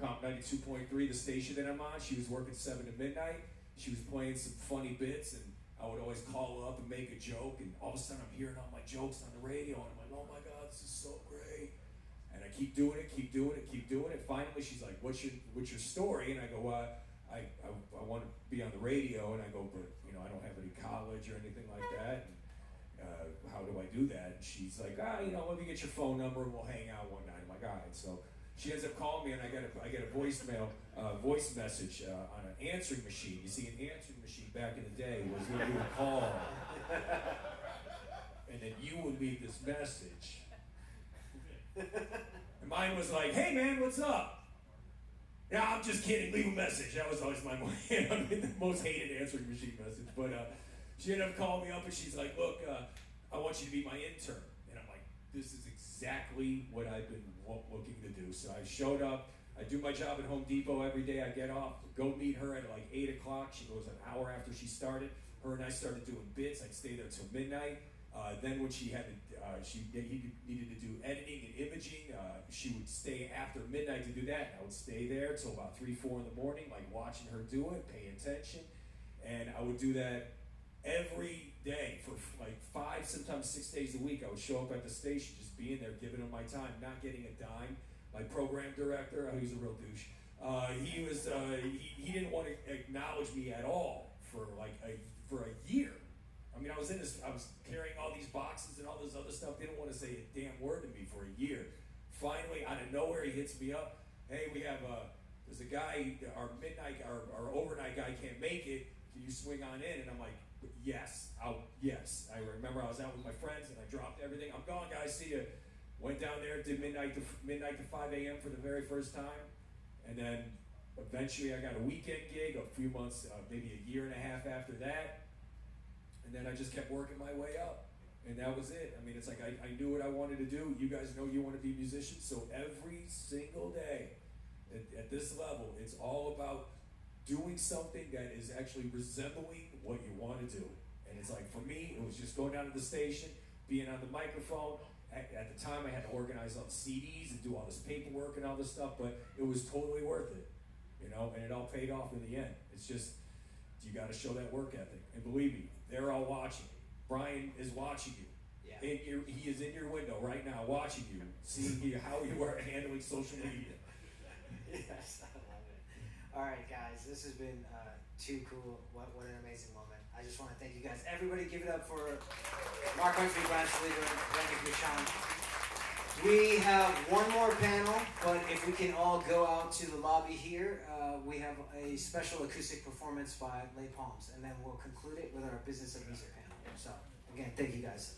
Speaker 7: Comp 92.3, the station that I'm on. She was working 7 to midnight. She was playing some funny bits, and I would always call her up and make a joke, and all of a sudden I'm hearing all my jokes on the radio, and I'm like, oh my God, this is so great. And I keep doing it. Finally, she's like, what's your story? And I go, I want to be on the radio. And I go, but you know, I don't have any college or anything like that. And how do I do that? And she's like, you know, let me get your phone number and we'll hang out one night. I'm like, all right. So she ends up calling me, and I get a voice message on an answering machine. You see, an answering machine back in the day was when you would call, and then you would leave this message. And mine was like, hey man, what's up? Yeah, I'm just kidding, leave a message. That was always my the most hated answering machine message. But she ended up calling me up, and she's like, look, I want you to be my intern. And I'm like, this is exactly what I've been looking to do. So I showed up. I do my job at Home Depot every day. I get off, go meet her at like 8 o'clock. She goes an hour after she started. Her and I started doing bits. I'd stay there till midnight. Then when she needed to do editing and imaging, she would stay after midnight to do that. I would stay there till about 3, 4 in the morning, like watching her do it, paying attention. And I would do that every day for like 5, sometimes 6 days a week. I would show up at the station, just being there, giving them my time, not getting a dime. My program director, he was a real douche. He didn't want to acknowledge me at all for a year. I mean, I was carrying all these boxes and all this other stuff. They didn't want to say a damn word to me for a year. Finally, out of nowhere, he hits me up. Hey, there's a guy, our overnight guy can't make it. Can you swing on in? And I'm like, yes. I remember I was out with my friends, and I dropped everything. I'm gone, guys. See ya. Went down there, did midnight to 5 a.m. for the very first time. And then eventually I got a weekend gig a few months, maybe a year and a half after that. And then I just kept working my way up. And that was it. I mean, it's like I knew what I wanted to do. You guys know you want to be musicians. So every single day at this level, it's all about doing something that is actually resembling what you want to do. And it's like, for me, it was just going down to the station, being on the microphone. At the time, I had to organize all the CDs and do all this paperwork and all this stuff, but it was totally worth it, you know, and it all paid off in the end. It's just, you got to show that work ethic. And believe me, they're all watching. Brian is watching you.
Speaker 1: Yeah.
Speaker 7: He is in your window right now watching you, seeing how you are handling social media.
Speaker 1: Yes, I love it. All right, guys, this has been too cool. What an amazing moment. I just want to thank you guys. Everybody give it up for Mark Humphrey, Brian Saliba, and Brandon Buchan. We have one more panel, but if we can all go out to the lobby here, we have a special acoustic performance by Les Palms, and then we'll conclude it with our Business of Music panel. So, again, thank you guys.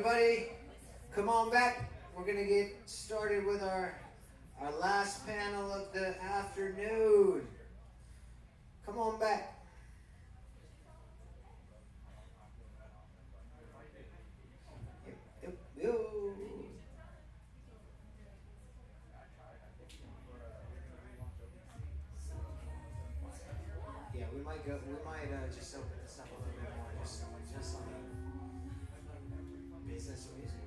Speaker 1: everybody? Come on back. We're gonna get started with our last panel of the afternoon. Come on back. Yo. Yeah, we might just open this up a little bit more, just on business music.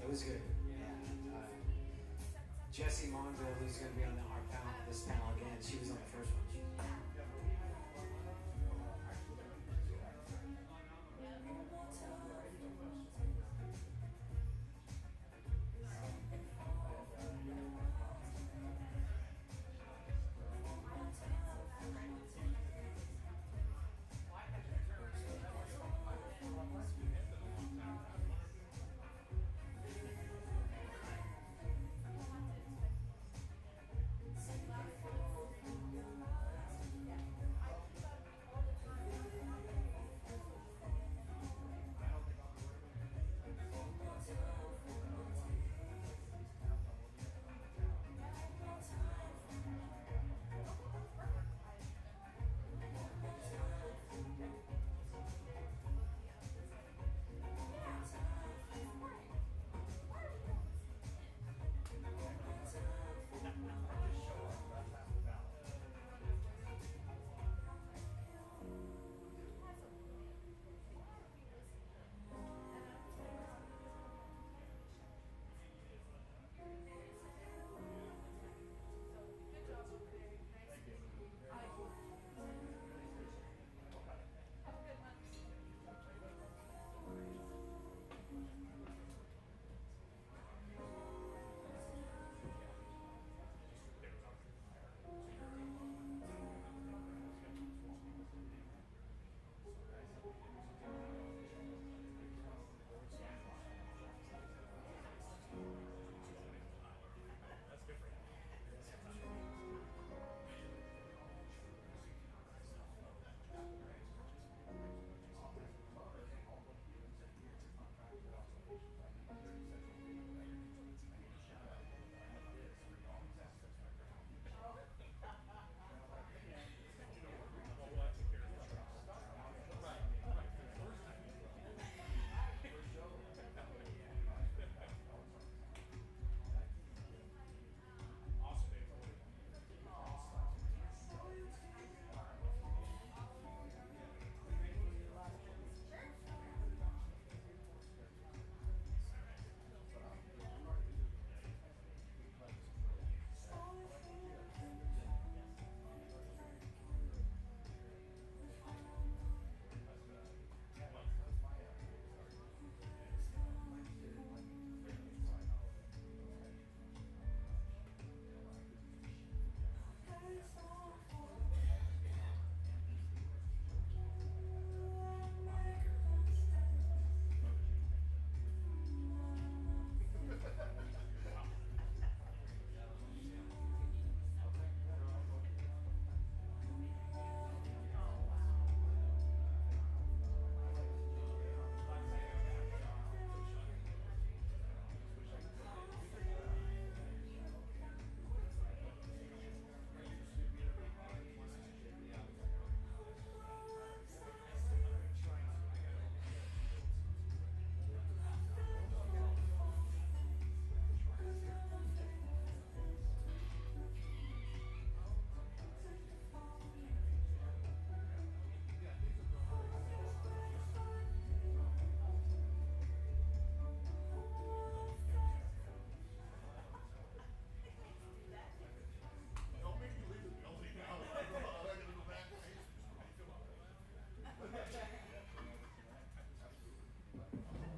Speaker 1: It was good. Yeah. Jessie Monville, who's going to be on this panel again, she was on the first one.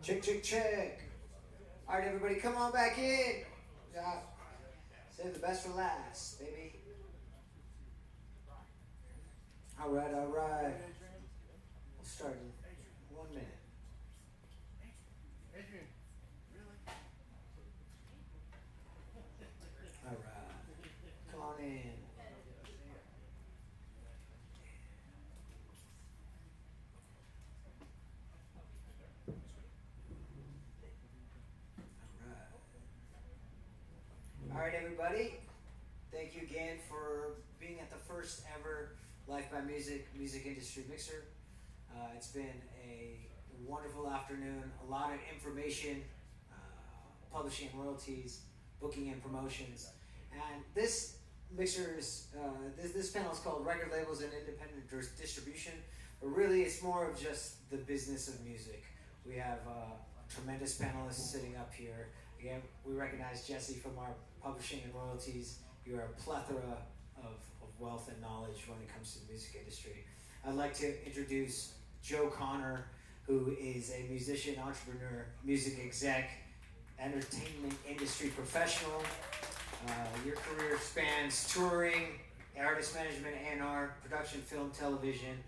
Speaker 1: Check, check, check. All right, everybody, come on back in. Save the best for last, baby. All right, all right. We'll start in 1 minute. All right. Come on in. right, everybody. Thank you again for being at the first ever Life by Music Music Industry Mixer. It's been a wonderful afternoon, a lot of information, publishing and royalties, booking and promotions. And this mixer is, this panel is called Record Labels and Independent Distribution, but really it's more of just the business of music. We have tremendous panelists sitting up here. Again, we recognize Jesse from our publishing and royalties. You're a plethora of wealth and knowledge when it comes to the music industry. I'd like to introduce Joe Connor, who is a musician, entrepreneur, music exec, entertainment industry professional. Your career spans touring, artist management, A&R, production, film, television,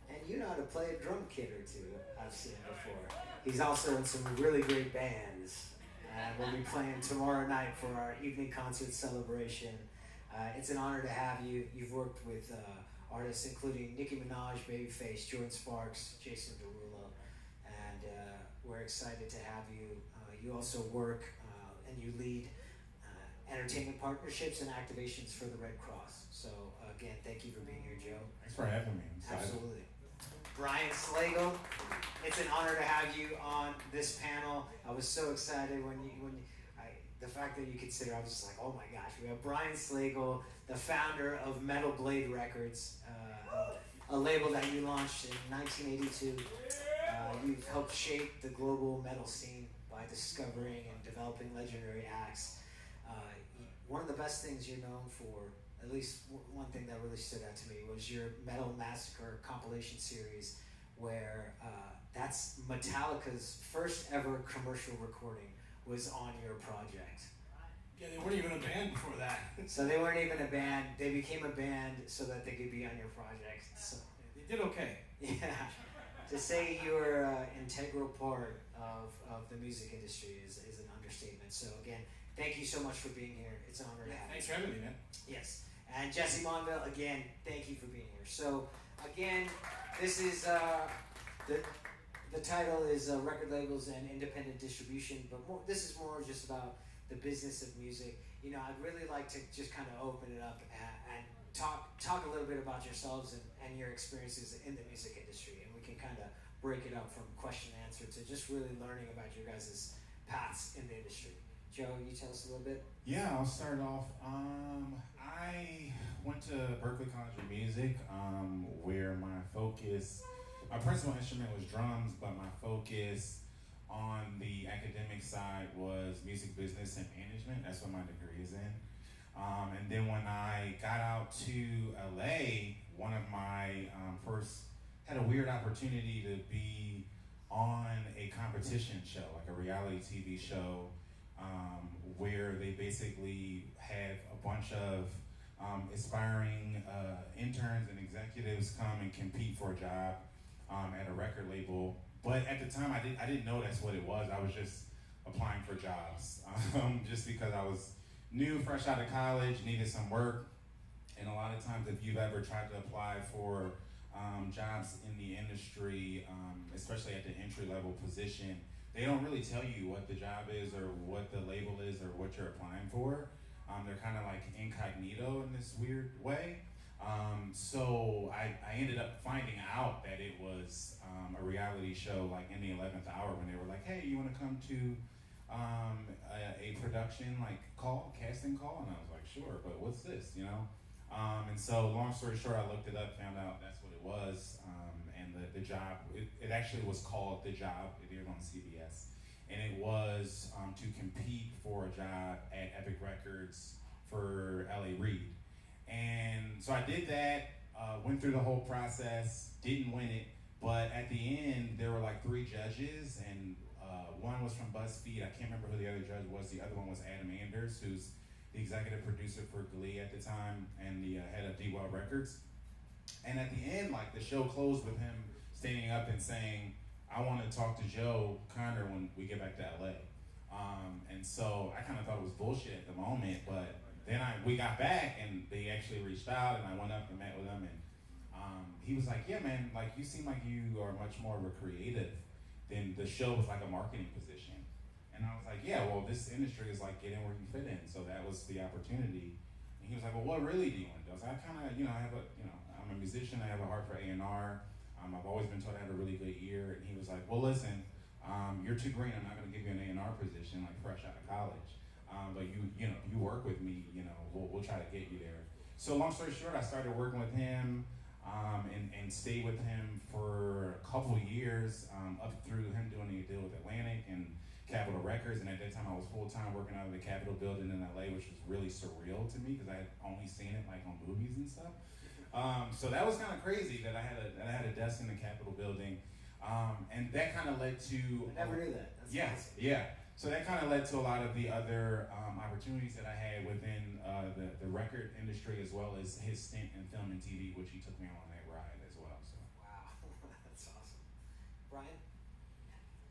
Speaker 1: and you know how to play a drum kit or two, I've seen before. He's also in some really great bands. We'll be playing tomorrow night for our evening concert celebration. It's an honor to have you. You've worked with artists including Nicki Minaj, Babyface, Jordan Sparks, Jason Derulo, and we're excited to have you. You also work and you lead entertainment partnerships and activations for the Red Cross. So again, thank you for being here, Joe.
Speaker 14: Thanks for having me.
Speaker 1: Absolutely. Brian Slagle, it's an honor to have you on this panel. I was so excited the fact that you consider, I was just like, oh my gosh, we have Brian Slagle, the founder of Metal Blade Records, a label that you launched in 1982. You've helped shape the global metal scene by discovering and developing legendary acts. One of the best things you're known for, at least one thing that really stood out to me, was your Metal Massacre compilation series, where that's Metallica's first ever commercial recording was on your project.
Speaker 15: Yeah, they weren't even a band before that.
Speaker 1: So they weren't even a band. They became a band so that they could be on your project. So,
Speaker 15: they did okay.
Speaker 1: Yeah. To say you were an integral part of the music industry is an understatement. So again, thank you so much for being here. It's an honor to have you.
Speaker 15: Thanks for having me, man.
Speaker 1: Yes. And Jesse Monville, again, thank you for being here. So again, this is the title is Record Labels and Independent Distribution, but this is more just about the business of music. You know, I'd really like to just kind of open it up and talk a little bit about yourselves and your experiences in the music industry, and we can kind of break it up from question and answer to just really learning about your guys' paths in the industry. Joe, you tell us a little bit?
Speaker 14: Yeah, I'll start off. I went to Berklee College of Music, where my principal instrument was drums, but my focus on the academic side was music business and management. That's what my degree is in. And then when I got out to LA, one of my had a weird opportunity to be on a competition show, like a reality TV show, where they basically had a bunch of aspiring interns and executives come and compete for a job at a record label. But at the time, I didn't know that's what it was. I was just applying for jobs, just because I was new, fresh out of college, needed some work. And a lot of times, if you've ever tried to apply for jobs in the industry, especially at the entry-level position, they don't really tell you what the job is or what the label is or what you're applying for. They're kind of like incognito in this weird way. So I ended up finding out that it was a reality show, like in the 11th hour, when they were like, hey, you want to come to a production casting call? And I was like, sure, but what's this, you know? And so long story short, I looked it up, found out that's what it was. And the job, it actually was called The Job. It aired on CBS. And it was to compete for a job at Epic Records for L.A. Reid. And so I did that, went through the whole process, didn't win it, but at the end, there were like 3 judges, and one was from BuzzFeed. I can't remember who the other judge was. The other one was Adam Anders, who's the executive producer for Glee at the time and the head of D-Well Records. And at the end, like, the show closed with him standing up and saying, I want to talk to Joe Connor when we get back to LA. And so I kind of thought it was bullshit at the moment, but then we got back and they actually reached out and I went up and met with him, and he was like, yeah, man, like, you seem like you are much more of a creative than the show was like a marketing position. And And I was like, yeah, well, this industry is like getting where you fit in. So that was the opportunity. And he was like, well, what really do you want to do? I was like, I kind of, I'm a musician. I have a heart for A&R. I've always been told I had a really good ear. And he was like, well, listen, you're too green. I'm not going to give you an A&R position like fresh out of college. But you work with me, we'll try to get you there. So long story short, I started working with him and stayed with him for a couple of years, up through him doing the deal with Atlantic and Capitol Records. And at that time I was full-time working out of the Capitol building in LA, which was really surreal to me because I had only seen it like on movies and stuff. So that was kind of crazy that I had a desk in the Capitol building. And that kind of led to...
Speaker 1: I never knew that. That's awesome.
Speaker 14: Yeah. So that kind of led to a lot of the other opportunities that I had within the record industry, as well as his stint in film and TV, which he took me on that ride as well. So.
Speaker 1: Wow, that's awesome. Brian?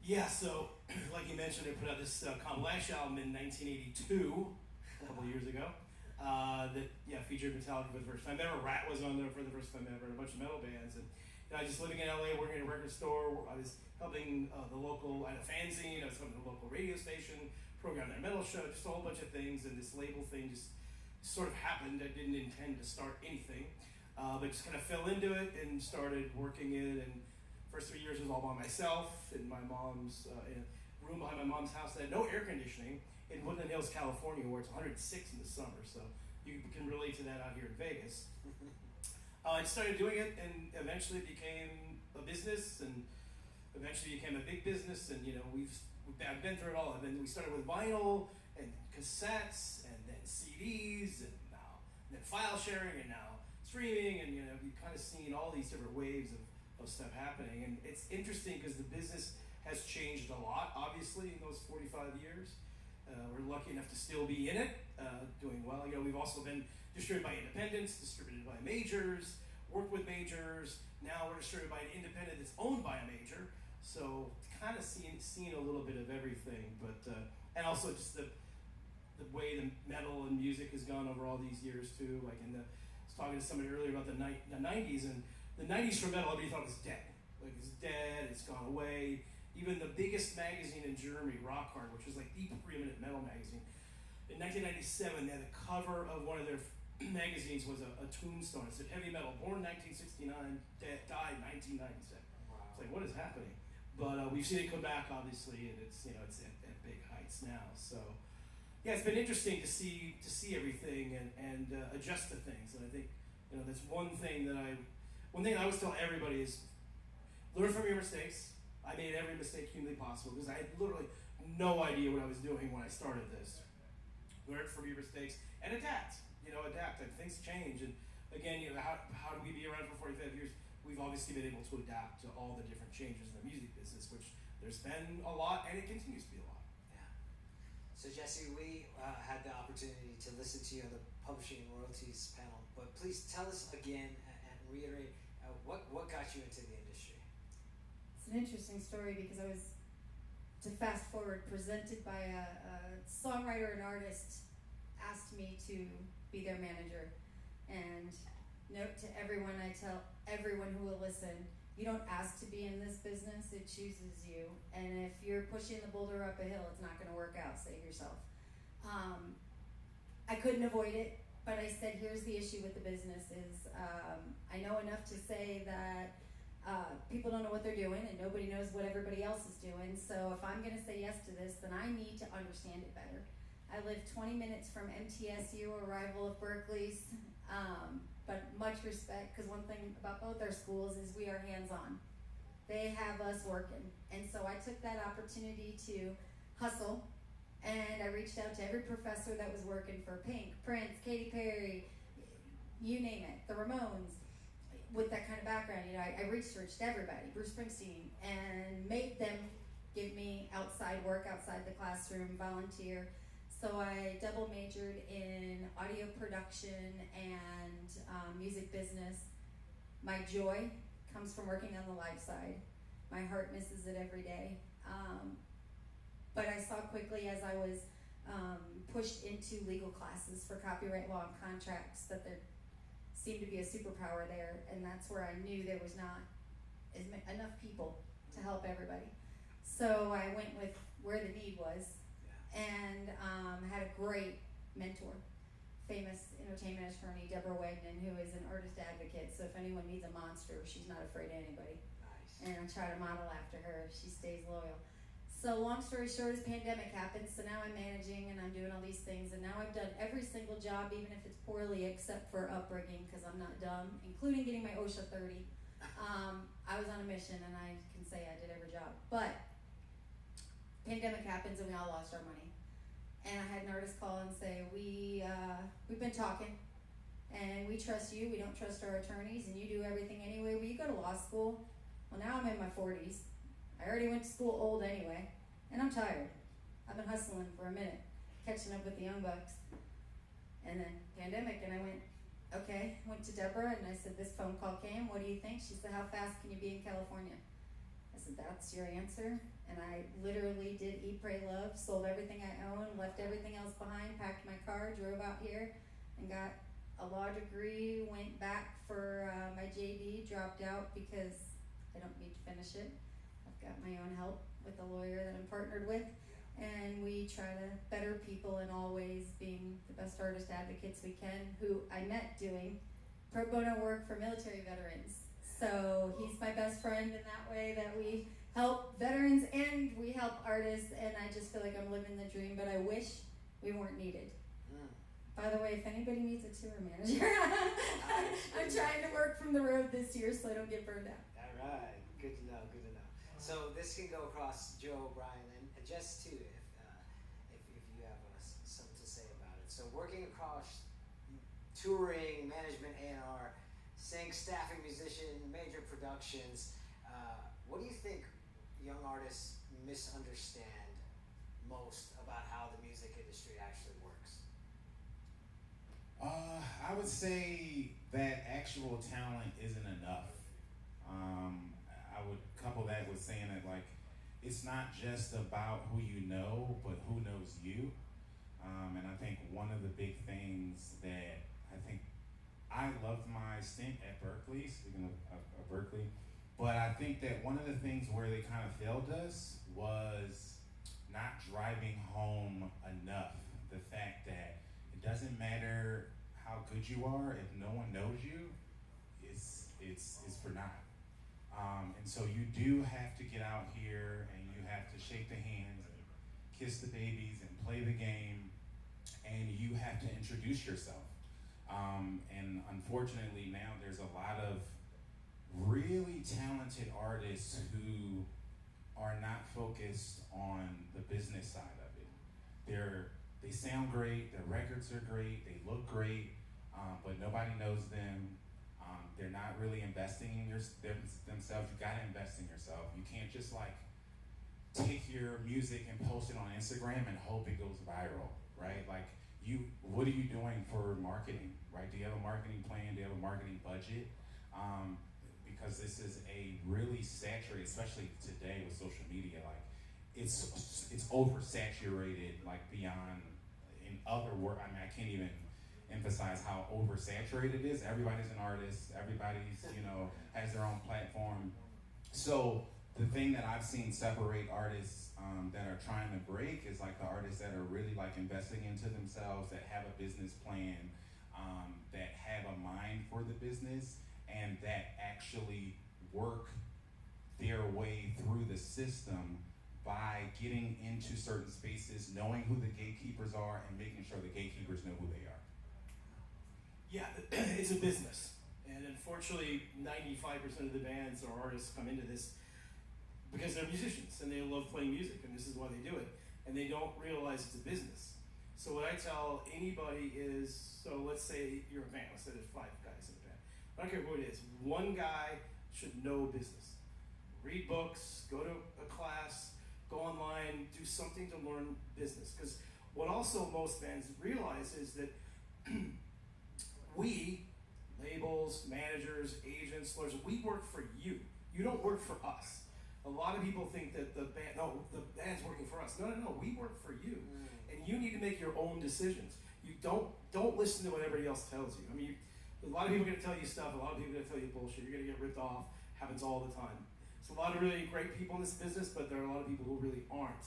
Speaker 15: Yeah, so like you mentioned, I put out this Compilation album in 1982, a couple of years ago, that featured Metallica for the first time. Never Rat was on there for the first time ever, and a bunch of metal bands. And I was just living in LA, working at a record store. I was helping the local, I had a fanzine, I was helping the local radio station, program their metal show, just a whole bunch of things. And this label thing just sort of happened. I didn't intend to start anything, but just kind of fell into it and started working it. And first 3 years was all by myself in my mom's in a room behind my mom's house that had no air conditioning in Woodland Hills, California, where it's 106 in the summer. So you can relate to that out here in Vegas. I started doing it, and eventually it became a business, and eventually became a big business. And I've been through it all. We started with vinyl and cassettes, and then CDs, and then file sharing, and now streaming. And you've kind of seen all these different waves of stuff happening. And it's interesting because the business has changed a lot, obviously, in those 45 years. We're lucky enough to still be in it, doing well. We've also been distributed by independents, distributed by majors, worked with majors. Now we're distributed by an independent that's owned by a major. So kind of seen a little bit of everything, but and also just the way the metal and music has gone over all these years too. Like I was talking to somebody earlier about the 90s, and the 90s for metal, everybody thought it was dead. Like it's dead, it's gone away. Even the biggest magazine in Germany, Rock Hard, which was like the preeminent metal magazine, in 1997, they had the cover of one of their magazines was a tombstone. It said heavy metal, born 1969, died 1997. Wow. It's like, what is happening? But we've seen it come back, obviously, and it's at big heights now. So yeah, it's been interesting to see everything and adjust to things. And I think that's one thing I always tell everybody is learn from your mistakes. I made every mistake humanly possible because I had literally no idea what I was doing when I started this. Learn from your mistakes and adapt. Adapt. And things change. And again, how do we be around for 45 years? We've obviously been able to adapt to all the different changes in the music business, which there's been a lot, and it continues to be a lot.
Speaker 1: Yeah. So Jesse, we had the opportunity to listen to you on the Publishing and Royalties panel, but please tell us again and reiterate what got you into the industry.
Speaker 3: It's an interesting story because I was, to fast forward, presented by a songwriter and artist, asked me to be their manager. And note to everyone, I tell everyone who will listen, you don't ask to be in this business, it chooses you. And if you're pushing the boulder up a hill, it's not going to work out, save yourself. I couldn't avoid it, but I said, here's the issue with the business is I know enough to say that people don't know what they're doing and nobody knows what everybody else is doing. So if I'm going to say yes to this, then I need to understand it better. I live 20 minutes from MTSU, a rival of Berkeley's, but much respect, because one thing about both our schools is we are hands-on. They have us working. And so I took that opportunity to hustle, and I reached out to every professor that was working for Pink, Prince, Katy Perry, you name it, the Ramones, with that kind of background. I researched everybody, Bruce Springsteen, and made them give me outside work, outside the classroom, volunteer. So I double majored in audio production and music business. My joy comes from working on the live side. My heart misses it every day. But I saw quickly as I was pushed into legal classes for copyright law and contracts that there seemed to be a superpower there, and that's where I knew there was not enough people to help everybody. So I went with where the need was, and had a great mentor, famous entertainment attorney Deborah Wagner, who is an artist advocate. So if anyone needs a monster, she's not afraid of anybody.
Speaker 1: Nice.
Speaker 3: And I try to model after her. She stays loyal. So long story short, this pandemic happened. So now I'm managing and I'm doing all these things. And now I've done every single job, even if it's poorly, except for upbringing, because I'm not dumb, including getting my OSHA 30. I was on a mission, and I can say I did every job. But pandemic happens, and we all lost our money. And I had an artist call and say, we've been talking, and we trust you. We don't trust our attorneys, and you do everything anyway. Will you go to law school? Well, now I'm in my 40s. I already went to school old anyway, and I'm tired. I've been hustling for a minute, catching up with the young bucks. And then pandemic, and I went, okay. Went to Deborah, and I said, this phone call came. What do you think? She said, how fast can you be in California? I said, that's your answer. And I literally did Eat, Pray, Love, sold everything I owned, left everything else behind, packed my car, drove out here, and got a law degree, went back for my JD, dropped out because I don't need to finish it. I've got my own help with a lawyer that I'm partnered with, and we try to better people in all ways, being the best artist advocates we can, who I met doing pro bono work for military veterans. So he's my best friend in that way, that we help veterans and we help artists, and I just feel like I'm living the dream, but I wish we weren't needed. By the way, if anybody needs a tour manager, I'm trying to work from the road this year so I don't get burned out.
Speaker 1: All right, good to know, good to know. So this can go across Joe, Brian, and Jess too, if you have something to say about it. So working across touring, management, A&R, sing, staffing, musician, major productions, what do you think young artists misunderstand most about how the music industry actually works?
Speaker 14: I would say that actual talent isn't enough. I would couple that with saying that, like, it's not just about who you know, but who knows you. And I think one of the big things that I loved my stint at Berkeley, speaking of Berkeley, but I think that one of the things where they kind of failed us was not driving home enough the fact that it doesn't matter how good you are, if no one knows you, it's for naught. And so you do have to get out here and you have to shake the hands and kiss the babies and play the game, and you have to introduce yourself. And unfortunately now there's a lot of really talented artists who are not focused on the business side of it. They sound great, their records are great, they look great, but nobody knows them. They're not really investing in themselves. You gotta invest in yourself. You can't just like take your music and post it on Instagram and hope it goes viral, right? Like, what are you doing for marketing, right? Do you have a marketing plan? Do you have a marketing budget? Because this is a really saturated, especially today with social media, like it's oversaturated, like beyond, in other words, I mean, I can't even emphasize how oversaturated it is. Everybody's an artist, everybody's, has their own platform. So the thing that I've seen separate artists that are trying to break is like the artists that are really like investing into themselves, that have a business plan, that have a mind for the business, and that actually work their way through the system by getting into certain spaces, knowing who the gatekeepers are, and making sure the gatekeepers know who they are.
Speaker 15: Yeah, it's a business. And unfortunately, 95% of the bands or artists come into this because they're musicians and they love playing music, and this is why they do it. And they don't realize it's a business. So what I tell anybody is, so let's say you're a band, let's say there's 5 guys in a band. I don't care who it is, one guy should know business. Read books, go to a class, go online, do something to learn business. Because what also most bands realize is that we, labels, managers, agents, lawyers, we work for you. You don't work for us. A lot of people think that the band's working for us. No, we work for you. And you need to make your own decisions. You don't listen to what everybody else tells you. I mean, a lot of people are gonna tell you stuff, a lot of people are gonna tell you bullshit. You're gonna get ripped off, happens all the time. There's a lot of really great people in this business, but there are a lot of people who really aren't.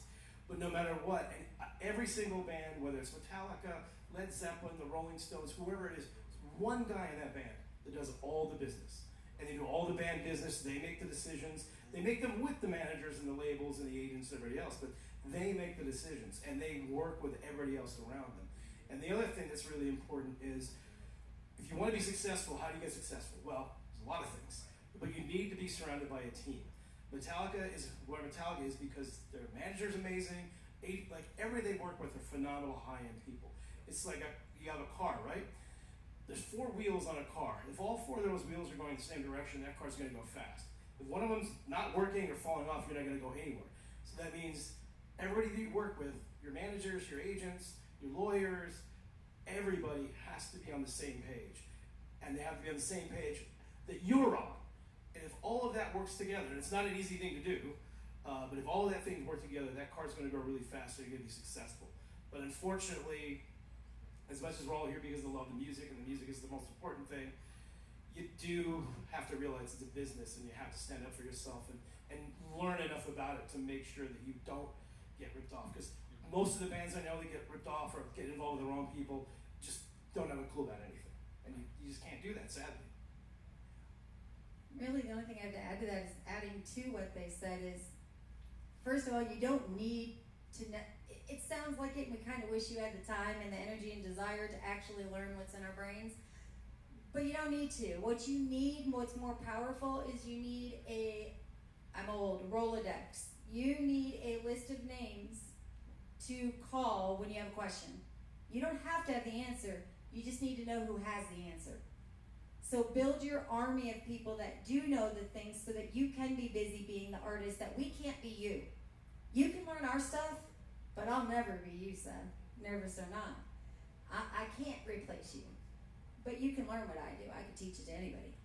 Speaker 15: But no matter what, and every single band, whether it's Metallica, Led Zeppelin, the Rolling Stones, whoever it is, one guy in that band that does all the business. And they do all the band business, they make the decisions, they make them with the managers and the labels and the agents and everybody else, but they make the decisions and they work with everybody else around them. And the other thing that's really important is, if you want to be successful, how do you get successful? Well, there's a lot of things, but you need to be surrounded by a team. Metallica is where Metallica is because their manager's amazing, like everybody they work with are phenomenal high-end people. It's like you have a car, right? There's 4 wheels on a car. If all 4 of those wheels are going the same direction, that car's going to go fast. If one of them's not working or falling off, you're not going to go anywhere. So that means everybody that you work with, your managers, your agents, your lawyers, everybody has to be on the same page. And they have to be on the same page that you're on. And if all of that works together, and it's not an easy thing to do, but if all of that things work together, that car's going to go really fast, so you're going to be successful. But unfortunately, as much as we're all here because of the love of the music, and the music is the most important thing, you do have to realize it's a business, and you have to stand up for yourself and learn enough about it to make sure that you don't get ripped off. Because most of the bands I know that get ripped off or get involved with the wrong people just don't have a clue about anything. And you just can't do that, sadly.
Speaker 3: Really, the only thing I have to add to that is adding to what they said is, first of all, you don't need to it sounds like it, and we kind of wish you had the time and the energy and desire to actually learn what's in our brains, but you don't need to. What you need, what's more powerful, is you need I'm old, Rolodex. You need a list of names to call when you have a question. You don't have to have the answer, you just need to know who has the answer. So build your army of people that do know the things so that you can be busy being the artist, that we can't be you. You can learn our stuff, but I'll never be you, son. Nervous or not. I can't replace you. But you can learn what I do. I can teach it to anybody.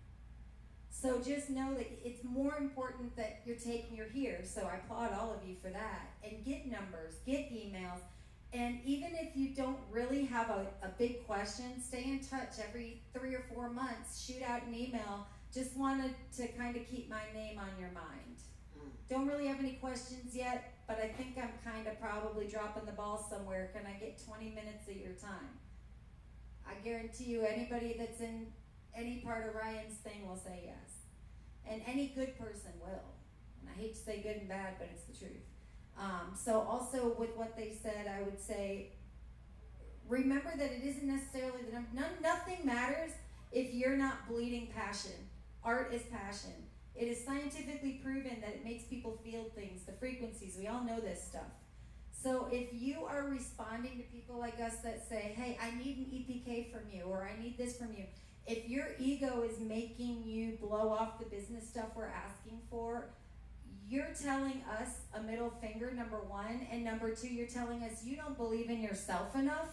Speaker 3: So just know that it's more important that you're here. So I applaud all of you for that. And get numbers, get emails. And even if you don't really have a big question, stay in touch every 3 or 4 months. Shoot out an email. Just wanted to kind of keep my name on your mind. Don't really have any questions yet, but I think I'm kind of probably dropping the ball somewhere. Can I get 20 minutes of your time? I guarantee you anybody that's in any part of Ryan's thing will say yes. And any good person will. And I hate to say good and bad, but it's the truth. So also with what they said, I would say, remember that it isn't necessarily the number. Nothing matters if you're not bleeding passion. Art is passion. It is scientifically proven that it makes people feel things, the frequencies. We all know this stuff. So if you are responding to people like us that say, hey, I need an EPK from you, or I need this from you, if your ego is making you blow off the business stuff we're asking for, you're telling us a middle finger, number one, and number two, you're telling us you don't believe in yourself enough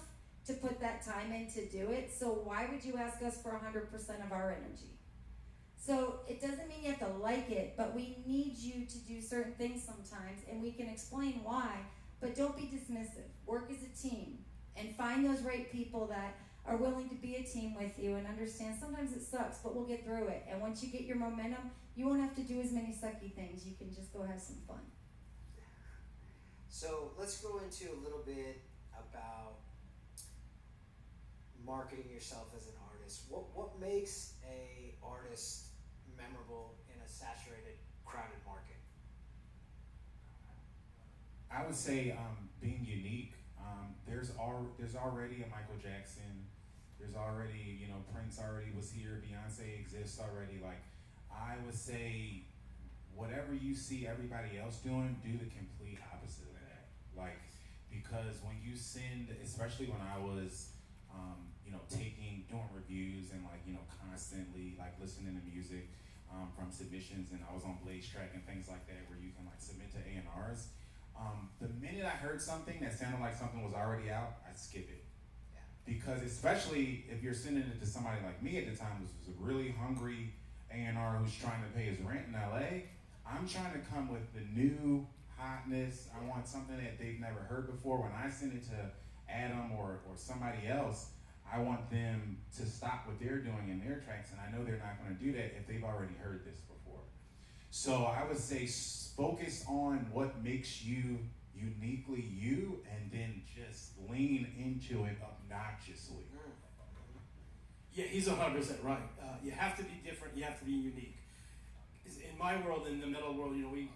Speaker 3: to put that time in to do it, so why would you ask us for 100% of our energy? So it doesn't mean you have to like it, but we need you to do certain things sometimes, and we can explain why, but don't be dismissive. Work as a team, and find those right people that are willing to be a team with you and understand sometimes it sucks, but we'll get through it. And once you get your momentum, you won't have to do as many sucky things. You can just go have some fun.
Speaker 1: So let's go into a little bit about marketing yourself as an artist. What makes a artist memorable in a saturated, crowded market?
Speaker 14: I would say being unique. There's already a Michael Jackson. There's already, Prince already was here. Beyonce exists already. Like, I would say, whatever you see everybody else doing, do the complete opposite of that. Like, because when you send, especially when I was, doing reviews and constantly listening to music from submissions, and I was on Blaze Track and things like that where you can submit to A&Rs. The minute I heard something that sounded like something was already out, I'd skip it. Yeah. Because especially if you're sending it to somebody like me at the time, who was a really hungry A&R who's trying to pay his rent in LA, I'm trying to come with the new hotness. I want something that they've never heard before. When I send it to Adam or somebody else, I want them to stop what they're doing in their tracks, and I know they're not going to do that if they've already heard this before. So I would say focus on what makes you uniquely you and then just lean into it obnoxiously.
Speaker 15: Yeah, he's 100% right. You have to be different. You have to be unique. In my world, in the metal world, we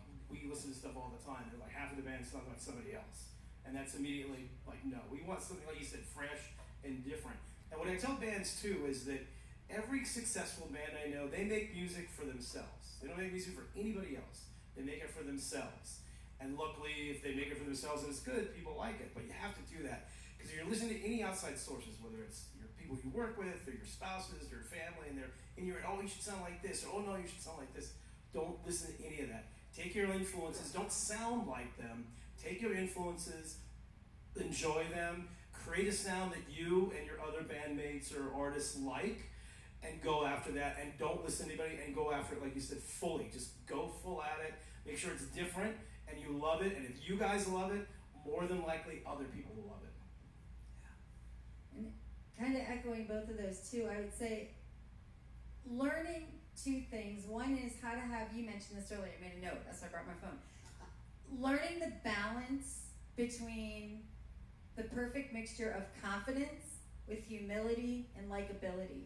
Speaker 15: listen to stuff all the time. They're like half of the band sounds like somebody else, and that's immediately like no. We want something like you said, fresh and different. And what I tell bands too is that every successful band I know, they make music for themselves. They don't make music for anybody else. They make it for themselves. And luckily, if they make it for themselves and it's good, people like it. But you have to do that because you're listening to any outside sources, whether it's your people you work with or your spouses or your family, and they're in your head, oh, you should sound like this, or oh no, you should sound like this. Don't listen to any of that. Take your influences. Don't sound like them. Take your influences, enjoy them, create a sound that you and your other bandmates or artists like, and go after that. And don't listen to anybody, and go after it, like you said, fully. Just go full at it. Make sure it's different, and you love it. And if you guys love it, more than likely other people will love it.
Speaker 3: And kind of echoing both of those too, I would say learning two things. One is how to have, you mentioned this earlier, I made a note, that's why I brought my phone. Learning the balance between the perfect mixture of confidence with humility and likability.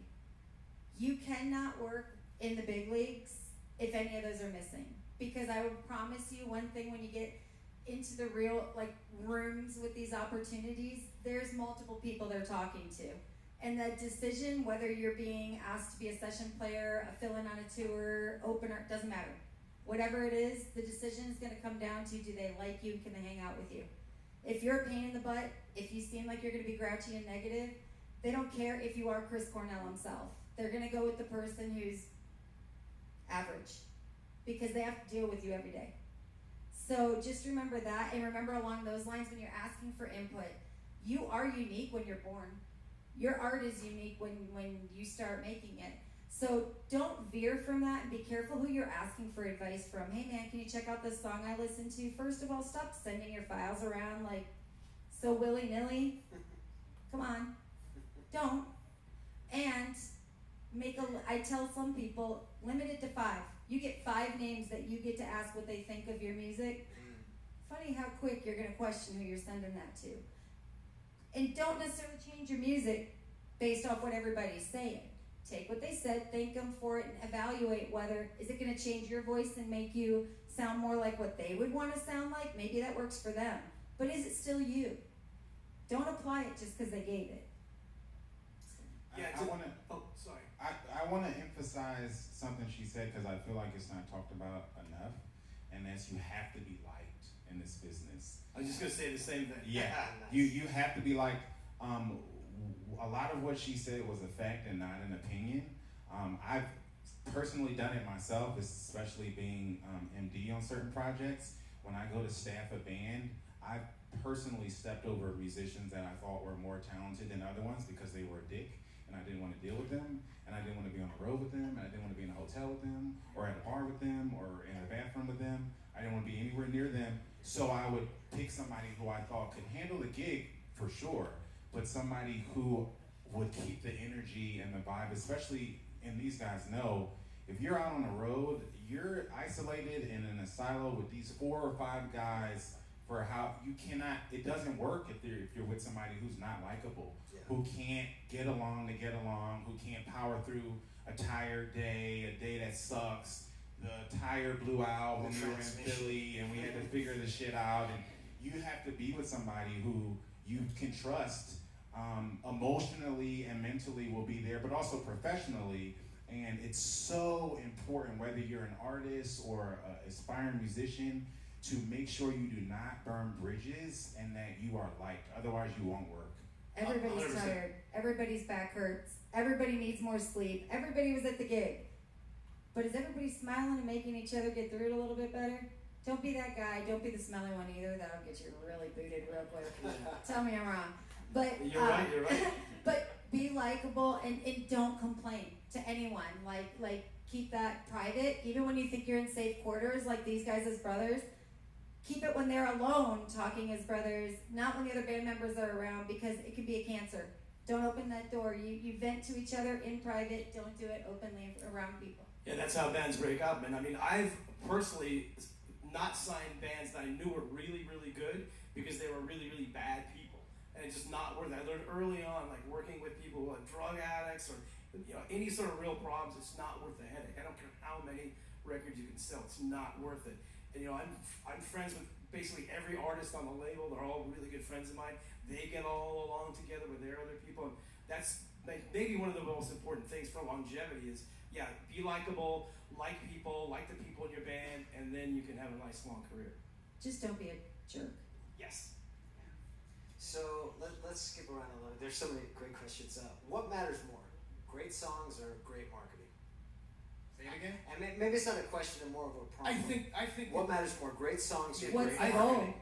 Speaker 3: You cannot work in the big leagues if any of those are missing. Because I would promise you one thing, when you get into the real rooms with these opportunities, there's multiple people they're talking to. And that decision, whether you're being asked to be a session player, a fill-in on a tour, opener, doesn't matter. Whatever it is, the decision is going to come down to, do they like you and can they hang out with you? If you're a pain in the butt, if you seem like you're going to be grouchy and negative, they don't care if you are Chris Cornell himself. They're going to go with the person who's average, because they have to deal with you every day. So just remember that, and remember along those lines, when you're asking for input, you are unique when you're born. Your art is unique when you start making it. So don't veer from that, and be careful who you're asking for advice from. Hey man, can you check out this song I listened to? First of all, stop sending your files around like so willy-nilly. Come on, don't. And I tell some people, limit it to 5. You get 5 names that you get to ask what they think of your music. Funny how quick you're going to question who you're sending that to. And don't necessarily change your music based off what everybody's saying. Take what they said, thank them for it, and evaluate whether, is it going to change your voice and make you sound more like what they would want to sound like? Maybe that works for them. But is it still you? Don't apply it just because they gave it.
Speaker 14: I want to emphasize something she said, because I feel like it's not talked about enough, and that's you have to be liked in this business.
Speaker 15: I was just going to say the same thing.
Speaker 14: Yeah, you have to be liked. A lot of what she said was a fact and not an opinion. I've personally done it myself, especially being MD on certain projects. When I go to staff a band, I've personally stepped over musicians that I thought were more talented than other ones because they were a dick, and I didn't want to deal with them, and I didn't want to be on the road with them, and I didn't want to be in a hotel with them, or at a bar with them, or in a bathroom with them. I didn't want to be anywhere near them. So I would pick somebody who I thought could handle the gig for sure, but somebody who would keep the energy and the vibe, especially, and these guys know, if you're out on the road, you're isolated and in a silo with these 4 or 5 guys for how you cannot, it doesn't work if you're with somebody who's not likable, who can't get along to get along, who can't power through a tired day, a day that sucks. The tire blew out when we were in Philly and we had to figure this shit out, and you have to be with somebody who you can trust emotionally and mentally will be there, but also professionally. And it's so important, whether you're an artist or an aspiring musician, to make sure you do not burn bridges and that you are liked. Otherwise, you won't work.
Speaker 3: Everybody's
Speaker 15: 100%.
Speaker 3: tired. Everybody's back hurts. Everybody needs more sleep. Everybody was at the gig. But is everybody smiling and making each other get through it a little bit better? Don't be that guy. Don't be the smelly one either. That'll get you really booted real quick. Tell me I'm wrong. But
Speaker 15: You're right.
Speaker 3: but be likable and don't complain to anyone. Like keep that private. Even when you think you're in safe quarters, like these guys as brothers, keep it when they're alone talking as brothers, not when the other band members are around, because it can be a cancer. Don't open that door. You vent to each other in private. Don't do it openly around people.
Speaker 15: Yeah, that's how bands break up. And I mean, I've personally not sign bands that I knew were really, really good because they were really, really bad people. And it's just not worth it. I learned early on, like working with people who are drug addicts or any sort of real problems, it's not worth the headache. I don't care how many records you can sell, it's not worth it. And I'm friends with basically every artist on the label. They're all really good friends of mine. They get all along together with their other people. And that's maybe one of the most important things for longevity is, be likable, like the people in your band, and then you can have a nice long career.
Speaker 3: Just don't be a jerk.
Speaker 15: Yes.
Speaker 1: So let's skip around a little. There's so many great questions. What matters more, great songs or great marketing?
Speaker 9: Say it again.
Speaker 1: And maybe it's not a question, more of a problem.
Speaker 15: I think.
Speaker 1: What matters more, great songs or
Speaker 3: What's
Speaker 1: great
Speaker 3: the
Speaker 1: marketing?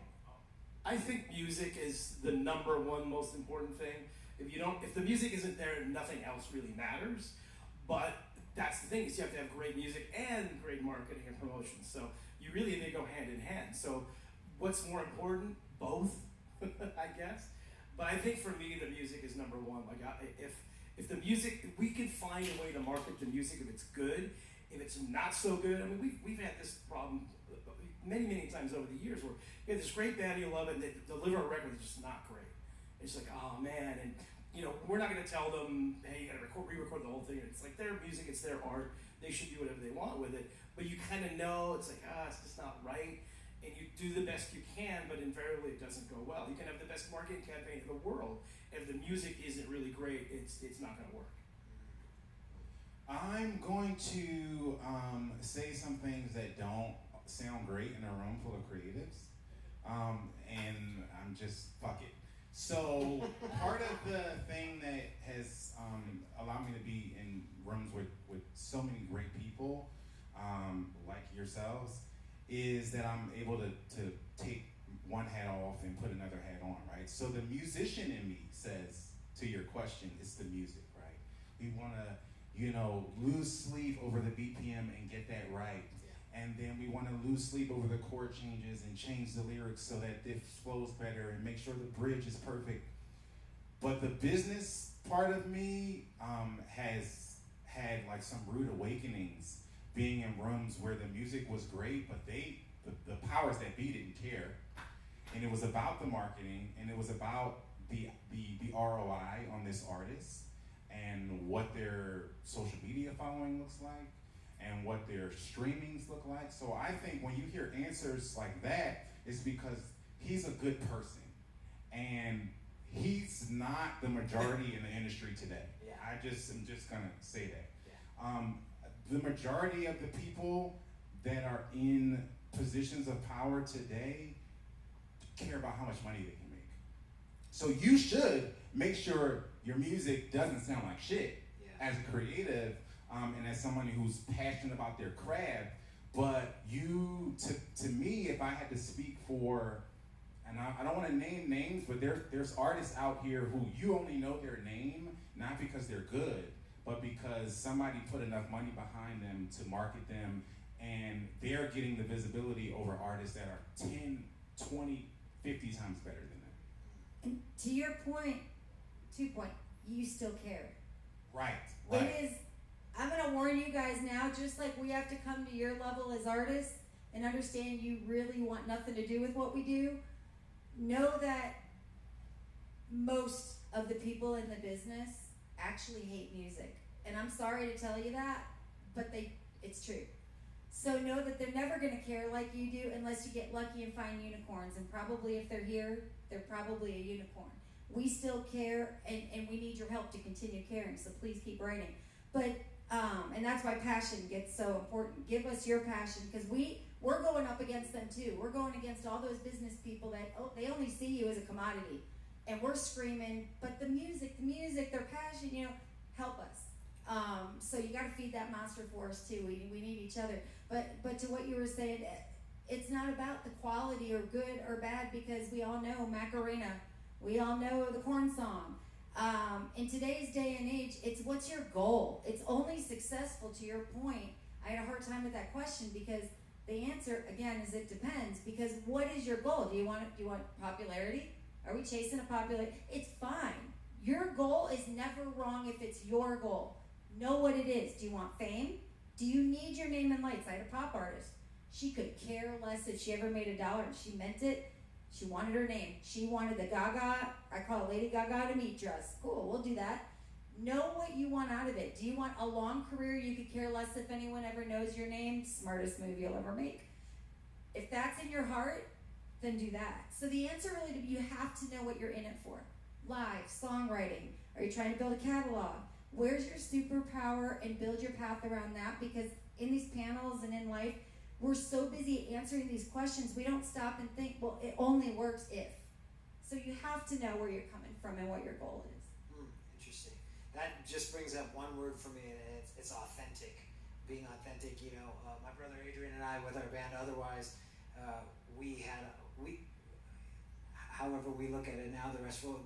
Speaker 15: I think music is the number one most important thing. If the music isn't there, nothing else really matters. But that's the thing, is you have to have great music and great marketing and promotion. So they go hand in hand. So what's more important? Both, I guess. But I think for me, the music is number one. Like if the music, if we could find a way to market the music if it's good. If it's not so good, I mean, we've had this problem many, many times over the years where you have this great band, you love it, and they deliver a record that's just not great. It's like, oh man, and we're not going to tell them, hey, you got to re-record the whole thing. It's like their music, it's their art. They should do whatever they want with it. But you kind of know, it's like, it's just not right. And you do the best you can, but invariably it doesn't go well. You can have the best marketing campaign in the world. If the music isn't really great, it's not going to work.
Speaker 14: I'm going to say some things that don't sound great in a room full of creatives. And I'm just, fuck it. So part of the thing that has allowed me to be in rooms with so many great people like yourselves is that I'm able to take one hat off and put another hat on, right? So the musician in me says, to your question, it's the music, right? We want to, lose sleep over the BPM and get that right. And then we want to lose sleep over the chord changes and change the lyrics so that it flows better and make sure the bridge is perfect. But the business part of me has had like some rude awakenings being in rooms where the music was great, but the powers that be didn't care. And it was about the marketing, and it was about the ROI on this artist and what their social media following looks like and what their streamings look like. So I think when you hear answers like that, it's because he's a good person. And he's not the majority in the industry today.
Speaker 1: Yeah.
Speaker 14: I'm just gonna say that.
Speaker 1: Yeah.
Speaker 14: The majority of the people that are in positions of power today care about how much money they can make. So you should make sure your music doesn't sound like shit as a creative and as somebody who's passionate about their craft. But to me, if I had to speak for, and I don't want to name names, but there's artists out here who you only know their name, not because they're good, but because somebody put enough money behind them to market them, and they're getting the visibility over artists that are 10, 20, 50 times better than them.
Speaker 3: And to your point, 2 point, you still care.
Speaker 14: Right.
Speaker 3: It is, I'm going to warn you guys now, just like we have to come to your level as artists and understand you really want nothing to do with what we do, know that most of the people in the business actually hate music. And I'm sorry to tell you that, but it's true. So know that they're never going to care like you do unless you get lucky and find unicorns. And probably if they're here, they're probably a unicorn. We still care, and we need your help to continue caring, so please keep writing. But, and that's why passion gets so important. Give us your passion, because we're going up against them too. We're going against all those business people that, they only see you as a commodity. And we're screaming, but the music, their passion, help us. So you got to feed that monster for us too. We need each other. But to what you were saying, it's not about the quality or good or bad, because we all know Macarena. We all know the Corn song. In today's day and age, it's what's your goal? It's only successful, to your point. I had a hard time with that question because the answer, again, is it depends. Because what is your goal? Do you want popularity? Are we chasing a popularity? It's fine. Your goal is never wrong if it's your goal. Know what it is. Do you want fame? Do you need your name in lights? I had a pop artist. She could care less if she ever made a dollar and she meant it. She wanted her name. She wanted the Gaga, I call it Lady Gaga to meet dress. Cool, we'll do that. Know what you want out of it. Do you want a long career? You could care less if anyone ever knows your name. Smartest move you'll ever make. If that's in your heart, then do that. So the answer really to be, you have to know what you're in it for. Live, songwriting. Are you trying to build a catalog? Where's your superpower, and build your path around that? Because in these panels and in life, we're so busy answering these questions, we don't stop and think, well, it only works if. So you have to know where you're coming from and what your goal is.
Speaker 1: Interesting. That just brings up one word for me, and it's authentic. Being authentic, my brother Adrian and I, with our band Otherwise, however we look at it now, the rest of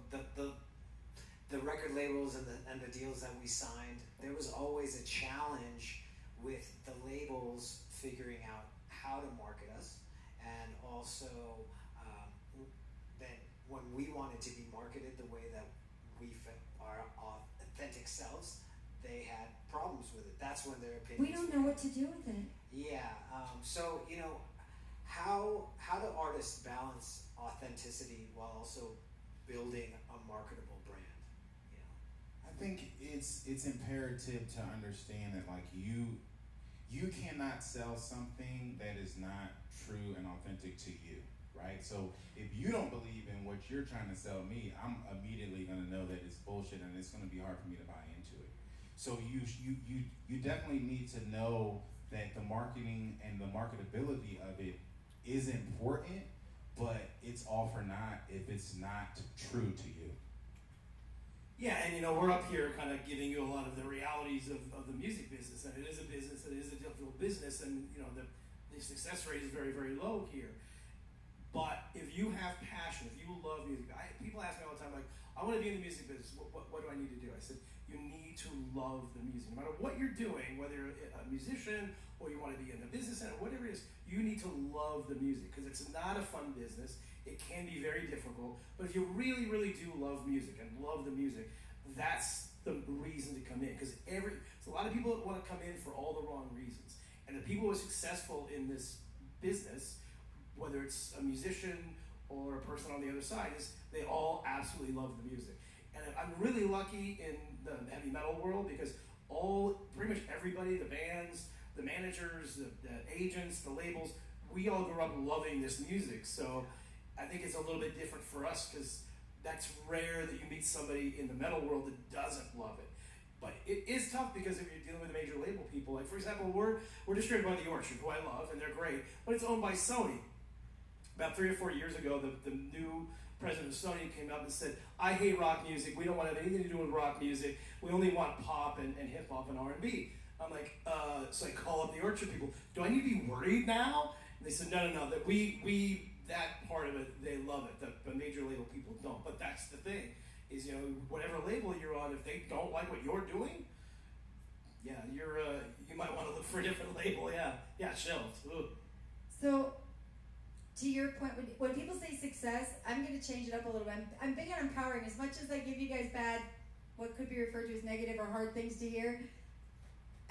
Speaker 1: the record labels and the deals that we signed, there was always a challenge with the labels figuring out how to market us, and also that when we wanted to be marketed the way that we fit our authentic selves, they had problems with it. That's when their opinions.
Speaker 3: We don't know what to do with it.
Speaker 1: Yeah. So how do artists balance authenticity while also building a marketable brand?
Speaker 14: I think it's imperative to understand that like you cannot sell something that is not true and authentic to you, right? So if you don't believe in what you're trying to sell me, I'm immediately going to know that it's bullshit, and it's going to be hard for me to buy into it. So you definitely need to know that the marketing and the marketability of it is important, but it's all for naught if it's not true to you.
Speaker 15: Yeah, and we're up here kind of giving you a lot of the realities of the music business, and it is a business, it is a difficult business, and the success rate is very, very low here. But if you have passion, if you love music, people ask me all the time, like, I want to be in the music business, what do I need to do? I said, you need to love the music. No matter what you're doing, whether you're a musician or you want to be in the business center, whatever it is, you need to love the music, because it's not a fun business. It can be very difficult, but if you really, really do love music and love the music, that's the reason to come in. Because a lot of people that want to come in for all the wrong reasons. And the people who are successful in this business, whether it's a musician or a person on the other side, is they all absolutely love the music. And I'm really lucky in the heavy metal world, because pretty much everybody, the bands, the managers, the agents, the labels, we all grew up loving this music. So I think it's a little bit different for us, because that's rare that you meet somebody in the metal world that doesn't love it. But it is tough, because if you're dealing with major label people, like for example, we're distributed by The Orchard, who I love, and they're great, but it's owned by Sony. About 3 or 4 years ago, the new president of Sony came out and said, I hate rock music, we don't want to have anything to do with rock music, we only want pop and hip hop and R&B. I'm like, so I call up The Orchard people, do I need to be worried now? And they said, no, that we that part of it, they love it. The major label people don't. But that's the thing, is whatever label you're on, if they don't like what you're doing, yeah, you might want to look for a different label. Yeah, shelved. Ugh.
Speaker 3: So, to your point, when people say success, I'm going to change it up a little bit. I'm big on empowering. As much as I give you guys what could be referred to as negative or hard things to hear,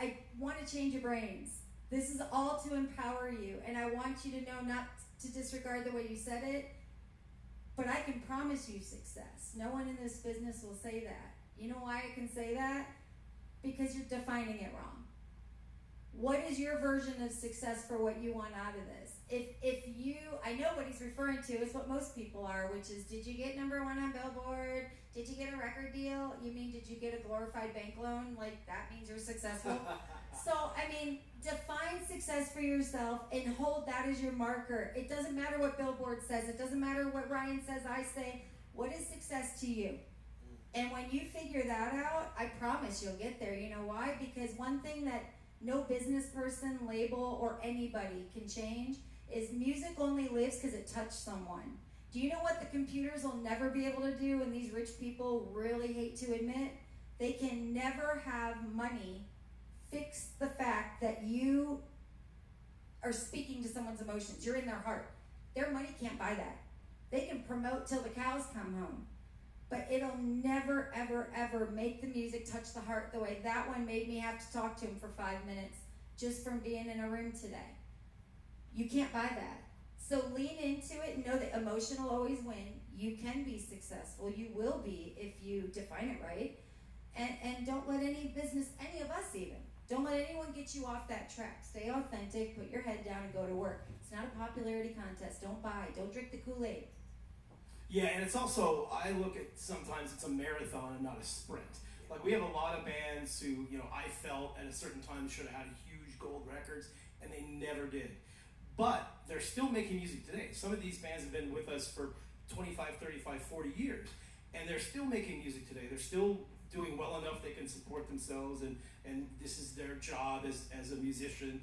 Speaker 3: I want to change your brains. This is all to empower you, and I want you to know not to disregard the way you said it, but I can promise you success. No one in this business will say that. You know why I can say that? Because you're defining it wrong. What is your version of success for what you want out of this? I know what he's referring to is what most people are, which is, did you get #1 on Billboard? Did you get a record deal? You mean, did you get a glorified bank loan? Like, that means you're successful? So, define success for yourself and hold that as your marker. It doesn't matter what Billboard says. It doesn't matter what Ryan says, I say. What is success to you? And when you figure that out, I promise you'll get there. You know why? Because one thing that no business person, label, or anybody can change is music only lives because it touched someone. Do you know what the computers will never be able to do, and these rich people really hate to admit? They can never have money fix the fact that you are speaking to someone's emotions. You're in their heart. Their money can't buy that. They can promote till the cows come home, but it'll never, ever, ever make the music touch the heart the way that one made me have to talk to him for 5 minutes just from being in a room today. You can't buy that. So lean into it and know that emotion will always win. You can be successful. You will be if you define it right. And don't let any business, any of us even, don't let anyone get you off that track. Stay authentic, put your head down and go to work. It's not a popularity contest. Don't buy. Don't drink the Kool-Aid.
Speaker 15: Yeah, and it's also, I look at sometimes it's a marathon and not a sprint. Like we have a lot of bands who, you know, I felt at a certain time should have had huge gold records, and they never did. But they're still making music today. Some of these bands have been with us for 25, 35, 40 years, and they're still making music today. They're still doing well enough they can support themselves, and this is their job as a musician,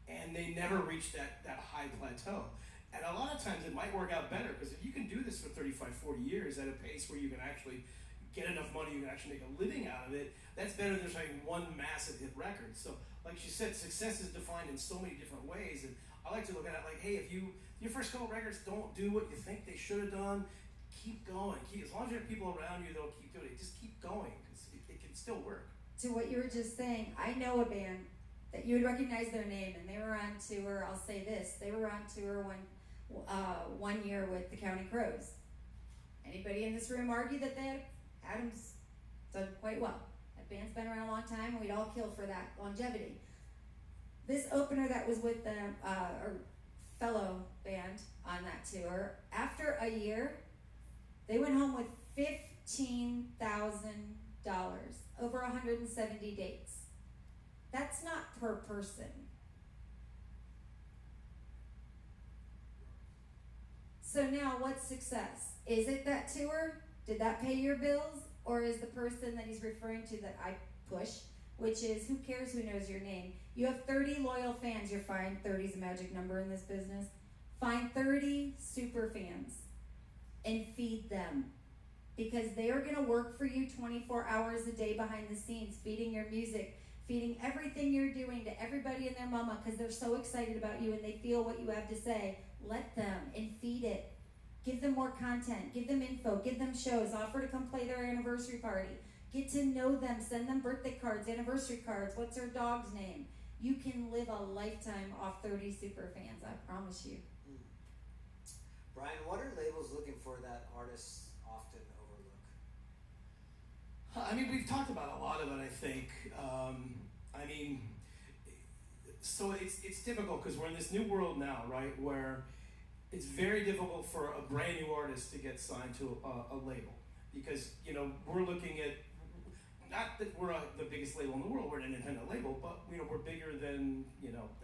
Speaker 15: and they never reach that high plateau. And a lot of times it might work out better, because if you can do this for 35, 40 years at a pace where you can actually get enough money, you can actually make a living out of it, that's better than just having one massive hit record. So like she said, success is defined in so many different ways, and I like to look at it like, hey, if your first couple records don't do what you think they should have done, keep going. As long as you have people around you that'll keep doing it, just keep going, because it can still work.
Speaker 3: To what you were just saying, I know a band that you would recognize their name, and they were on tour. I'll say this: they were on tour one year with the Counting Crows. Anybody in this room argue that Adam's done quite well? That band's been around a long time, and we'd all kill for that longevity. This opener that was with the fellow band on that tour, after a year, they went home with $15,000, over 170 dates. That's not per person. So now, what's success? Is it that tour? Did that pay your bills? Or is the person that he's referring to that I push, which is, who cares who knows your name? You have 30 loyal fans. You're fine. 30 is a magic number in this business. Find 30 super fans and feed them, because they are going to work for you 24 hours a day behind the scenes, feeding your music, feeding everything you're doing to everybody and their mama, because they're so excited about you and they feel what you have to say. Let them and feed it. Give them more content. Give them info. Give them shows. Offer to come play their anniversary party. Get to know them. Send them birthday cards, anniversary cards. What's their dog's name? You can live a lifetime off 30 super fans, I promise you.
Speaker 1: Brian, what are labels looking for that artists often overlook?
Speaker 15: I mean, we've talked about a lot of it, I think. So it's difficult because we're in this new world now, right, where it's very difficult for a brand new artist to get signed to a label, because, you know, we're looking at, not that we're the biggest label in the world, we're an independent label, but, you know, we're bigger than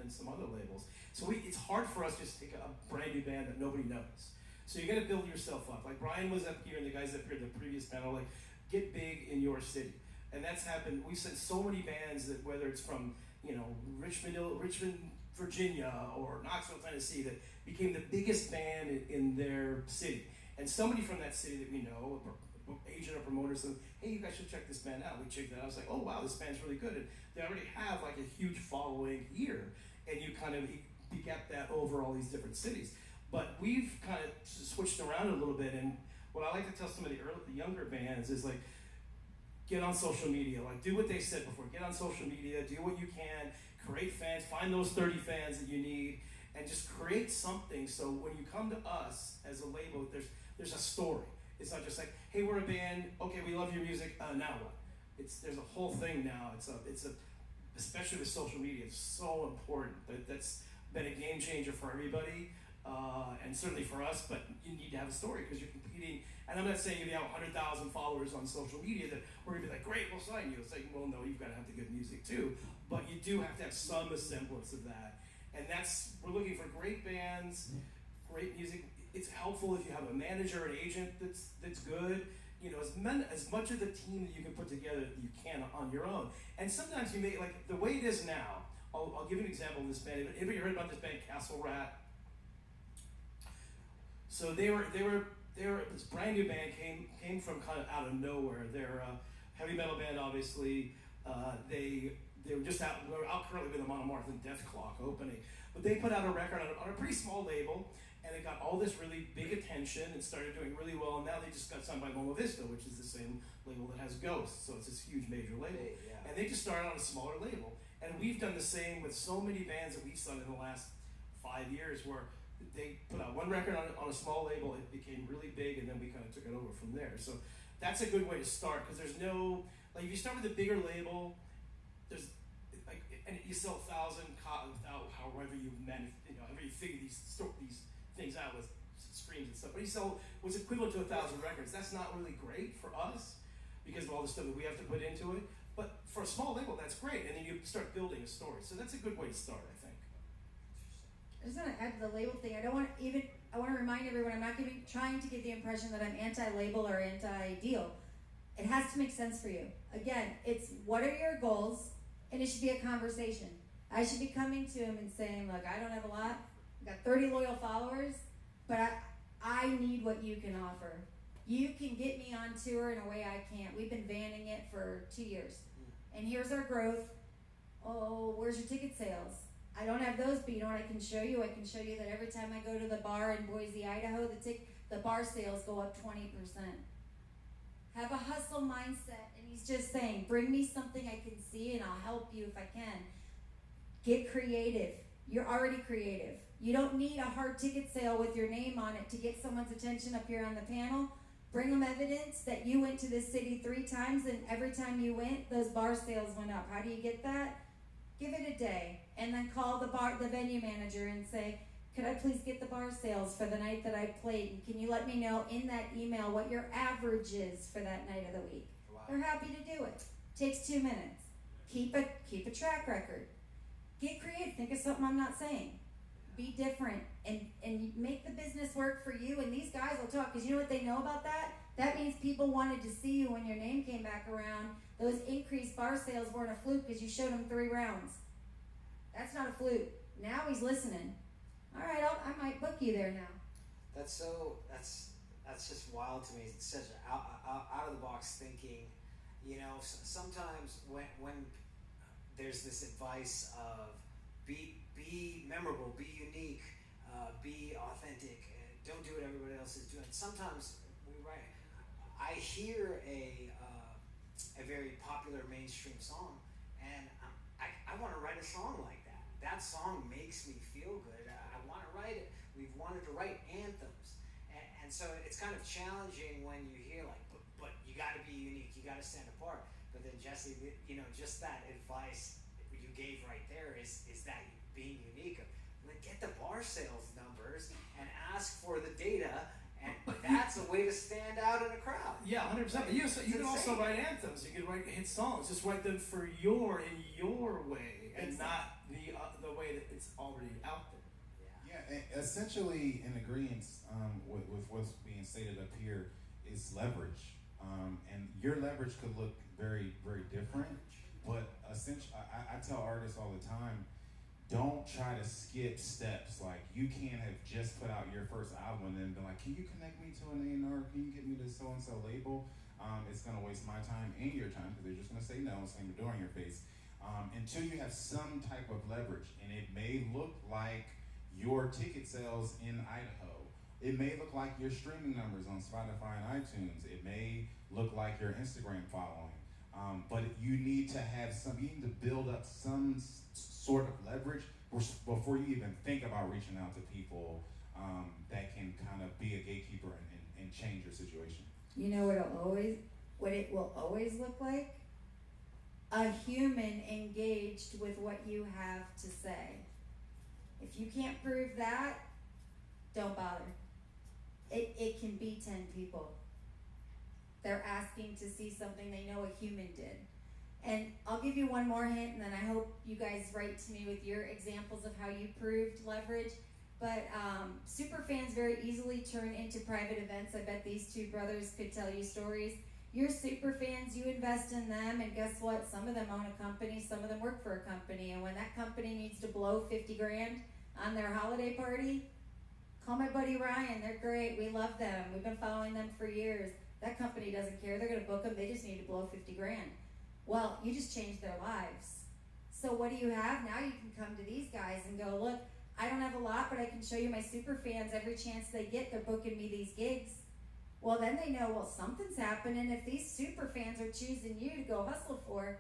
Speaker 15: some other labels. So it's hard for us just to take a brand new band that nobody knows. So you got to build yourself up. Like Brian was up here, and the guys up here in the previous panel, like, get big in your city. And that's happened. We've sent so many bands that, whether it's from, Richmond, Virginia, or Knoxville, Tennessee, that became the biggest band in their city. And somebody from that city that we know, an agent or promoter, said, hey, you guys should check this band out. We checked it out. I was like, oh, wow, this band's really good. And they already have like a huge following here. And you kind of get that over all these different cities. But we've kind of switched around a little bit. And what I like to tell some of the younger bands is, like, get on social media. Like, do what they said before. Get on social media. Do what you can. Create fans. Find those 30 fans that you need. And just create something so when you come to us as a label, there's a story. It's not just like, hey, we're a band. Okay, we love your music. Now what? There's a whole thing now. Especially with social media, it's so important. That's been a game changer for everybody. And certainly for us, but you need to have a story because you're competing. And I'm not saying if you have 100,000 followers on social media that we're gonna be like, great, we'll sign you. It's like, well, no, you've got to have the good music too. But you do have to have some semblance of that. And we're looking for great bands, great music. It's helpful if you have a manager, an agent that's good. As much of the team that you can put together that you can on your own. And sometimes you may, like the way it is now. I'll give you an example of this band. Anybody heard about this band, Castle Rat? So they were this brand new band came from kind of out of nowhere. They're a heavy metal band, obviously. They were just out. We're out currently with them on a Martha Death Clock opening, but they put out a record on a pretty small label, and it got all this really big attention and started doing really well. And now they just got signed by Loma Vista, which is the same label that has Ghost. So it's this huge major label, and they just started on a smaller label. And we've done the same with so many bands that we've signed in the last 5 years where they put out one record on a small label, it became really big, and then we kind of took it over from there. So that's a good way to start, because there's no, like if you start with a bigger label, there's like, and you sell 1,000 however you however you figure these things out with streams and stuff, but you sell what's equivalent to 1,000 records. That's not really great for us because of all the stuff that we have to put into it. But for a small label, that's great, and then you start building a story. So that's a good way to start, I think.
Speaker 3: I just want to add to the label thing. I want to remind everyone, I'm not trying to give the impression that I'm anti-label or anti-deal. It has to make sense for you. Again, it's what are your goals, and it should be a conversation. I should be coming to him and saying, look, I don't have a lot. I've got 30 loyal followers, but I need what you can offer. You can get me on tour in a way I can't. We've been vanning it for 2 years. And here's our growth. Oh, where's your ticket sales? I don't have those, but you know what I can show you? I can show you that every time I go to the bar in Boise, Idaho, the bar sales go up 20%. Have a hustle mindset. And he's just saying, bring me something I can see and I'll help you if I can. Get creative. You're already creative. You don't need a hard ticket sale with your name on it to get someone's attention up here on the panel. Bring them evidence that you went to this city 3 times and every time you went, those bar sales went up. How do you get that? Give it a day and then call the venue manager and say, could I please get the bar sales for the night that I played? And can you let me know in that email what your average is for that night of the week? Wow. They're happy to do it. Takes 2 minutes. Keep a track record. Get creative. Think of something I'm not saying. Be different and make the business work for you. And these guys will talk, because you know what they know about that? That means people wanted to see you when your name came back around. Those increased bar sales weren't a fluke because you showed them 3 rounds. That's not a fluke. Now he's listening. All right, I might book you there now.
Speaker 1: That's just wild to me. It's such out of the box thinking. You know, sometimes when there's this advice of be memorable, be unique, be authentic, don't do what everybody else is doing. Sometimes I hear a very popular mainstream song, and I want to write a song like that. That song makes me feel good. I want to write it. We've wanted to write anthems, and so it's kind of challenging when you hear like, but you got to be unique, you got to stand apart. But then Jesse, you know, just that advice you gave right there is that being unique. Like, get the bar sales numbers and ask for the data, and that's a way to stand out in a crowd.
Speaker 15: Yeah, 100%. You can also write anthems. You can write hit songs. Just write them in your way, and not the way that it's already out there.
Speaker 14: Yeah, and essentially in agreement with what's being stated up here is leverage, and your leverage could look very, very different. But essentially, I tell artists all the time, don't try to skip steps. Like, you can't have just put out your first album and then be like, can you connect me to an A&R? Can you get me to so-and-so label? It's going to waste my time and your time, because they're just going to say no and slam the door in your face. Until you have some type of leverage. And it may look like your ticket sales in Idaho. It may look like your streaming numbers on Spotify and iTunes. It may look like your Instagram following. But you need to have you need to build up some sort of leverage before you even think about reaching out to people that can kind of be a gatekeeper and change your situation.
Speaker 3: You know what it will always look like? A human engaged with what you have to say. If you can't prove that, don't bother. It can be 10 people. They're asking to see something they know a human did. And I'll give you one more hint, and then I hope you guys write to me with your examples of how you proved leverage. But super fans very easily turn into private events. I bet these 2 brothers could tell you stories. You're super fans, you invest in them, and guess what? Some of them own a company, some of them work for a company, and when that company needs to blow 50 grand on their holiday party, call my buddy Ryan. They're great. We love them. We've been following them for years. That company doesn't care. They're going to book them. They just need to blow 50 grand. Well, you just changed their lives. So what do you have? Now you can come to these guys and go, look, I don't have a lot, but I can show you my super fans. Every chance they get, they're booking me these gigs. Well, then they know, well, something's happening. If these super fans are choosing you to go hustle for,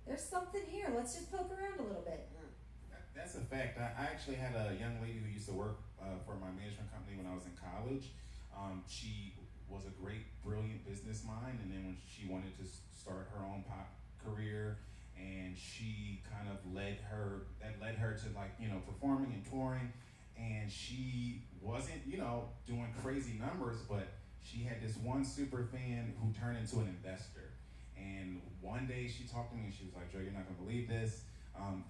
Speaker 3: there's something here. Let's just poke around a little bit.
Speaker 14: That's a fact. I actually had a young lady who used to work for my management company when I was in college. She was a great, brilliant business mind, and then when she wanted to start her own pop career, and she kind of led her to, like, you know, performing and touring, and she wasn't, you know, doing crazy numbers, but she had this one super fan who turned into an investor. And one day she talked to me and she was like, Joe, you're not gonna believe this.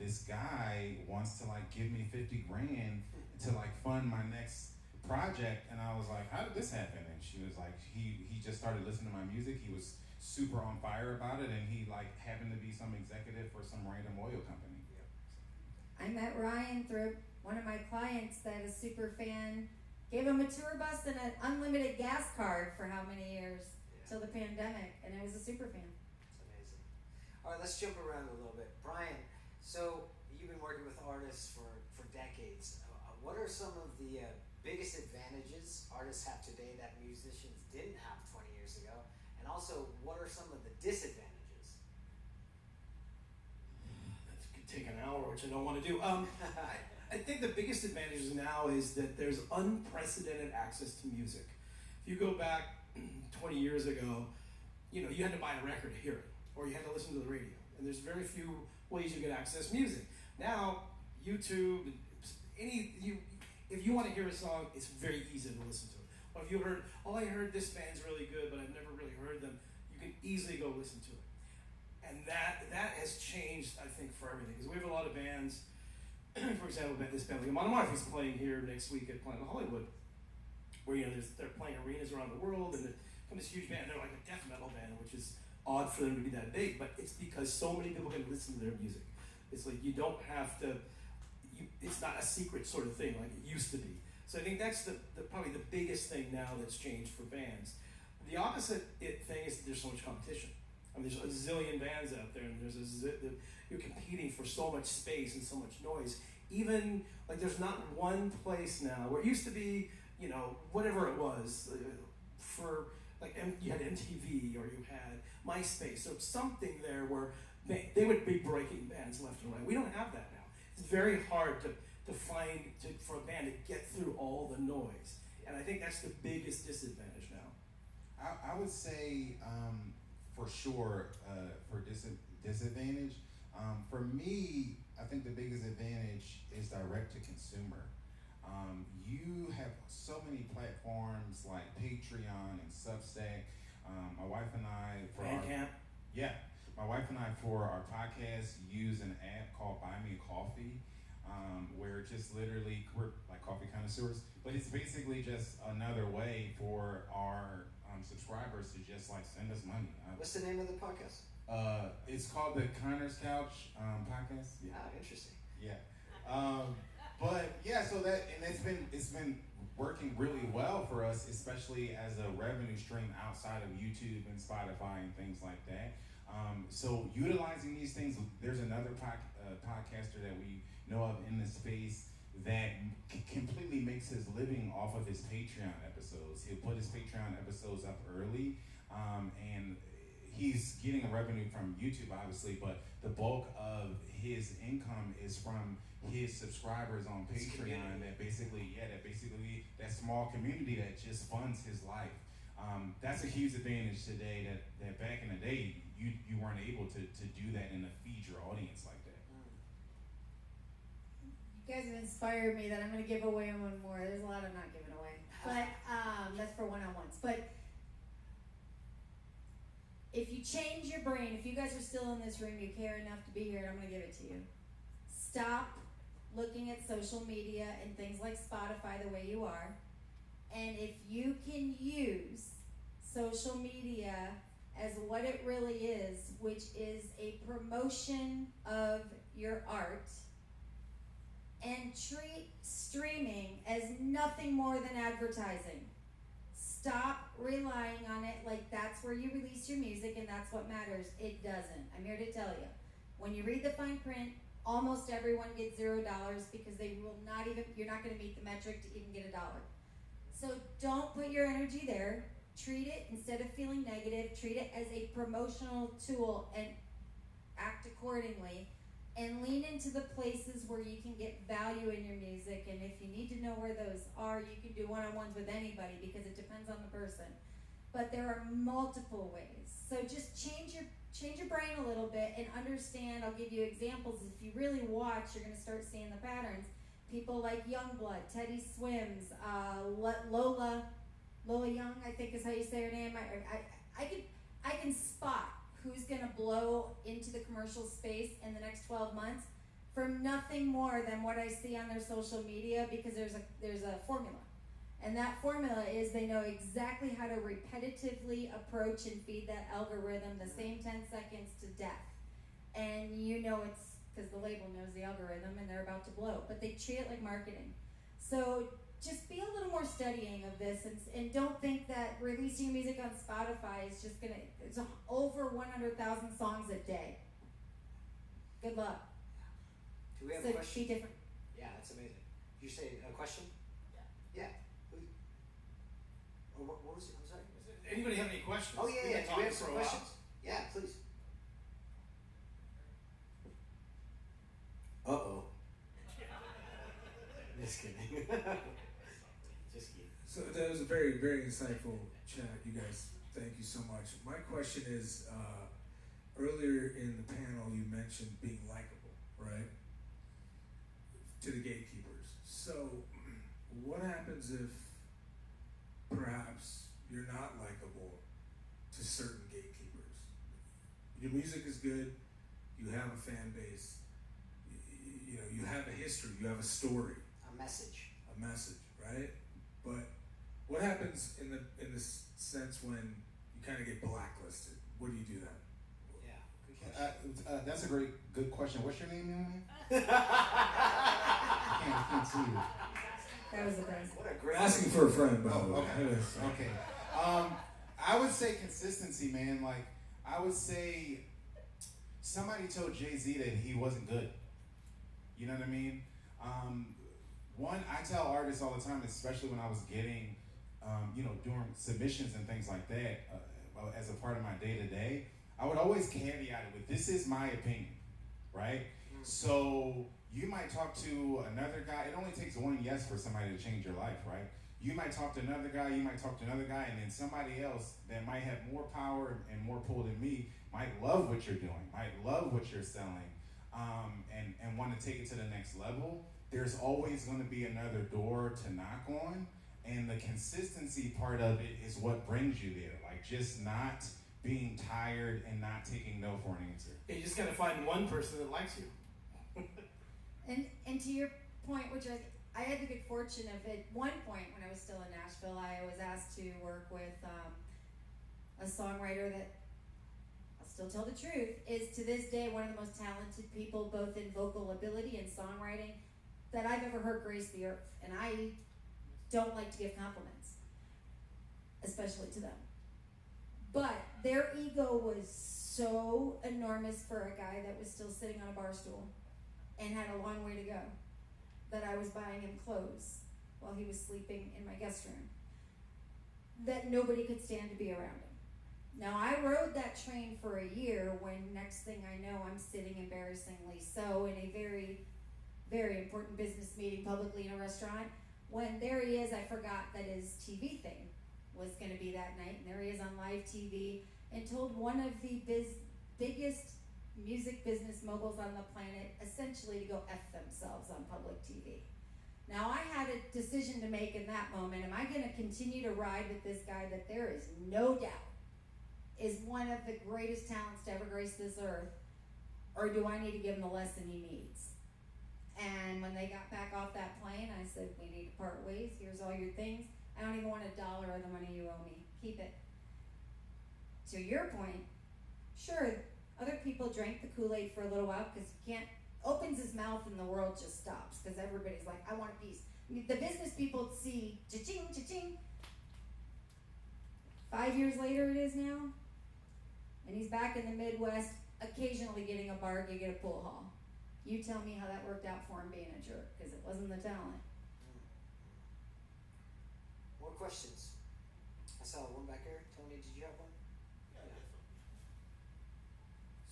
Speaker 14: This guy wants to, like, give me 50 grand to, like, fund my next project. And I was like, how did this happen? And she was like, he just started listening to my music. He was super on fire about it, and he, like, happened to be some executive for some random oil company.
Speaker 3: I met Ryan through one of my clients that is a super fan, gave him a tour bus and an unlimited gas card for how many years till the pandemic, and it was a super fan.
Speaker 1: It's amazing. All right, let's jump around a little bit. Brian, so you've been working with artists for decades. What are some of the biggest advantages artists have today that musicians didn't have 20 years ago? And also, what are some of the disadvantages?
Speaker 15: That could take an hour, which I don't want to do. I think the biggest advantages now is that there's unprecedented access to music. If you go back 20 years ago, you know, you had to buy a record to hear it, or you had to listen to the radio. And there's very few ways you could access music. Now, YouTube, if you want to hear a song, it's very easy to listen to it. Or if you heard, I heard this band's really good, but I've never really heard them, you can easily go listen to it. And that has changed, I think, for everything. Because we have a lot of bands, for example, this band like Monomarthy's playing here next week at Planet Hollywood, where, you know, they're playing arenas around the world, and they're this huge band. They're like a death metal band, which is odd for them to be that big, but it's because so many people can listen to their music. It's like you don't have to. It's not a secret sort of thing like it used to be. So I think that's probably the biggest thing now that's changed for bands. The opposite thing is that there's so much competition. I mean, there's a zillion bands out there, and you're competing for so much space and so much noise. Even, like, there's not one place now where it used to be, you know, whatever it was, for, like, you had MTV or you had MySpace, so something there where they would be breaking bands left and right. We don't have that now. It's very hard for a band to get through all the noise. And I think that's the biggest disadvantage now.
Speaker 14: I would say, for sure, for disadvantage, for me, I think the biggest advantage is direct to consumer. You have so many platforms like Patreon and Substack. My wife and I, my wife and I, for our podcast, use an app called Buy Me a Coffee, where just literally, we're like coffee connoisseurs, but it's basically just another way for our subscribers to just, like, send us money.
Speaker 1: What's the name of the podcast?
Speaker 14: It's called the Connor's Couch podcast.
Speaker 1: Yeah. Ah, interesting.
Speaker 14: Yeah. But yeah, so it's been working really well for us, especially as a revenue stream outside of YouTube and Spotify and things like that. So utilizing these things, there's another podcaster that we know of in the space that completely makes his living off of his Patreon episodes. He'll put his Patreon episodes up early, and he's getting a revenue from YouTube, obviously, but the bulk of his income is from his subscribers on Patreon. That basically, that small community that just funds his life. That's a huge advantage today that back in the day, you weren't able to do that and to feed your audience like that.
Speaker 3: You guys have inspired me that I'm going to give away one more. There's a lot I'm not giving away, but that's for one-on-ones. But if you change your brain, if you guys are still in this room, you care enough to be here, and I'm going to give it to you. Stop looking at social media and things like Spotify the way you are. And if you can use social media as what it really is, which is a promotion of your art, and treat streaming as nothing more than advertising. Stop relying on it like that's where you release your music and that's what matters. It doesn't. I'm here to tell you. When you read the fine print, almost everyone gets $0 because you're not going to meet the metric to even get $1. So don't put your energy there. Treat it, instead of feeling negative, treat it as a promotional tool and act accordingly. and lean into the places where you can get value in your music. And if you need to know where those are, you can do one-on-ones with anybody because it depends on the person. But there are multiple ways. So just change your brain a little bit and understand. I'll give you examples. If you really watch, you're going to start seeing the patterns. People like Youngblood, Teddy Swims, Lola Young, I think is how you say her name. I can spot who's going to blow into the commercial space in the next 12 months from nothing more than what I see on their social media, because there's a formula. And that formula is they know exactly how to repetitively approach and feed that algorithm the same 10 seconds to death. And you know it's because the label knows the algorithm and they're about to blow. But they treat it like marketing. So just be a little more studying of this, and don't think that releasing music on Spotify is just gonna, it's over 100,000 songs a day. Good luck.
Speaker 1: Do we have
Speaker 3: So
Speaker 1: a question?
Speaker 3: be different.
Speaker 1: Yeah, that's amazing. Did you say a question? Yeah. Or what was it? I'm sorry.
Speaker 15: Anybody have any questions?
Speaker 1: Oh, yeah,
Speaker 15: We've
Speaker 1: yeah.
Speaker 15: been
Speaker 1: Do we
Speaker 15: talking
Speaker 1: have
Speaker 15: for
Speaker 1: some
Speaker 15: a while.
Speaker 1: questions? Yeah, please. Uh-oh. Just kidding. Just kidding.
Speaker 7: So that was a very, very insightful chat, you guys. Thank you so much. My question is, earlier in the panel you mentioned being likable, right? To the gatekeepers. So what happens if perhaps you're not likable to certain gatekeepers? Your music is good, you have a fan base, you know, you have a history, you have a story.
Speaker 1: A message,
Speaker 7: right? But what happens in the sense when you kind of get blacklisted? What do you do then?
Speaker 1: Yeah, good question.
Speaker 14: That's a good question. What's your name, young man? I can't see you.
Speaker 3: That was the best.
Speaker 1: What a great
Speaker 7: Asking for a friend, by the way.
Speaker 14: Okay. I would say consistency, man. Like, I would say somebody told Jay-Z that he wasn't good. You know what I mean? One, I tell artists all the time, especially when I was getting, doing submissions and things like that, as a part of my day-to-day, I would always caveat it with, this is my opinion, right? So you might talk to another guy. It only takes one yes for somebody to change your life, right? You might talk to another guy, you might talk to another guy, and then somebody else that might have more power and more pull than me might love what you're doing, might love what you're selling, and want to take it to the next level. There's always going to be another door to knock on, and the consistency part of it is what brings you there. Like, just not being tired and not taking no for an answer.
Speaker 15: You just gotta find one person that likes you.
Speaker 3: And to your point, which I had the good fortune of, at one point when I was still in Nashville, I was asked to work with a songwriter that, I'll still tell the truth, is to this day one of the most talented people, both in vocal ability and songwriting, that I've ever heard grace the earth. And I don't like to give compliments, especially to them. But their ego was so enormous for a guy that was still sitting on a bar stool and had a long way to go, that I was buying him clothes while he was sleeping in my guest room, that nobody could stand to be around him. Now, I rode that train for a year when next thing I know, I'm sitting embarrassingly so in a very, very important business meeting publicly in a restaurant, when there he is, I forgot that his TV thing was going to be that night, and there he is on live TV, and told one of the biggest music business moguls on the planet essentially to go F themselves on public TV. Now, I had a decision to make in that moment. Am I going to continue to ride with this guy that there is no doubt is one of the greatest talents to ever grace this earth, or do I need to give him the lesson he needs? And when they got back off that plane, I said, we need to part ways. Here's all your things. I don't even want $1 of the money you owe me. Keep it. To your point, sure, other people drank the Kool-Aid for a little while because you can't, opens his mouth and the world just stops because everybody's like, I want a piece. The business people see, cha-ching, cha-ching. 5 years later it is now, and he's back in the Midwest, occasionally getting a bar gig at a pool hall. You tell me how that worked out for him being a jerk, because it wasn't the talent.
Speaker 1: More questions? I saw one back there. Tony, did you have one?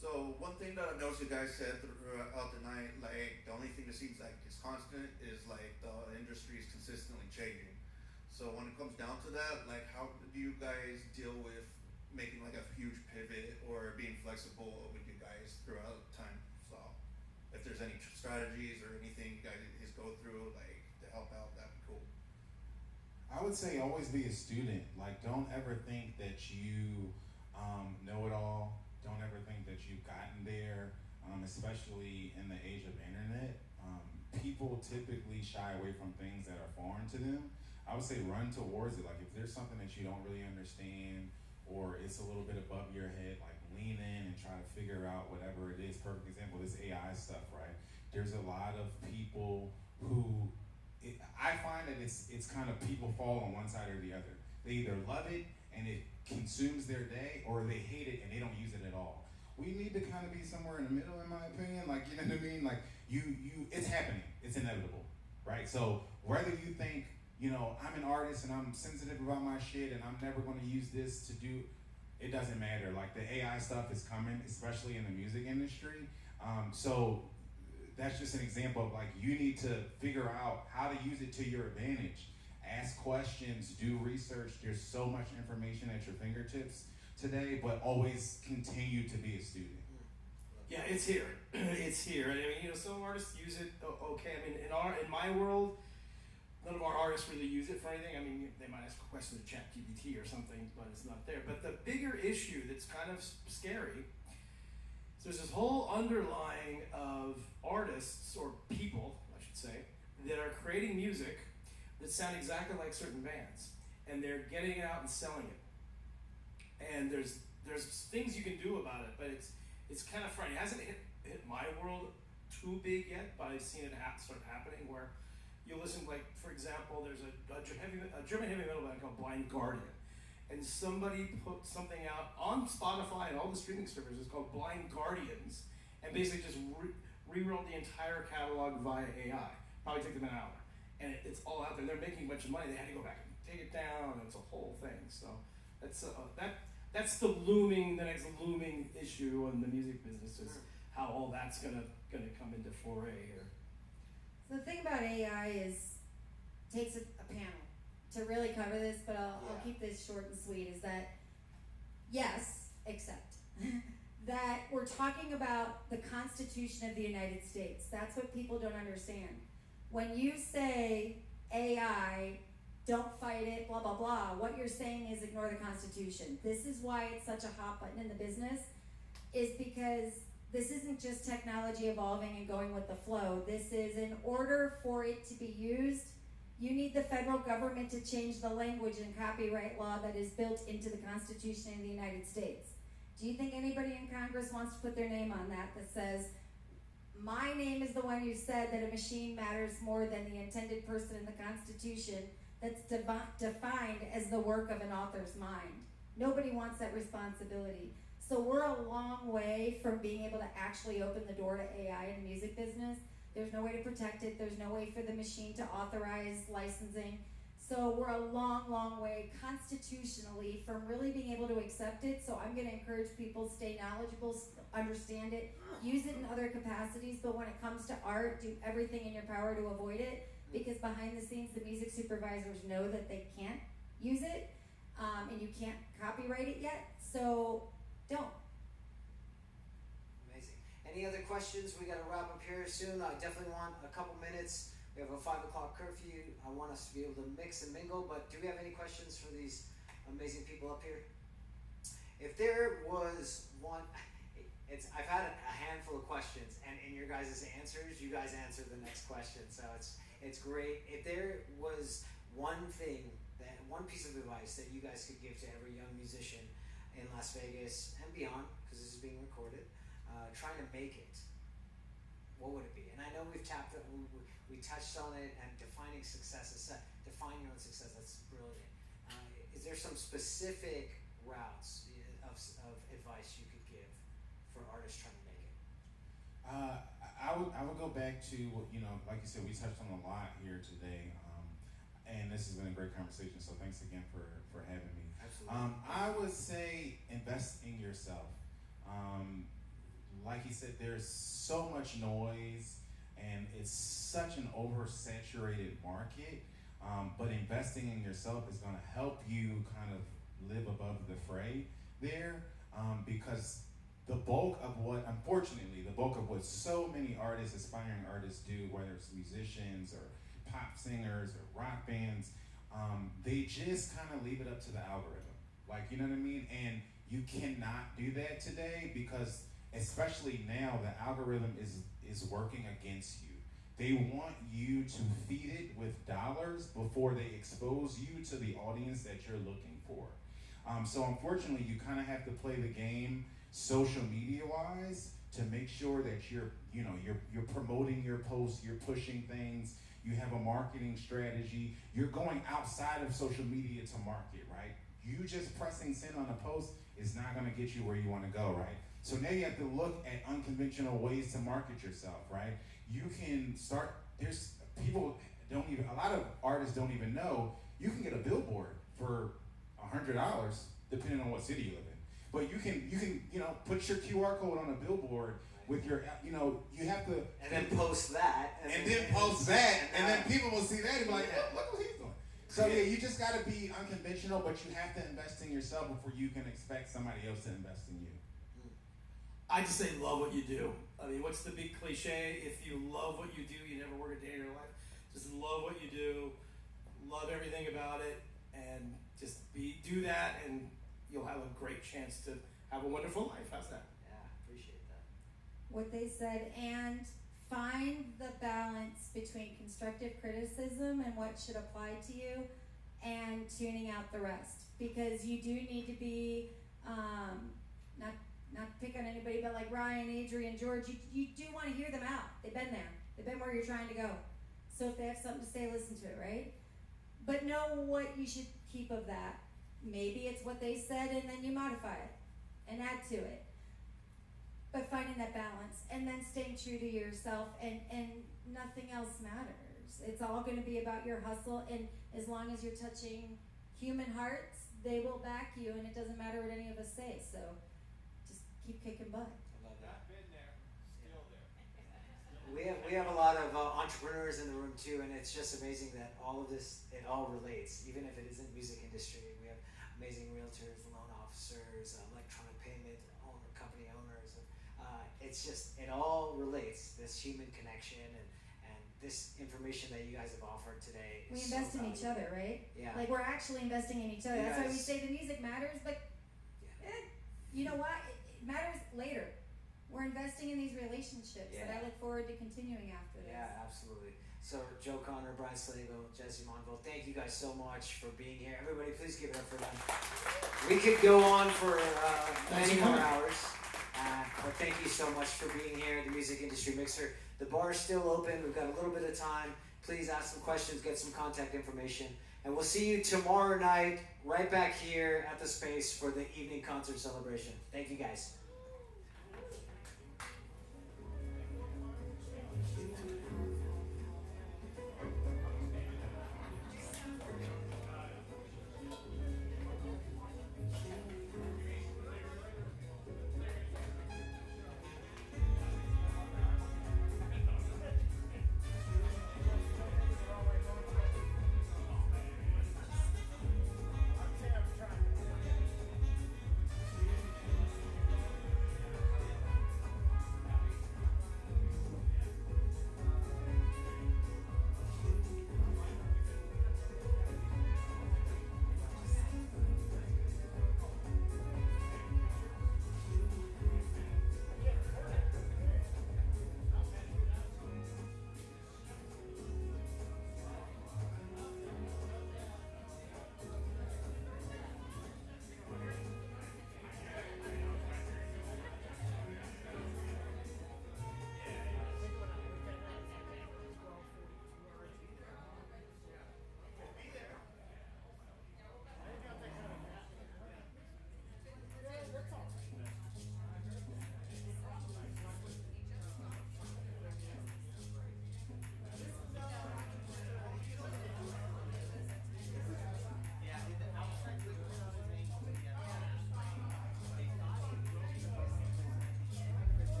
Speaker 12: So one thing that I noticed you guys said throughout the night, like the only thing that seems like is constant is like the industry is consistently changing. So when it comes down to that, like how do you guys deal with making like a huge pivot or being flexible with you guys throughout time? So if there's any strategies or anything you guys go through like to help out, that'd be cool.
Speaker 14: I would say always be a student. Like, don't ever think that you know it all. Don't ever think that you've gotten there, especially in the age of internet. People typically shy away from things that are foreign to them. I would say run towards it. Like, if there's something that you don't really understand or it's a little bit above your head, like lean in and try to figure out whatever it is. Perfect example, this AI stuff, right? There's a lot of people who, I find that it's kind of people fall on one side or the other. They either love it and it consumes their day, or they hate it and they don't use it at all. We need to kind of be somewhere in the middle, in my opinion. Like, you know what I mean? Like, it's happening. It's inevitable, right? So whether you think, you know, I'm an artist and I'm sensitive about my shit and I'm never going to use this to do, it doesn't matter. Like, the AI stuff is coming, especially in the music industry. So that's just an example of, like, you need to figure out how to use it to your advantage. Ask questions, do research. There's so much information at your fingertips today, but always continue to be a student.
Speaker 15: Yeah, it's here. It's here. I mean, you know, some artists use it. Okay, I mean, in my world, none of our artists really use it for anything. I mean, they might ask a question to ChatGPT or something, but it's not there. But the bigger issue that's kind of scary, so there's this whole underlying of artists, or people, I should say, that are creating music that sound exactly like certain bands, and they're getting it out and selling it. And there's things you can do about it, but it's kind of frightening. It hasn't hit my world too big yet, but I've seen it start happening where you listen, like, for example, there's a German heavy metal band called Blind Guardian, and somebody put something out on Spotify and all the streaming services called Blind Guardians, and basically just rewrote the entire catalog via AI. Probably took them an hour, and it's all out there. They're making a bunch of money. They had to go back and take it down, and it's a whole thing. So that's the next looming issue in the music business, is how all that's gonna come into foray here.
Speaker 3: So the thing about AI is, takes a panel to really cover this, but I'll keep this short and sweet, is that, yes, except that we're talking about the Constitution of the United States. That's what people don't understand. When you say AI, don't fight it, blah, blah, blah, what you're saying is ignore the Constitution. This is why it's such a hot button in the business, is because this isn't just technology evolving and going with the flow. This is, in order for it to be used, you need the federal government to change the language and copyright law that is built into the Constitution of the United States. Do you think anybody in Congress wants to put their name on that says, my name is the one who said that a machine matters more than the intended person in the Constitution that's defined as the work of an author's mind? Nobody wants that responsibility. So we're a long way from being able to actually open the door to AI in the music business. There's no way to protect it. There's no way for the machine to authorize licensing. So we're a long, long way constitutionally from really being able to accept it. So I'm going to encourage people, stay knowledgeable, understand it, use it in other capacities, but when it comes to art, do everything in your power to avoid it, because behind the scenes, the music supervisors know that they can't use it, and you can't copyright it yet, so don't.
Speaker 1: Amazing. Any other questions? We got to wrap up here soon. I definitely want a couple minutes. We have a 5 o'clock curfew. I want us to be able to mix and mingle, but do we have any questions for these amazing people up here? If there was one, I've had a handful of questions, and in your guys' answers, you guys answer the next question, so it's great. If there was one piece of advice that you guys could give to every young musician in Las Vegas and beyond, because this is being recorded, trying to make it, what would it be? And I know we touched on it, and defining success, define your own success, that's brilliant. Is there some specific routes of advice you could give for artists trying to make it?
Speaker 14: I would go back to, like you said, we touched on a lot here today, and this has been a great conversation, so thanks again for having me.
Speaker 1: Absolutely.
Speaker 14: I would say invest in yourself. like he said, there's so much noise, and it's such an oversaturated market. But investing in yourself is going to help you kind of live above the fray there, because the bulk of what so many artists, aspiring artists do, whether it's musicians or pop singers or rock bands, they just kind of leave it up to the algorithm. Like, you know what I mean? And you cannot do that today, because especially now the algorithm is working against you. They want you to feed it with dollars before they expose you to the audience that you're looking for. So unfortunately, you kind of have to play the game social media wise to make sure that you're promoting your posts, you're pushing things, you have a marketing strategy, you're going outside of social media to market, right? You just pressing send on a post is not going to get you where you want to go, right? So now you have to look at unconventional ways to market yourself, right? You can start, a lot of artists don't even know, you can get a billboard for $100 depending on what city you live in. But you can put your QR code on a billboard with your, you have to.
Speaker 1: And then post that.
Speaker 14: And then people will see that and be like, look what he's doing. So yeah, you just gotta be unconventional, but you have to invest in yourself before you can expect somebody else to invest in you.
Speaker 15: I just say love what you do. I mean, what's the big cliche? If you love what you do, you never work a day in your life. Just love what you do, love everything about it, and just do that, and you'll have a great chance to have a wonderful life. How's that?
Speaker 1: Yeah, appreciate that.
Speaker 3: What they said, and find the balance between constructive criticism and what should apply to you, and tuning out the rest, because you do need to be not to pick on anybody, but like Ryan, Adrian, George, you do want to hear them out. They've been there. They've been where you're trying to go. So if they have something to say, listen to it, right? But know what you should keep of that. Maybe it's what they said, and then you modify it and add to it. But finding that balance, and then staying true to yourself, and nothing else matters. It's all going to be about your hustle, and as long as you're touching human hearts, they will back you, and it doesn't matter what any of us say. So just keep kicking butt.
Speaker 1: I love that.
Speaker 9: Not been there, still there.
Speaker 1: We have a lot of entrepreneurs in the room too, and it's just amazing that all of this, it all relates, even if it isn't music industry. We have amazing realtors, loan officers, electronic payment company owners. It's just, it all relates, this human connection and this information that you guys have offered today.
Speaker 3: We invest in each other, right?
Speaker 1: Yeah.
Speaker 3: Like, we're actually investing in each other. That's why we say the music matters, but you know what? It matters later. We're investing in these relationships that I look forward to continuing after this.
Speaker 1: Yeah, absolutely. So Joe Connor, Brian Slago, Jesse Monville, thank you guys so much for being here. Everybody, please give it up for them. We could go on for many more hours, but thank you so much for being here at the Music Industry Mixer. The bar is still open. We've got a little bit of time. Please ask some questions, get some contact information, and we'll see you tomorrow night right back here at the space for the evening concert celebration. Thank you guys.